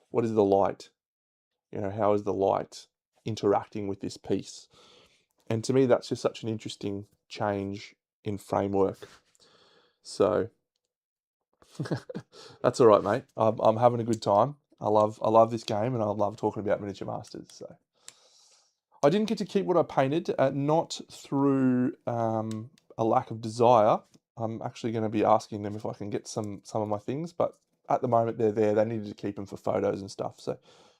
what is the light? You know, how is the light interacting with this piece? And to me, that's just such an interesting change in framework. So that's all right, mate. I'm having a good time. I love this game, and I love talking about miniature masters. So I didn't get to keep what I painted, not through a lack of desire. I'm actually going to be asking them if I can get some of my things, but at the moment they're there. They needed to keep them for photos and stuff. So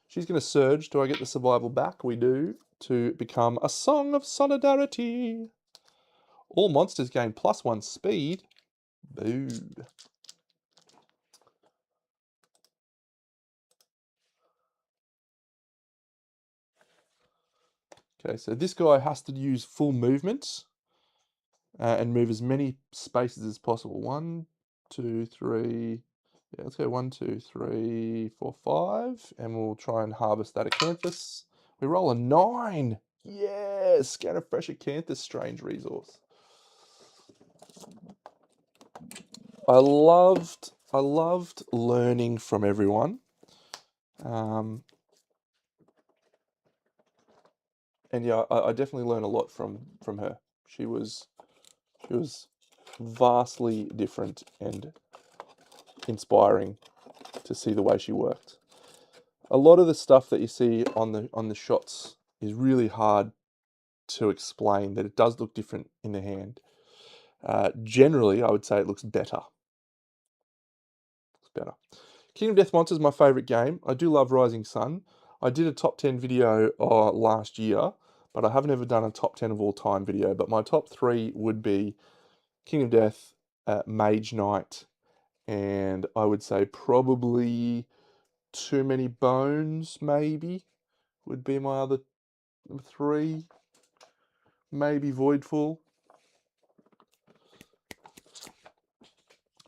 she's going to surge. Do I get the survival back? We do, to become a song of solidarity. All monsters gain +1 speed. Boo. Okay, so this guy has to use full movement and move as many spaces as possible. 1, 2, 3. Yeah, let's go 1, 2, 3, 4, 5, and we'll try and harvest that acanthus. We roll a 9. Yes, get a fresh acanthus, strange resource. I loved learning from everyone. And yeah, I definitely learned a lot from her. She was vastly different and inspiring to see the way she worked. A lot of the stuff that you see on the shots is really hard to explain, that it does look different in the hand. Generally, I would say it looks better. Looks better. Kingdom Death Monsters is my favourite game. I do love Rising Sun. I did a top 10 video last year, but I haven't ever done a top 10 of all time video. But my top 3 would be Kingdom Death, Mage Knight, and I would say probably Too Many Bones, maybe, would be my other 3. Maybe Voidfall.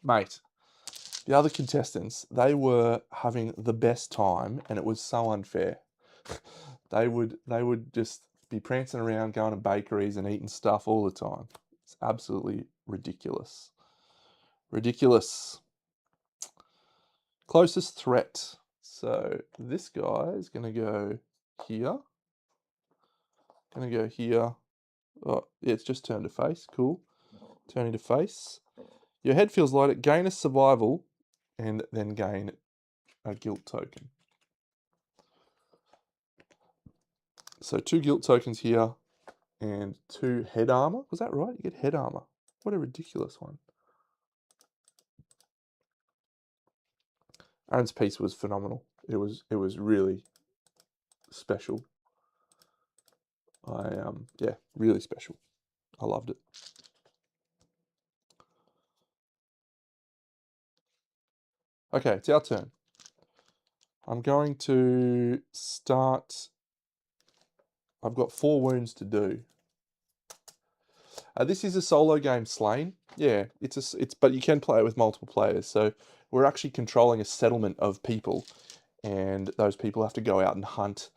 Mate, the other contestants, they were having the best time, and it was so unfair. They would just be prancing around, going to bakeries and eating stuff all the time. It's absolutely ridiculous. Ridiculous. Closest threat. So this guy is going to go here. Going to go here. Oh, yeah, it's just turned to face. Cool. Turning to face. Your head feels lighter. Gain a survival, and then gain a guilt token. So 2 guilt tokens here, and 2 head armor. Was that right? You get head armor. What a ridiculous one. Aaron's piece was phenomenal. It was really special. Yeah, really special. I loved it. Okay, it's our turn. I'm going to start. I've got 4 wounds to do. This is a solo game, Slain. Yeah, but you can play it with multiple players. So we're actually controlling a settlement of people, and those people have to go out and hunt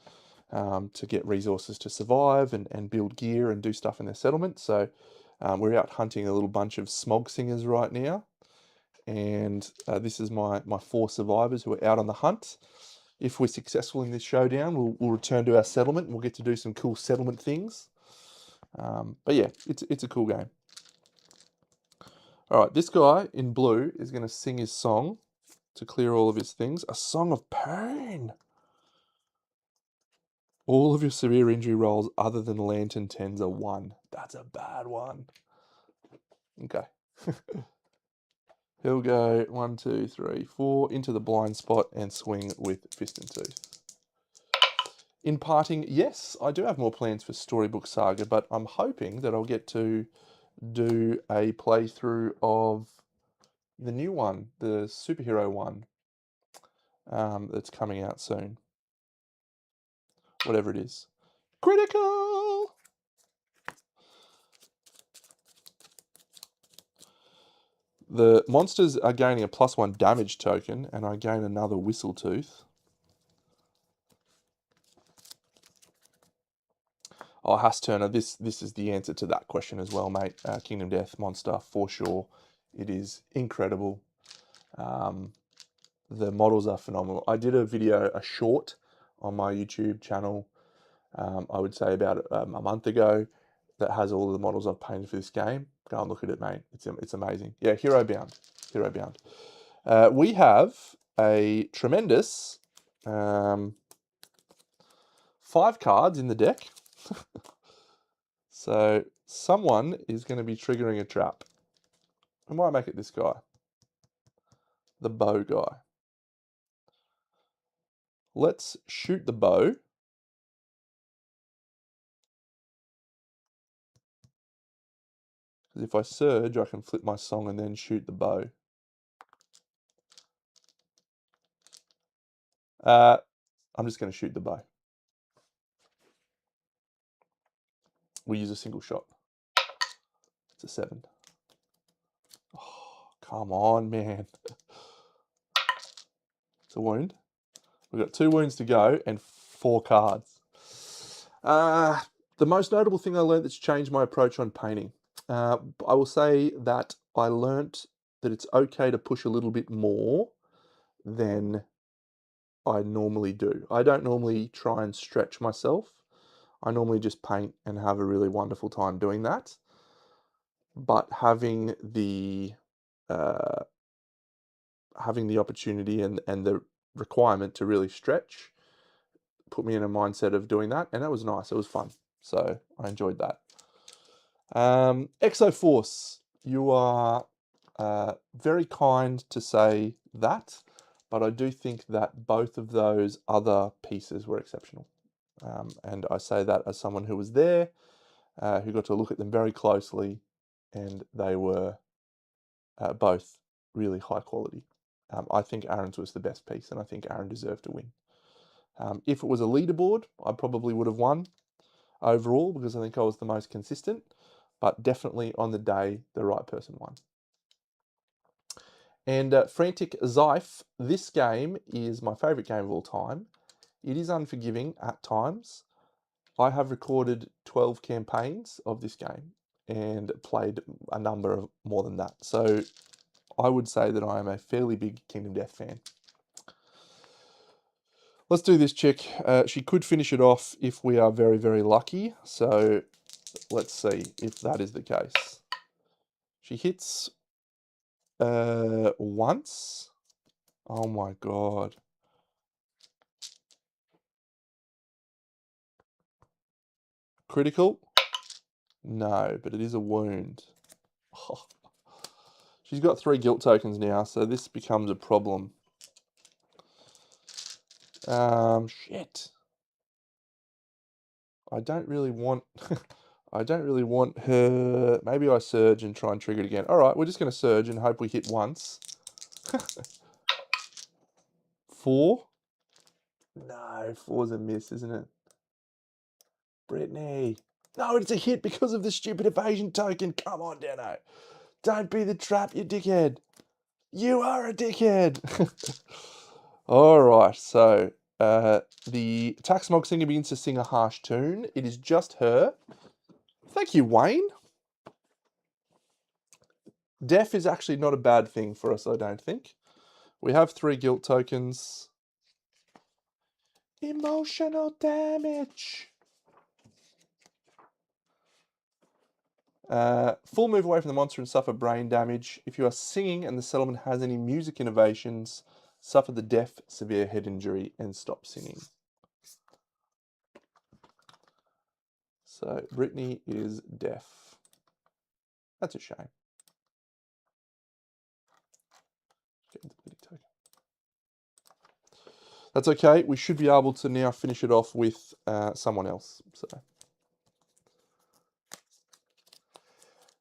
to get resources to survive and build gear and do stuff in their settlement. So we're out hunting a little bunch of smog singers right now, and this is my 4 survivors who are out on the hunt. If we're successful in this showdown, we'll return to our settlement, and we'll get to do some cool settlement things. But yeah, it's a cool game. All right, this guy in blue is going to sing his song to clear all of his things. A song of pain. All of your severe injury rolls other than Lantern 10s are 1. That's a bad one. Okay. He'll go 1, 2, 3, 4 into the blind spot and swing with Fist and Tooth. In parting, yes, I do have more plans for Storybook Saga, but I'm hoping that I'll get to do a playthrough of the new one, the superhero one, that's coming out soon. Whatever it is. Critical! The monsters are gaining a +1 damage token, and I gain another Whistle Tooth. Oh, Hass Turner, this is the answer to that question as well, mate. Kingdom Death monster, for sure. It is incredible. The models are phenomenal. I did a video, a short, on my YouTube channel, I would say about a month ago, that has all of the models I've painted for this game. Go and look at it, mate. It's amazing. Yeah, Hero Bound. Hero Bound. We have a tremendous 5 cards in the deck. So someone is going to be triggering a trap. I might make it this guy. The bow guy. Let's shoot the bow. Because if I surge, I can flip my song and then shoot the bow. I'm just going to shoot the bow. We use a single shot. It's a 7. Oh, come on, man. It's a wound. We've got 2 wounds to go and 4 cards. The most notable thing I learned that's changed my approach on painting. I will say that I learnt that it's okay to push a little bit more than I normally do. I don't normally try and stretch myself. I normally just paint and have a really wonderful time doing that. But having the opportunity and the requirement to really stretch put me in a mindset of doing that, and that was nice. It was fun, so I enjoyed that. Exoforce, you are very kind to say that, but I do think that both of those other pieces were exceptional. And I say that as someone who was there, who got to look at them very closely, and they were both really high quality. I think Aaron's was the best piece, and I think Aaron deserved to win. If it was a leaderboard, I probably would have won overall because I think I was the most consistent, but definitely on the day, the right person won. And Frantic Zyph, this game is my favourite game of all time. It is unforgiving at times. I have recorded 12 campaigns of this game and played a number of more than that. So I would say that I am a fairly big Kingdom Death fan. Let's do this chick. She could finish it off if we are very, very lucky. So let's see if that is the case. She hits once. Oh my god. Critical? No, but it is a wound. Oh. She's got 3 guilt tokens now, so this becomes a problem. Shit. I don't really want... I don't really want her... Maybe I surge and try and trigger it again. Alright, we're just going to surge and hope we hit once. 4? No, 4's a miss, isn't it? Brittany. No, it's a hit because of the stupid evasion token. Come on, Dano. Don't be the trap, you dickhead. You are a dickhead. All right, so the Tax Smog Singer begins to sing a harsh tune. It is just her. Thank you, Wayne. Deaf is actually not a bad thing for us, I don't think. We have 3 guilt tokens. Emotional damage. Full move away from the monster and suffer brain damage. If you are singing and the settlement has any music innovations, suffer the deaf, severe head injury, and stop singing. So Brittany is deaf. That's a shame. That's okay. We should be able to now finish it off with someone else. So,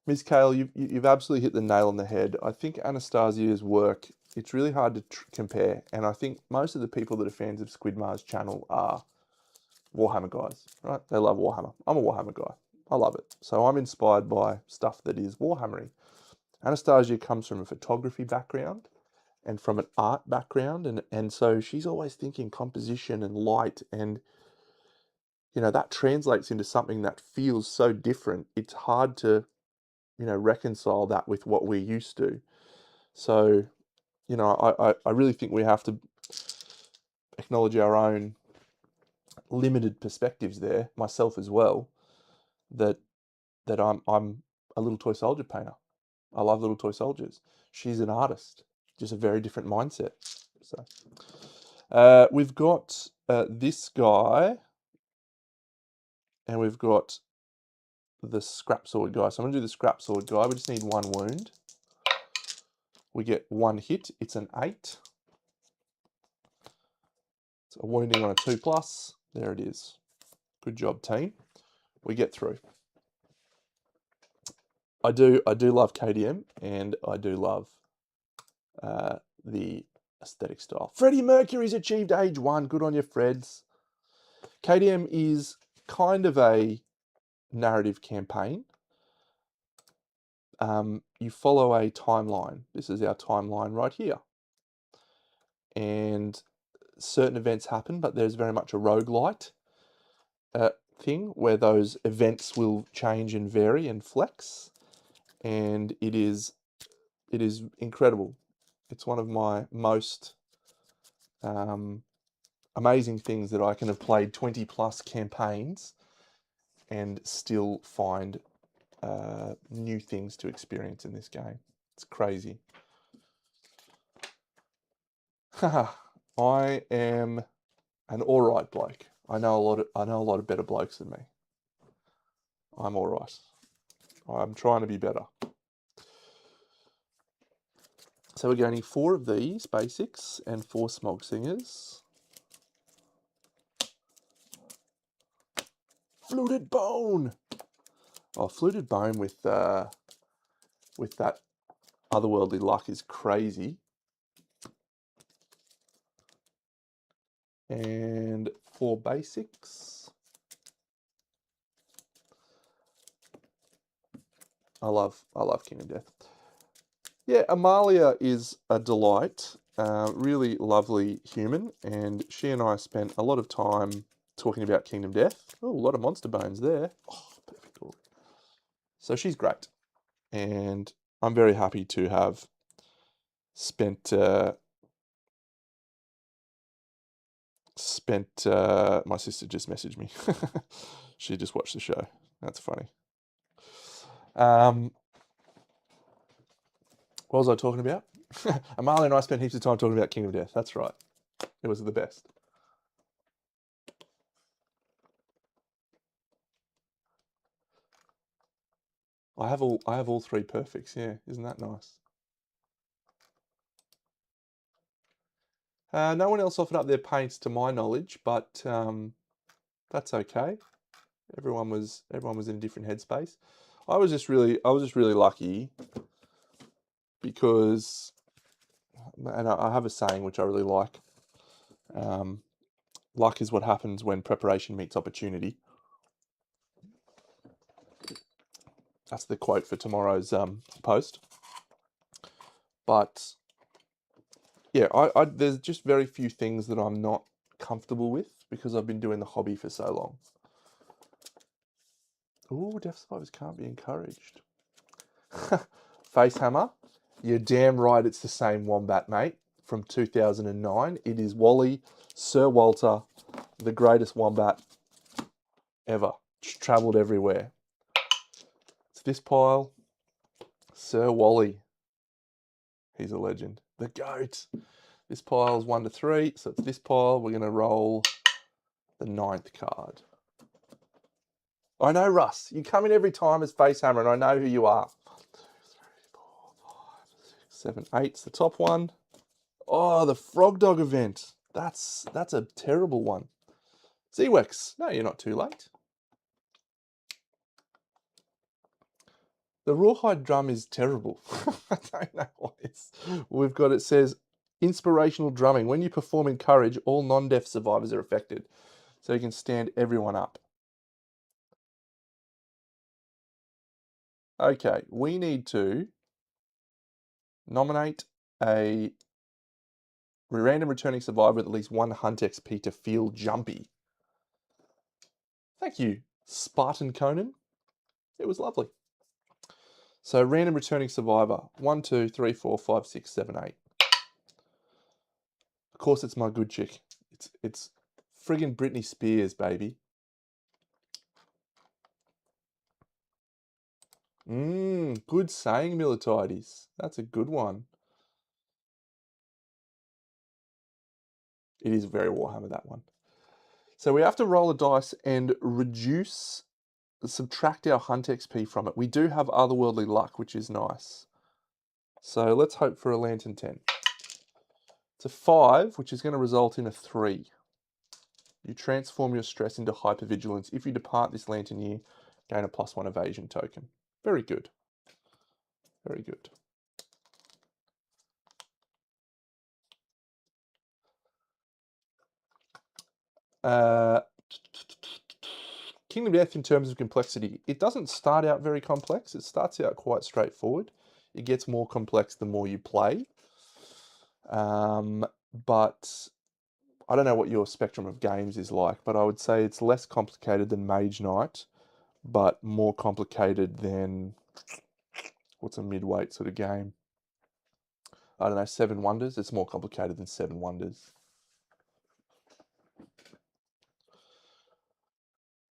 Ms. Kale, you've absolutely hit the nail on the head. I think Anastasia's work, it's really hard to compare. And I think most of the people that are fans of Squidmar's channel are Warhammer guys, right? They love Warhammer. I'm a Warhammer guy. I love it. So I'm inspired by stuff that is Warhammery. Anastasia comes from a photography background and from an art background. And so she's always thinking composition and light, and you know, that translates into something that feels so different. It's hard to, you know, reconcile that with what we're used to. So, you know, I really think we have to acknowledge our own limited perspectives there, myself as well, that I'm a little toy soldier painter. I love little toy soldiers. She's an artist, just a very different mindset. So we've got this guy, and we've got the scrap sword guy. So I'm going to do the scrap sword guy. We just need 1 wound. We get 1 hit. It's an 8. So a wounding on a 2+. There it is. Good job, team. We get through. I do love KDM, and I do love the aesthetic style. Freddie Mercury's achieved age 1. Good on you, Freds. KDM is kind of a narrative campaign. You follow a timeline. This is our timeline right here. And certain events happen, but there's very much a roguelite thing where those events will change and vary and flex. And it is incredible. It's one of my most amazing things that I can have played 20+ campaigns and still find new things to experience in this game. It's crazy. I am an alright bloke. I know a lot of better blokes than me. I'm alright. I'm trying to be better. So we're going 4 of these basics and 4 smog singers. Fluted bone. Oh, fluted bone with that otherworldly luck is crazy. And 4 basics. I love King of Death. Yeah, Amalia is a delight. Really lovely human, and she and I spent a lot of time talking about Kingdom Death. Oh, a lot of monster bones there. Oh, perfect. So she's great, and I'm very happy to have spent my sister just messaged me. She just watched the show. That's funny. What was I talking about? Amalia and I spent heaps of time talking about King of Death. That's right. It was the best. I have all 3 perfects. Yeah, isn't that nice? No one else offered up their paints to my knowledge, but that's okay. Everyone was in a different headspace. I was just really lucky because, and I have a saying which I really like. Luck is what happens when preparation meets opportunity. That's the quote for tomorrow's post. But yeah, there's just very few things that I'm not comfortable with because I've been doing the hobby for so long. Ooh, deaf survivors can't be encouraged. Facehammer. You're damn right it's the same wombat, mate, from 2009. It is Wally, Sir Walter, the greatest wombat ever. Travelled everywhere. It's this pile. Sir Wally. He's a legend. The GOAT. This pile is 1 to 3, so it's this pile. We're going to roll the 9th card. I know, Russ. You come in every time as Facehammer, and I know who you are. 1, 2, 3, 4, 5, 6, 7, 8's the top one. Oh, the Frog Dog event. That's a terrible one. Zewex. No, you're not too late. The Rawhide drum is terrible. I don't know what it's. We've got, it says, inspirational drumming. When you perform in courage, all non-deaf survivors are affected. So you can stand everyone up. Okay, we need to nominate a random returning survivor with at least 1 hunt XP to feel jumpy. Thank you, Spartan Conan. It was lovely. So random returning survivor, 1, 2, 3, 4, 5, 6, 7, 8. Of course, it's my good chick. It's friggin' Britney Spears, baby. Good saying, Militides. That's a good one. It is very Warhammer, that one. So we have to roll a dice and subtract our hunt XP from it. We do have otherworldly luck, which is nice. So let's hope for a Lantern 10. It's a 5, which is going to result in a 3. You transform your stress into hypervigilance. If you depart this Lantern year, gain a +1 evasion token. Very good. Very good. Kingdom Death, in terms of complexity, it doesn't start out very complex. It starts out quite straightforward. It gets more complex the more you play. But I don't know what your spectrum of games is like, but I would say it's less complicated than Mage Knight, but more complicated than, what's a mid-weight sort of game? I don't know, Seven Wonders. It's more complicated than Seven Wonders.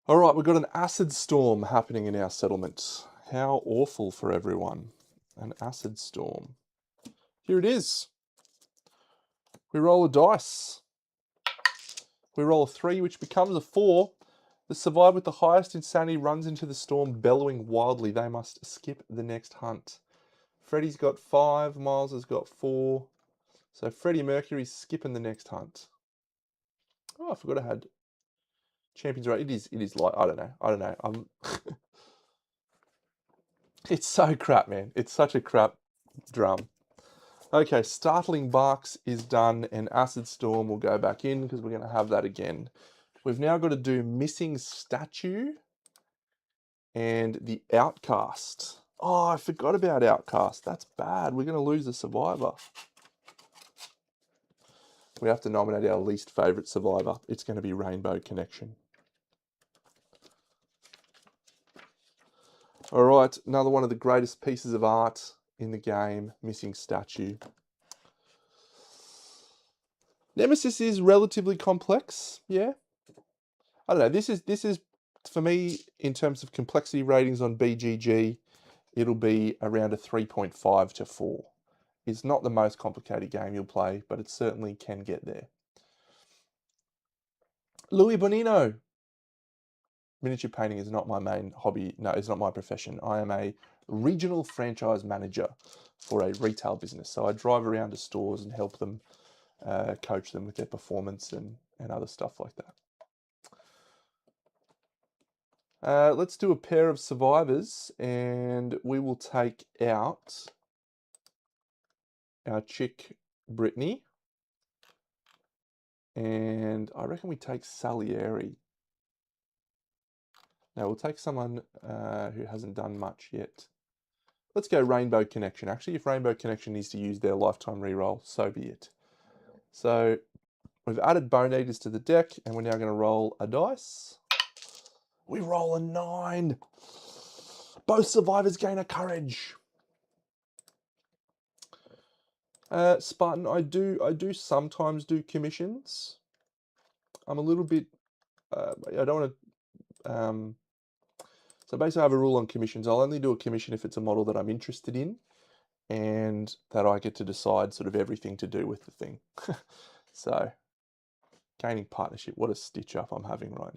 All right, we've got an acid storm happening in our settlement. How awful for everyone. An acid storm. Here it is. We roll a dice. We roll a 3, which becomes a 4. The survivor with the highest insanity runs into the storm, bellowing wildly. They must skip the next hunt. Freddie's got 5. Miles has got 4. So Freddie Mercury's skipping the next hunt. Oh, I forgot I had Champions Rate. It is like, I don't know. It's so crap, man. It's such a crap drum. Okay, Startling Barks is done, and Acid Storm will go back in because we're going to have that again. We've now got to do Missing Statue and the Outcast. Oh, I forgot about Outcast. That's bad. We're going to lose a survivor. We have to nominate our least favourite survivor. It's going to be Rainbow Connection. All right, another one of the greatest pieces of art in the game, Missing Statue. Nemesis is relatively complex, yeah. I don't know, this is for me, in terms of complexity ratings on BGG, it'll be around a 3.5 to 4. It's not the most complicated game you'll play, but it certainly can get there. Louis Bonino. Miniature painting is not my main hobby. No, it's not my profession. I am a regional franchise manager for a retail business. So I drive around to stores and help them, coach them with their performance and other stuff like that. Let's do a pair of survivors, and we will take out our chick Brittany, and I reckon we take Salieri. Now we'll take someone who hasn't done much yet. Let's go Rainbow Connection. Actually, if Rainbow Connection needs to use their lifetime reroll, so be it. So we've added Bone Eaters to the deck, and we're now going to roll a dice. We roll a 9. Both survivors gain a courage. Spartan, I do sometimes do commissions. I'm a little bit, I don't want to, so basically I have a rule on commissions. I'll only do a commission if it's a model that I'm interested in and that I get to decide sort of everything to do with the thing. So, gaining partnership, what a stitch up I'm having right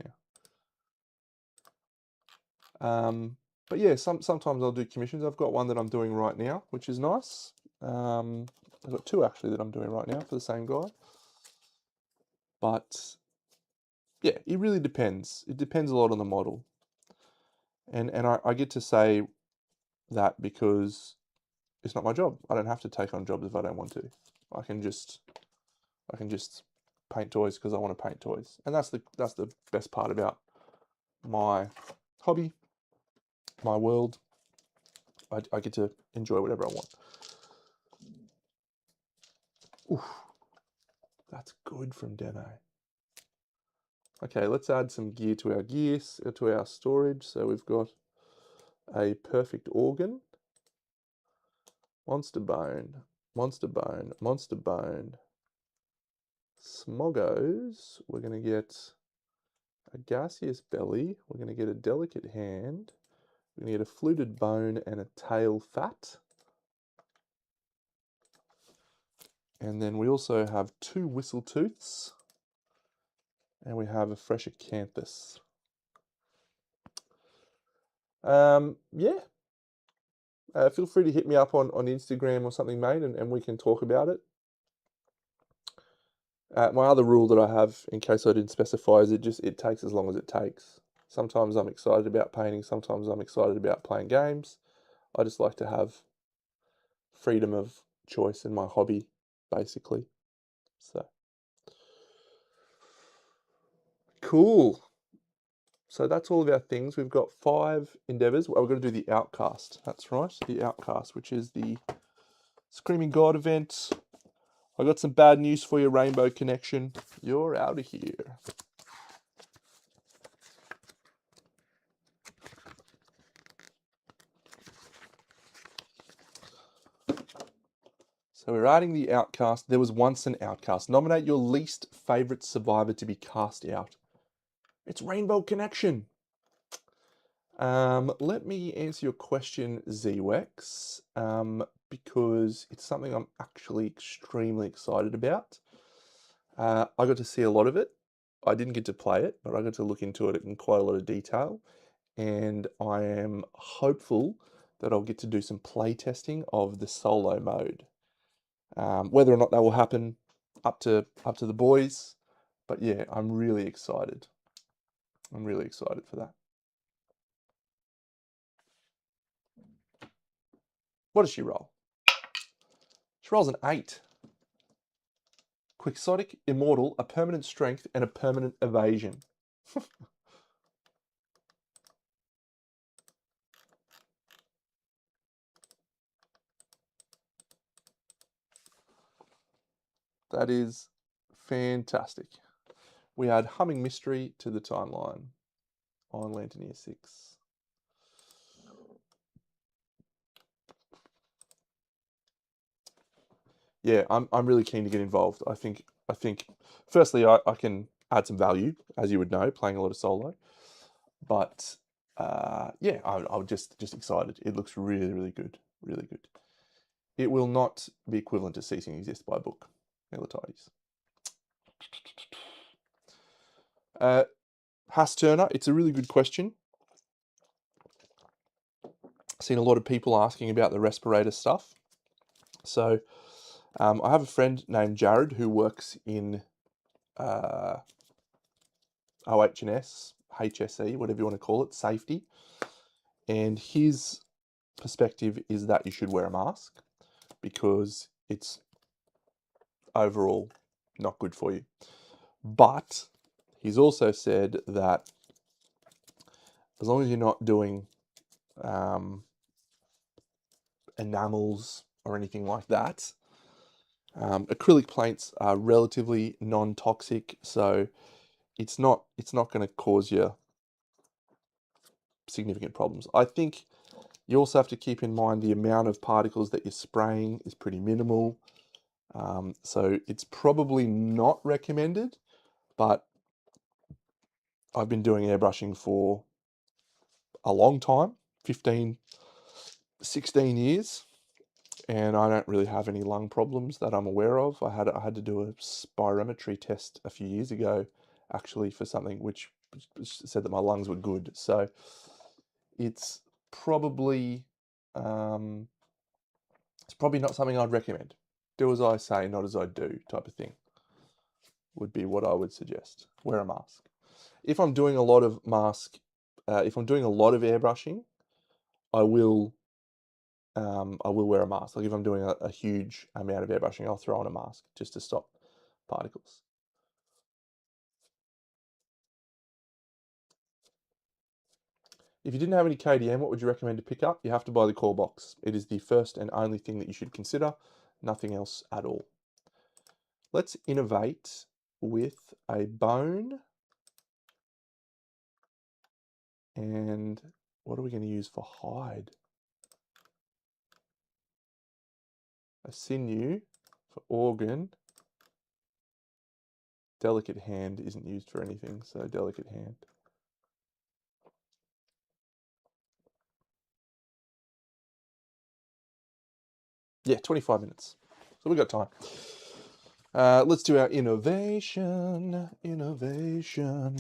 now. But yeah, sometimes I'll do commissions. I've got one that I'm doing right now, which is nice. I've got two actually that I'm doing right now for the same guy. But yeah, it really depends. It depends a lot on the model. And I get to say that because it's not my job. I don't have to take on jobs if I don't want to. I can just paint toys because I want to paint toys. And that's the best part about my hobby, my world. I get to enjoy whatever I want. Oof, that's good from Deno. Okay, let's add some gear to our gears, to our storage. So we've got a perfect organ, monster bone, monster bone, monster bone, smoggos. We're going to get a gaseous belly. We're going to get a delicate hand. We're going to get a fluted bone and a tail fat. And then we also have two whistle tooths. And we have a fresh acanthus. Yeah. Feel free to hit me up on Instagram or something, mate, and we can talk about it. My other rule that I have, in case I didn't specify, is it takes as long as it takes. Sometimes I'm excited about painting, sometimes I'm excited about playing games. I just like to have freedom of choice in my hobby, basically. So, cool. So that's all of our things. We've got 5 endeavors. Well, we're going to do the Outcast. That's right, the Outcast, which is the Screaming God event. I got some bad news for you, Rainbow Connection. You're out of here. So we're adding the Outcast. There was once an Outcast. Nominate your least favourite survivor to be cast out. It's Rainbow Connection. Let me answer your question, ZWEX, because it's something I'm actually extremely excited about. I got to see a lot of it. I didn't get to play it, but I got to look into it in quite a lot of detail. And I am hopeful that I'll get to do some play testing of the solo mode. Whether or not that will happen, up to the boys. But yeah, I'm really excited. I'm really excited for that. What does she roll? She rolls an 8. Quixotic, Immortal, a permanent strength, and a permanent evasion. That is fantastic. We add Humming Mystery to the timeline on Lanternier 6. Yeah, I'm really keen to get involved. I think firstly I can add some value, as you would know, playing a lot of solo. But yeah, I'm just excited. It looks really, really good. Really good. It will not be equivalent to Ceasing to Exist by book. Militides. Haas Turner, it's a really good question. Seen a lot of people asking about the respirator stuff. So I have a friend named Jared who works in OH&S, HSE, whatever you want to call it, safety. And his perspective is that you should wear a mask because it's overall not good for you. But he's also said that as long as you're not doing enamels or anything like that, acrylic paints are relatively non-toxic, so it's not going to cause you significant problems. I think you also have to keep in mind the amount of particles that you're spraying is pretty minimal. So it's probably not recommended, but I've been doing airbrushing for a long time, 15, 16 years, and I don't really have any lung problems that I'm aware of. I had to do a spirometry test a few years ago, actually, for something which said that my lungs were good. So it's probably um, it's probably not something I'd recommend. Do as I say, not as I do, type of thing would be what I would suggest. Wear a mask. If I'm doing a lot of if I'm doing a lot of airbrushing, I will wear a mask. Like if I'm doing a huge amount of airbrushing, I'll throw on a mask just to stop particles. If you didn't have any KDM, what would you recommend to pick up? You have to buy the core box. It is the first and only thing that you should consider, nothing else at all. Let's innovate with a bone. And what are we going to use for hide? A sinew for organ. Delicate hand isn't used for anything, so delicate hand. Yeah, 25 minutes. So we've got time. Let's do our innovation. Innovation.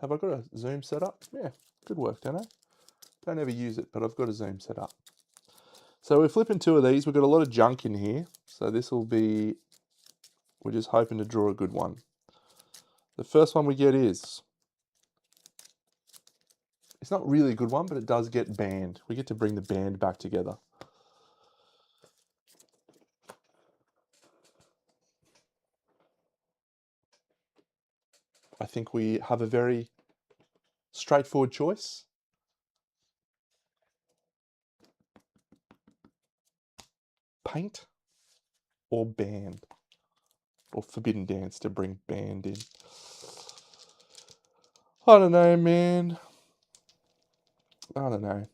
Have I got a zoom set up? Yeah, good work, don't I? Don't ever use it, but I've got a zoom set up. So we're flipping two of these. We've got a lot of junk in here. So this will be, we're just hoping to draw a good one. The first one we get is, it's not really a good one, but it does get band. We get to bring the band back together. I think we have a very straightforward choice. Paint or band, or forbidden dance to bring band in. I don't know, man. I don't know.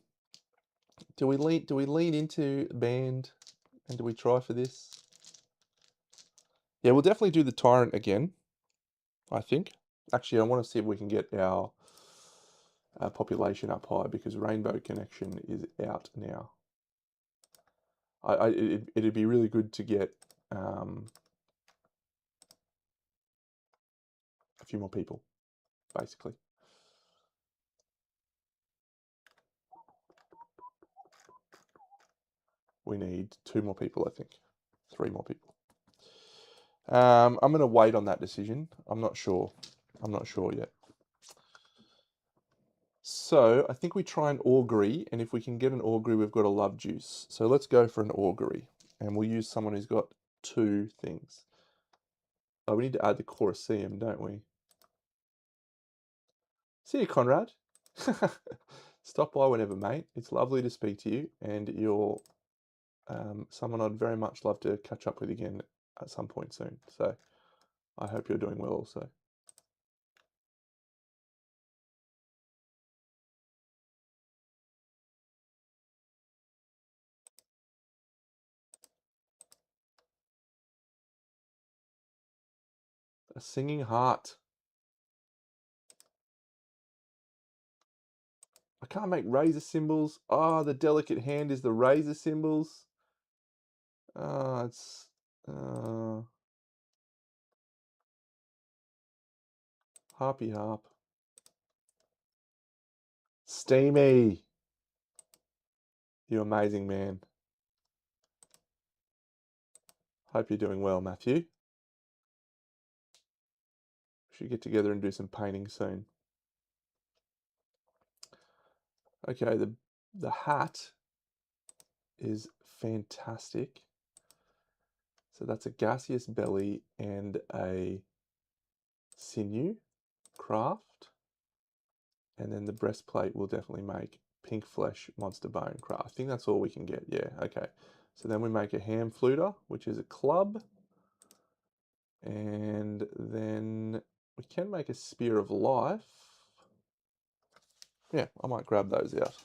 Do we lean into band, and do we try for this? Yeah, we'll definitely do the Tyrant again, I think. Actually, I want to see if we can get our population up high, because Rainbow Connection is out now. It'd be really good to get a few more people, basically. We need 2 more people, I think. 3 more people. I'm going to wait on that decision. I'm not sure. I'm not sure yet. So I think we try an augury, and if we can get an augury, we've got a love juice. So let's go for an augury, and we'll use someone who's got 2 things. Oh, we need to add the Colosseum, don't we? See you, Conrad. Stop by whenever, mate. It's lovely to speak to you, and you're someone I'd very much love to catch up with again at some point soon. So I hope you're doing well also. A singing heart. I can't make razor symbols. Oh, the delicate hand is the razor symbols. It's harpy harp. Steamy. You amazing man. Hope you're doing well, Matthew. We should get together and do some painting soon. Okay, the hat is fantastic. So that's a gaseous belly and a sinew craft. And then the breastplate will definitely make pink flesh monster bone craft. I think that's all we can get. Yeah, okay. So then we make a ham fluter, which is a club. And then we can make a spear of life. Yeah, I might grab those out.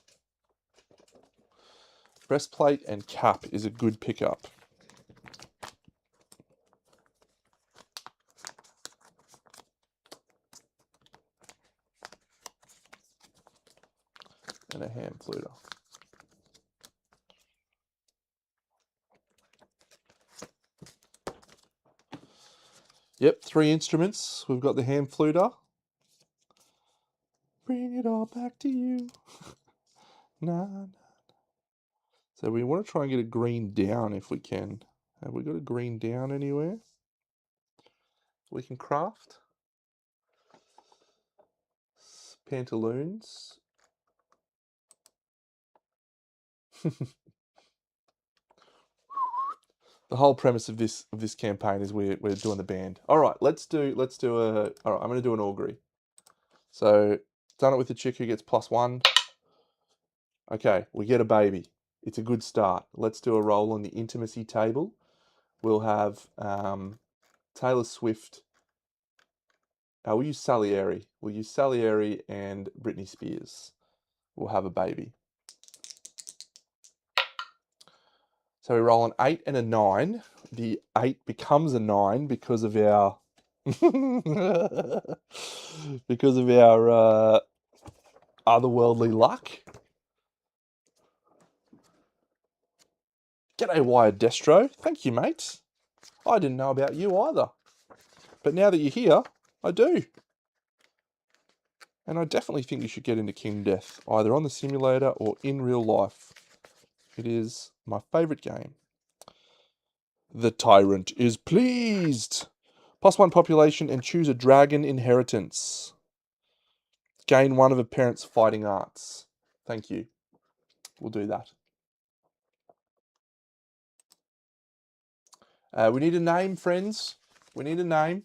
Breastplate and cap is a good pickup. and a hand fluter. Yep, 3 instruments. We've got the hand fluter. Bring it all back to you. Nah, nah. So we want to try and get a green down if we can. Have we got a green down anywhere we can craft? Pantaloons. The whole premise of this campaign is we're doing the band. All right, let's do a. All right, I'm going to do an augury. So done it with the chick who gets +1. Okay, we get a baby. It's a good start. Let's do a roll on the intimacy table. We'll have Taylor Swift. We'll use Salieri. We'll use Salieri and Britney Spears. We'll have a baby. So we roll an 8 and a 9. The 8 becomes a 9 because of our otherworldly luck. G'day, Wired Destro. Thank you, mate. I didn't know about you either. But now that you're here, I do. And I definitely think you should get into King Death, either on the simulator or in real life. It is my favourite game. The tyrant is pleased. +1 population and choose a dragon inheritance. Gain 1 of a parent's fighting arts. Thank you. We'll do that. We need a name, friends. We need a name.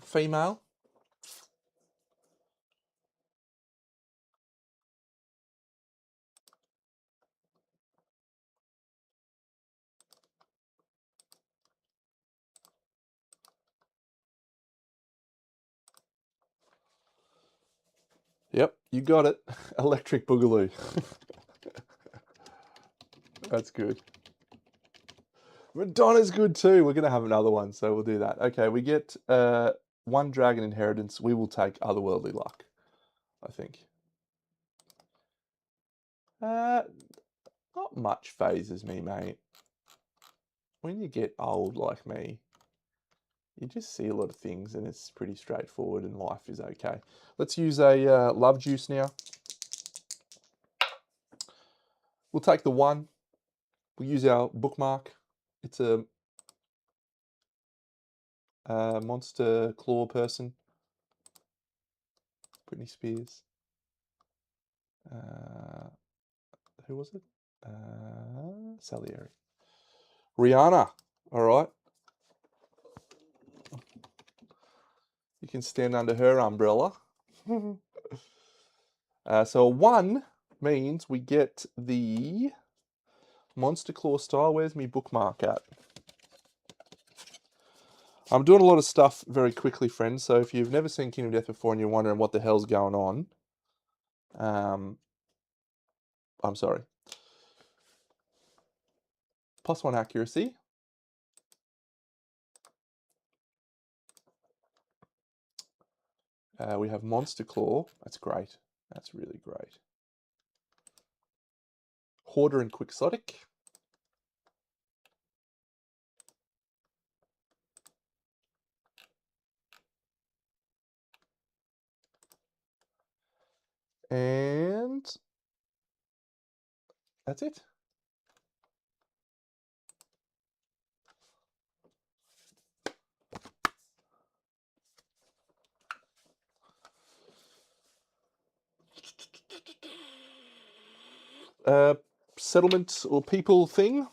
Female. Yep, you got it. Electric Boogaloo. That's good. Madonna's good too. We're going to have another one, so we'll do that. Okay, we get 1 dragon inheritance. We will take otherworldly luck, I think. Not much phases me, mate. When you get old like me, you just see a lot of things and it's pretty straightforward and life is okay. Let's use a love juice now. We'll take the 1. We'll use our bookmark. It's a monster claw person. Britney Spears. Who was it? Salieri. Rihanna. All right. You can stand under her umbrella. So 1 means we get the Monster Claw style. Where's my bookmark at? I'm doing a lot of stuff very quickly, friends. So if you've never seen Kingdom Death before and you're wondering what the hell's going on, I'm sorry. +1 accuracy. We have Monster Claw. That's great. That's really great. Hoarder and Quixotic. And that's it. Settlement or people thing.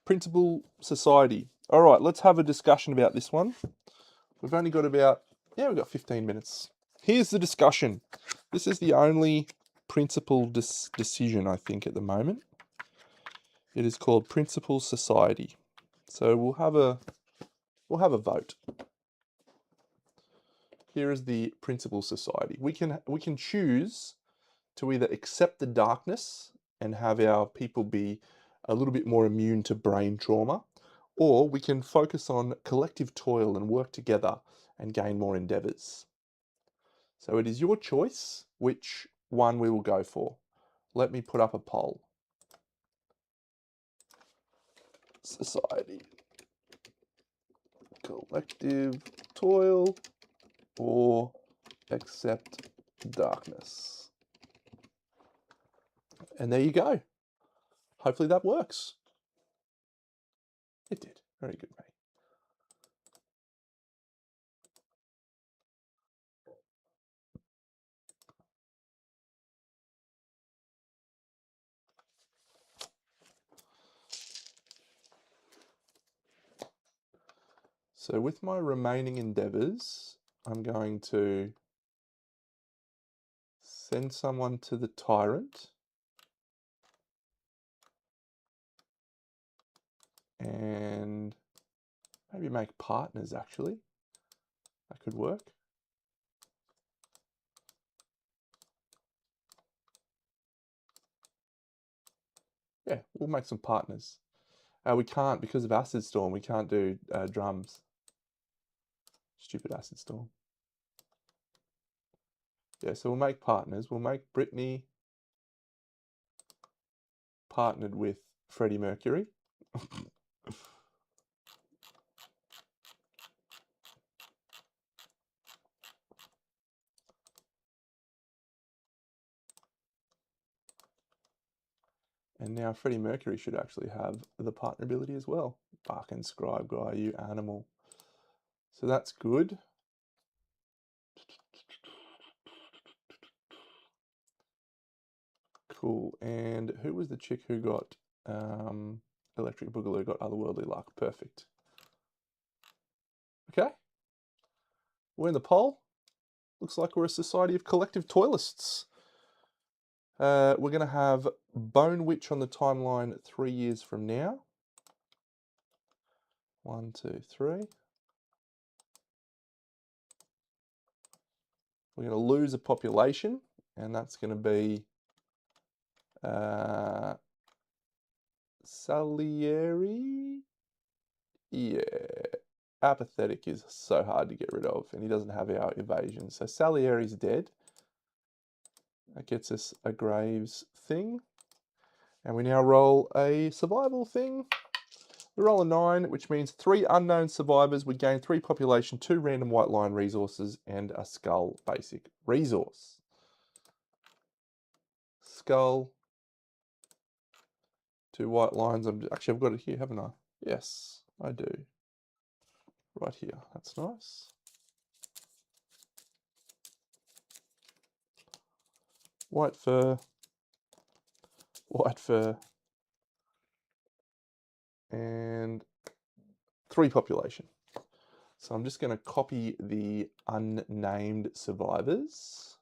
Principal society. All right, let's have a discussion about this one. We've only got about, we've got 15 minutes. Here's the discussion. This is the only principal decision, I think, at the moment. It is called Principal Society. So we'll have a vote. Here is the Principal Society. We can choose to either accept the darkness and have our people be a little bit more immune to brain trauma, or we can focus on collective toil and work together and gain more endeavours. So it is your choice which one we will go for. Let me put up a poll. Society, collective toil, or accept darkness. And there you go. Hopefully that works. It did. Very good, mate. So with my remaining endeavours, I'm going to send someone to the tyrant and maybe make partners, actually. That could work. Yeah, we'll make some partners. We can't, because of Acid Storm, we can't do drums. Stupid Acid Storm. Yeah, so we'll make partners. We'll make Brittany partnered with Freddie Mercury. And now Freddie Mercury should actually have the partner ability as well. Fucking scribe guy, you animal. So that's good. Cool. And who was the chick who got Electric Boogaloo, got Otherworldly Luck? Perfect. Okay. We're in the poll. Looks like we're a society of collective toilists. We're going to have Bone Witch on the timeline 3 years from now. 1, 2, 3. We're going to lose a population, and that's going to be Salieri. Yeah, apathetic is so hard to get rid of, and he doesn't have our evasion. So Salieri's dead. That gets us a Graves thing. And we now roll a survival thing. We roll a 9, which means 3 unknown survivors. We gain 3 population, 2 random white line resources, and a skull basic resource. Skull. 2 white lines. Actually, I've got it here, haven't I? Yes, I do. Right here. That's nice. White fur. White fur. And 3 population. So I'm just going to copy the unnamed survivors.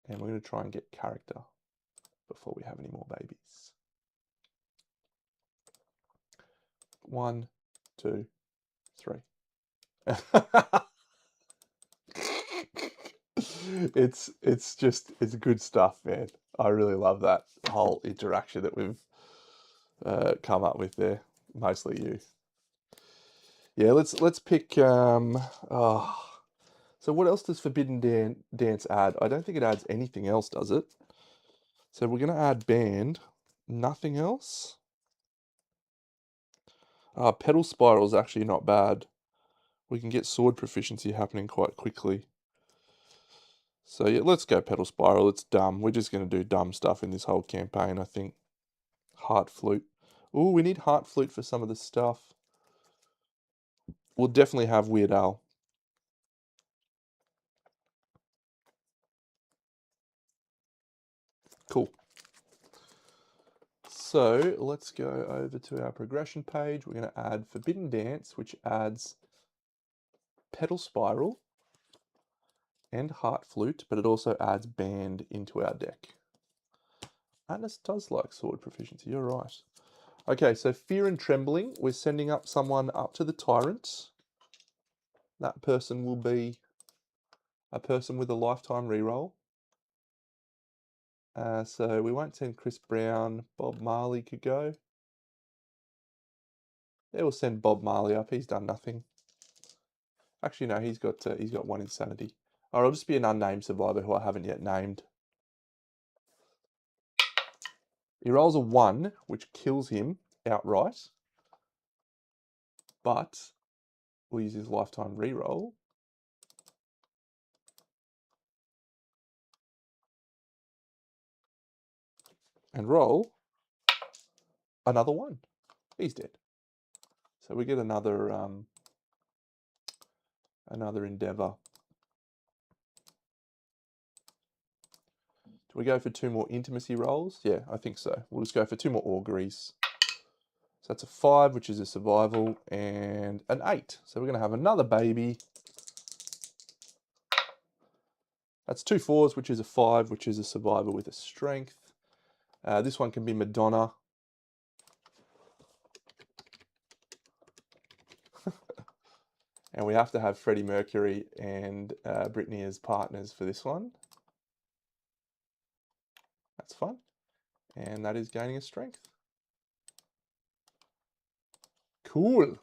And we're going to try and get character before we have any more babies. 1, 2, 3. It's good stuff, man. I really love that whole interaction that we've come up with there. Mostly you. Yeah, let's pick. So what else does Forbidden Dance add? I don't think it adds anything else, does it? So we're gonna add band. Nothing else. Pedal spiral is actually not bad. We can get sword proficiency happening quite quickly. So yeah, let's go pedal spiral. It's dumb. We're just gonna do dumb stuff in this whole campaign, I think. Heart flute. Ooh, we need heart flute for some of the stuff. We'll definitely have Weird Al. Cool. So let's go over to our progression page. We're going to add Forbidden Dance, which adds Pedal Spiral and Heart Flute, but it also adds Band into our deck. Atlas does like sword proficiency, you're right. Okay, so Fear and Trembling, we're sending up someone up to the Tyrant. That person will be a person with a lifetime reroll. So we won't send Chris Brown. Bob Marley could go. Yeah, we'll send Bob Marley up. He's done nothing. Actually, no, he's got one insanity. All right, I'll just be an unnamed survivor who I haven't yet named. He rolls a 1, which kills him outright. But we'll use his lifetime reroll. And roll another 1. He's dead. So we get another endeavor. Do we go for 2 more intimacy rolls? Yeah, I think so. We'll just go for 2 more auguries. So that's a 5, which is a survival, and an 8. So we're going to have another baby. That's 2 4s, which is a 5, which is a survivor with a strength. This one can be Madonna. And we have to have Freddie Mercury and Britney as partners for this one. That's fun. And that is gaining a strength. Cool.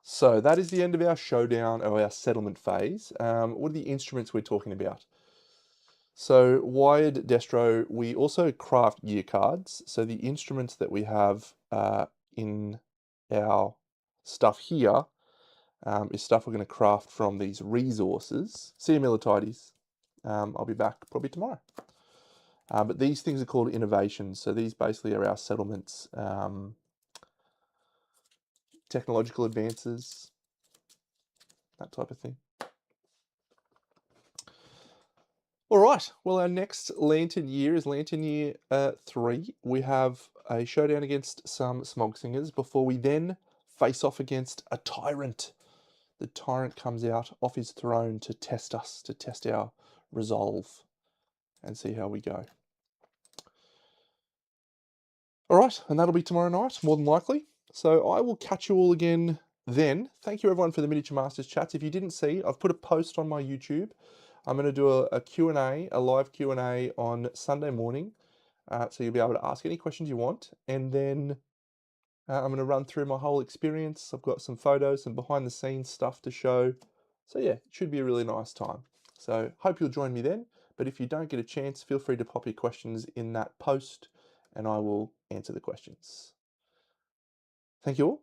So that is the end of our showdown, or our settlement phase. What are the instruments we're talking about? So wired destro, we also craft gear cards. So the instruments that we have in our stuff here is stuff we're going to craft from these resources. See you, Militides. I'll be back probably tomorrow. But these things are called innovations. So these basically are our settlements, technological advances, that type of thing. All right, well, our next Lantern Year is Lantern Year 3. We have a showdown against some Smog Singers before we then face off against a Tyrant. The Tyrant comes out off his throne to test us, to test our resolve and see how we go. All right, and that'll be tomorrow night, more than likely. So I will catch you all again then. Thank you, everyone, for the Miniature Masters chats. If you didn't see, I've put a post on my YouTube. I'm going to do a Q&A, a live Q&A on Sunday morning. So you'll be able to ask any questions you want. And then I'm going to run through my whole experience. I've got some photos, some behind the scenes stuff to show. So yeah, it should be a really nice time. So hope you'll join me then. But if you don't get a chance, feel free to pop your questions in that post and I will answer the questions. Thank you all.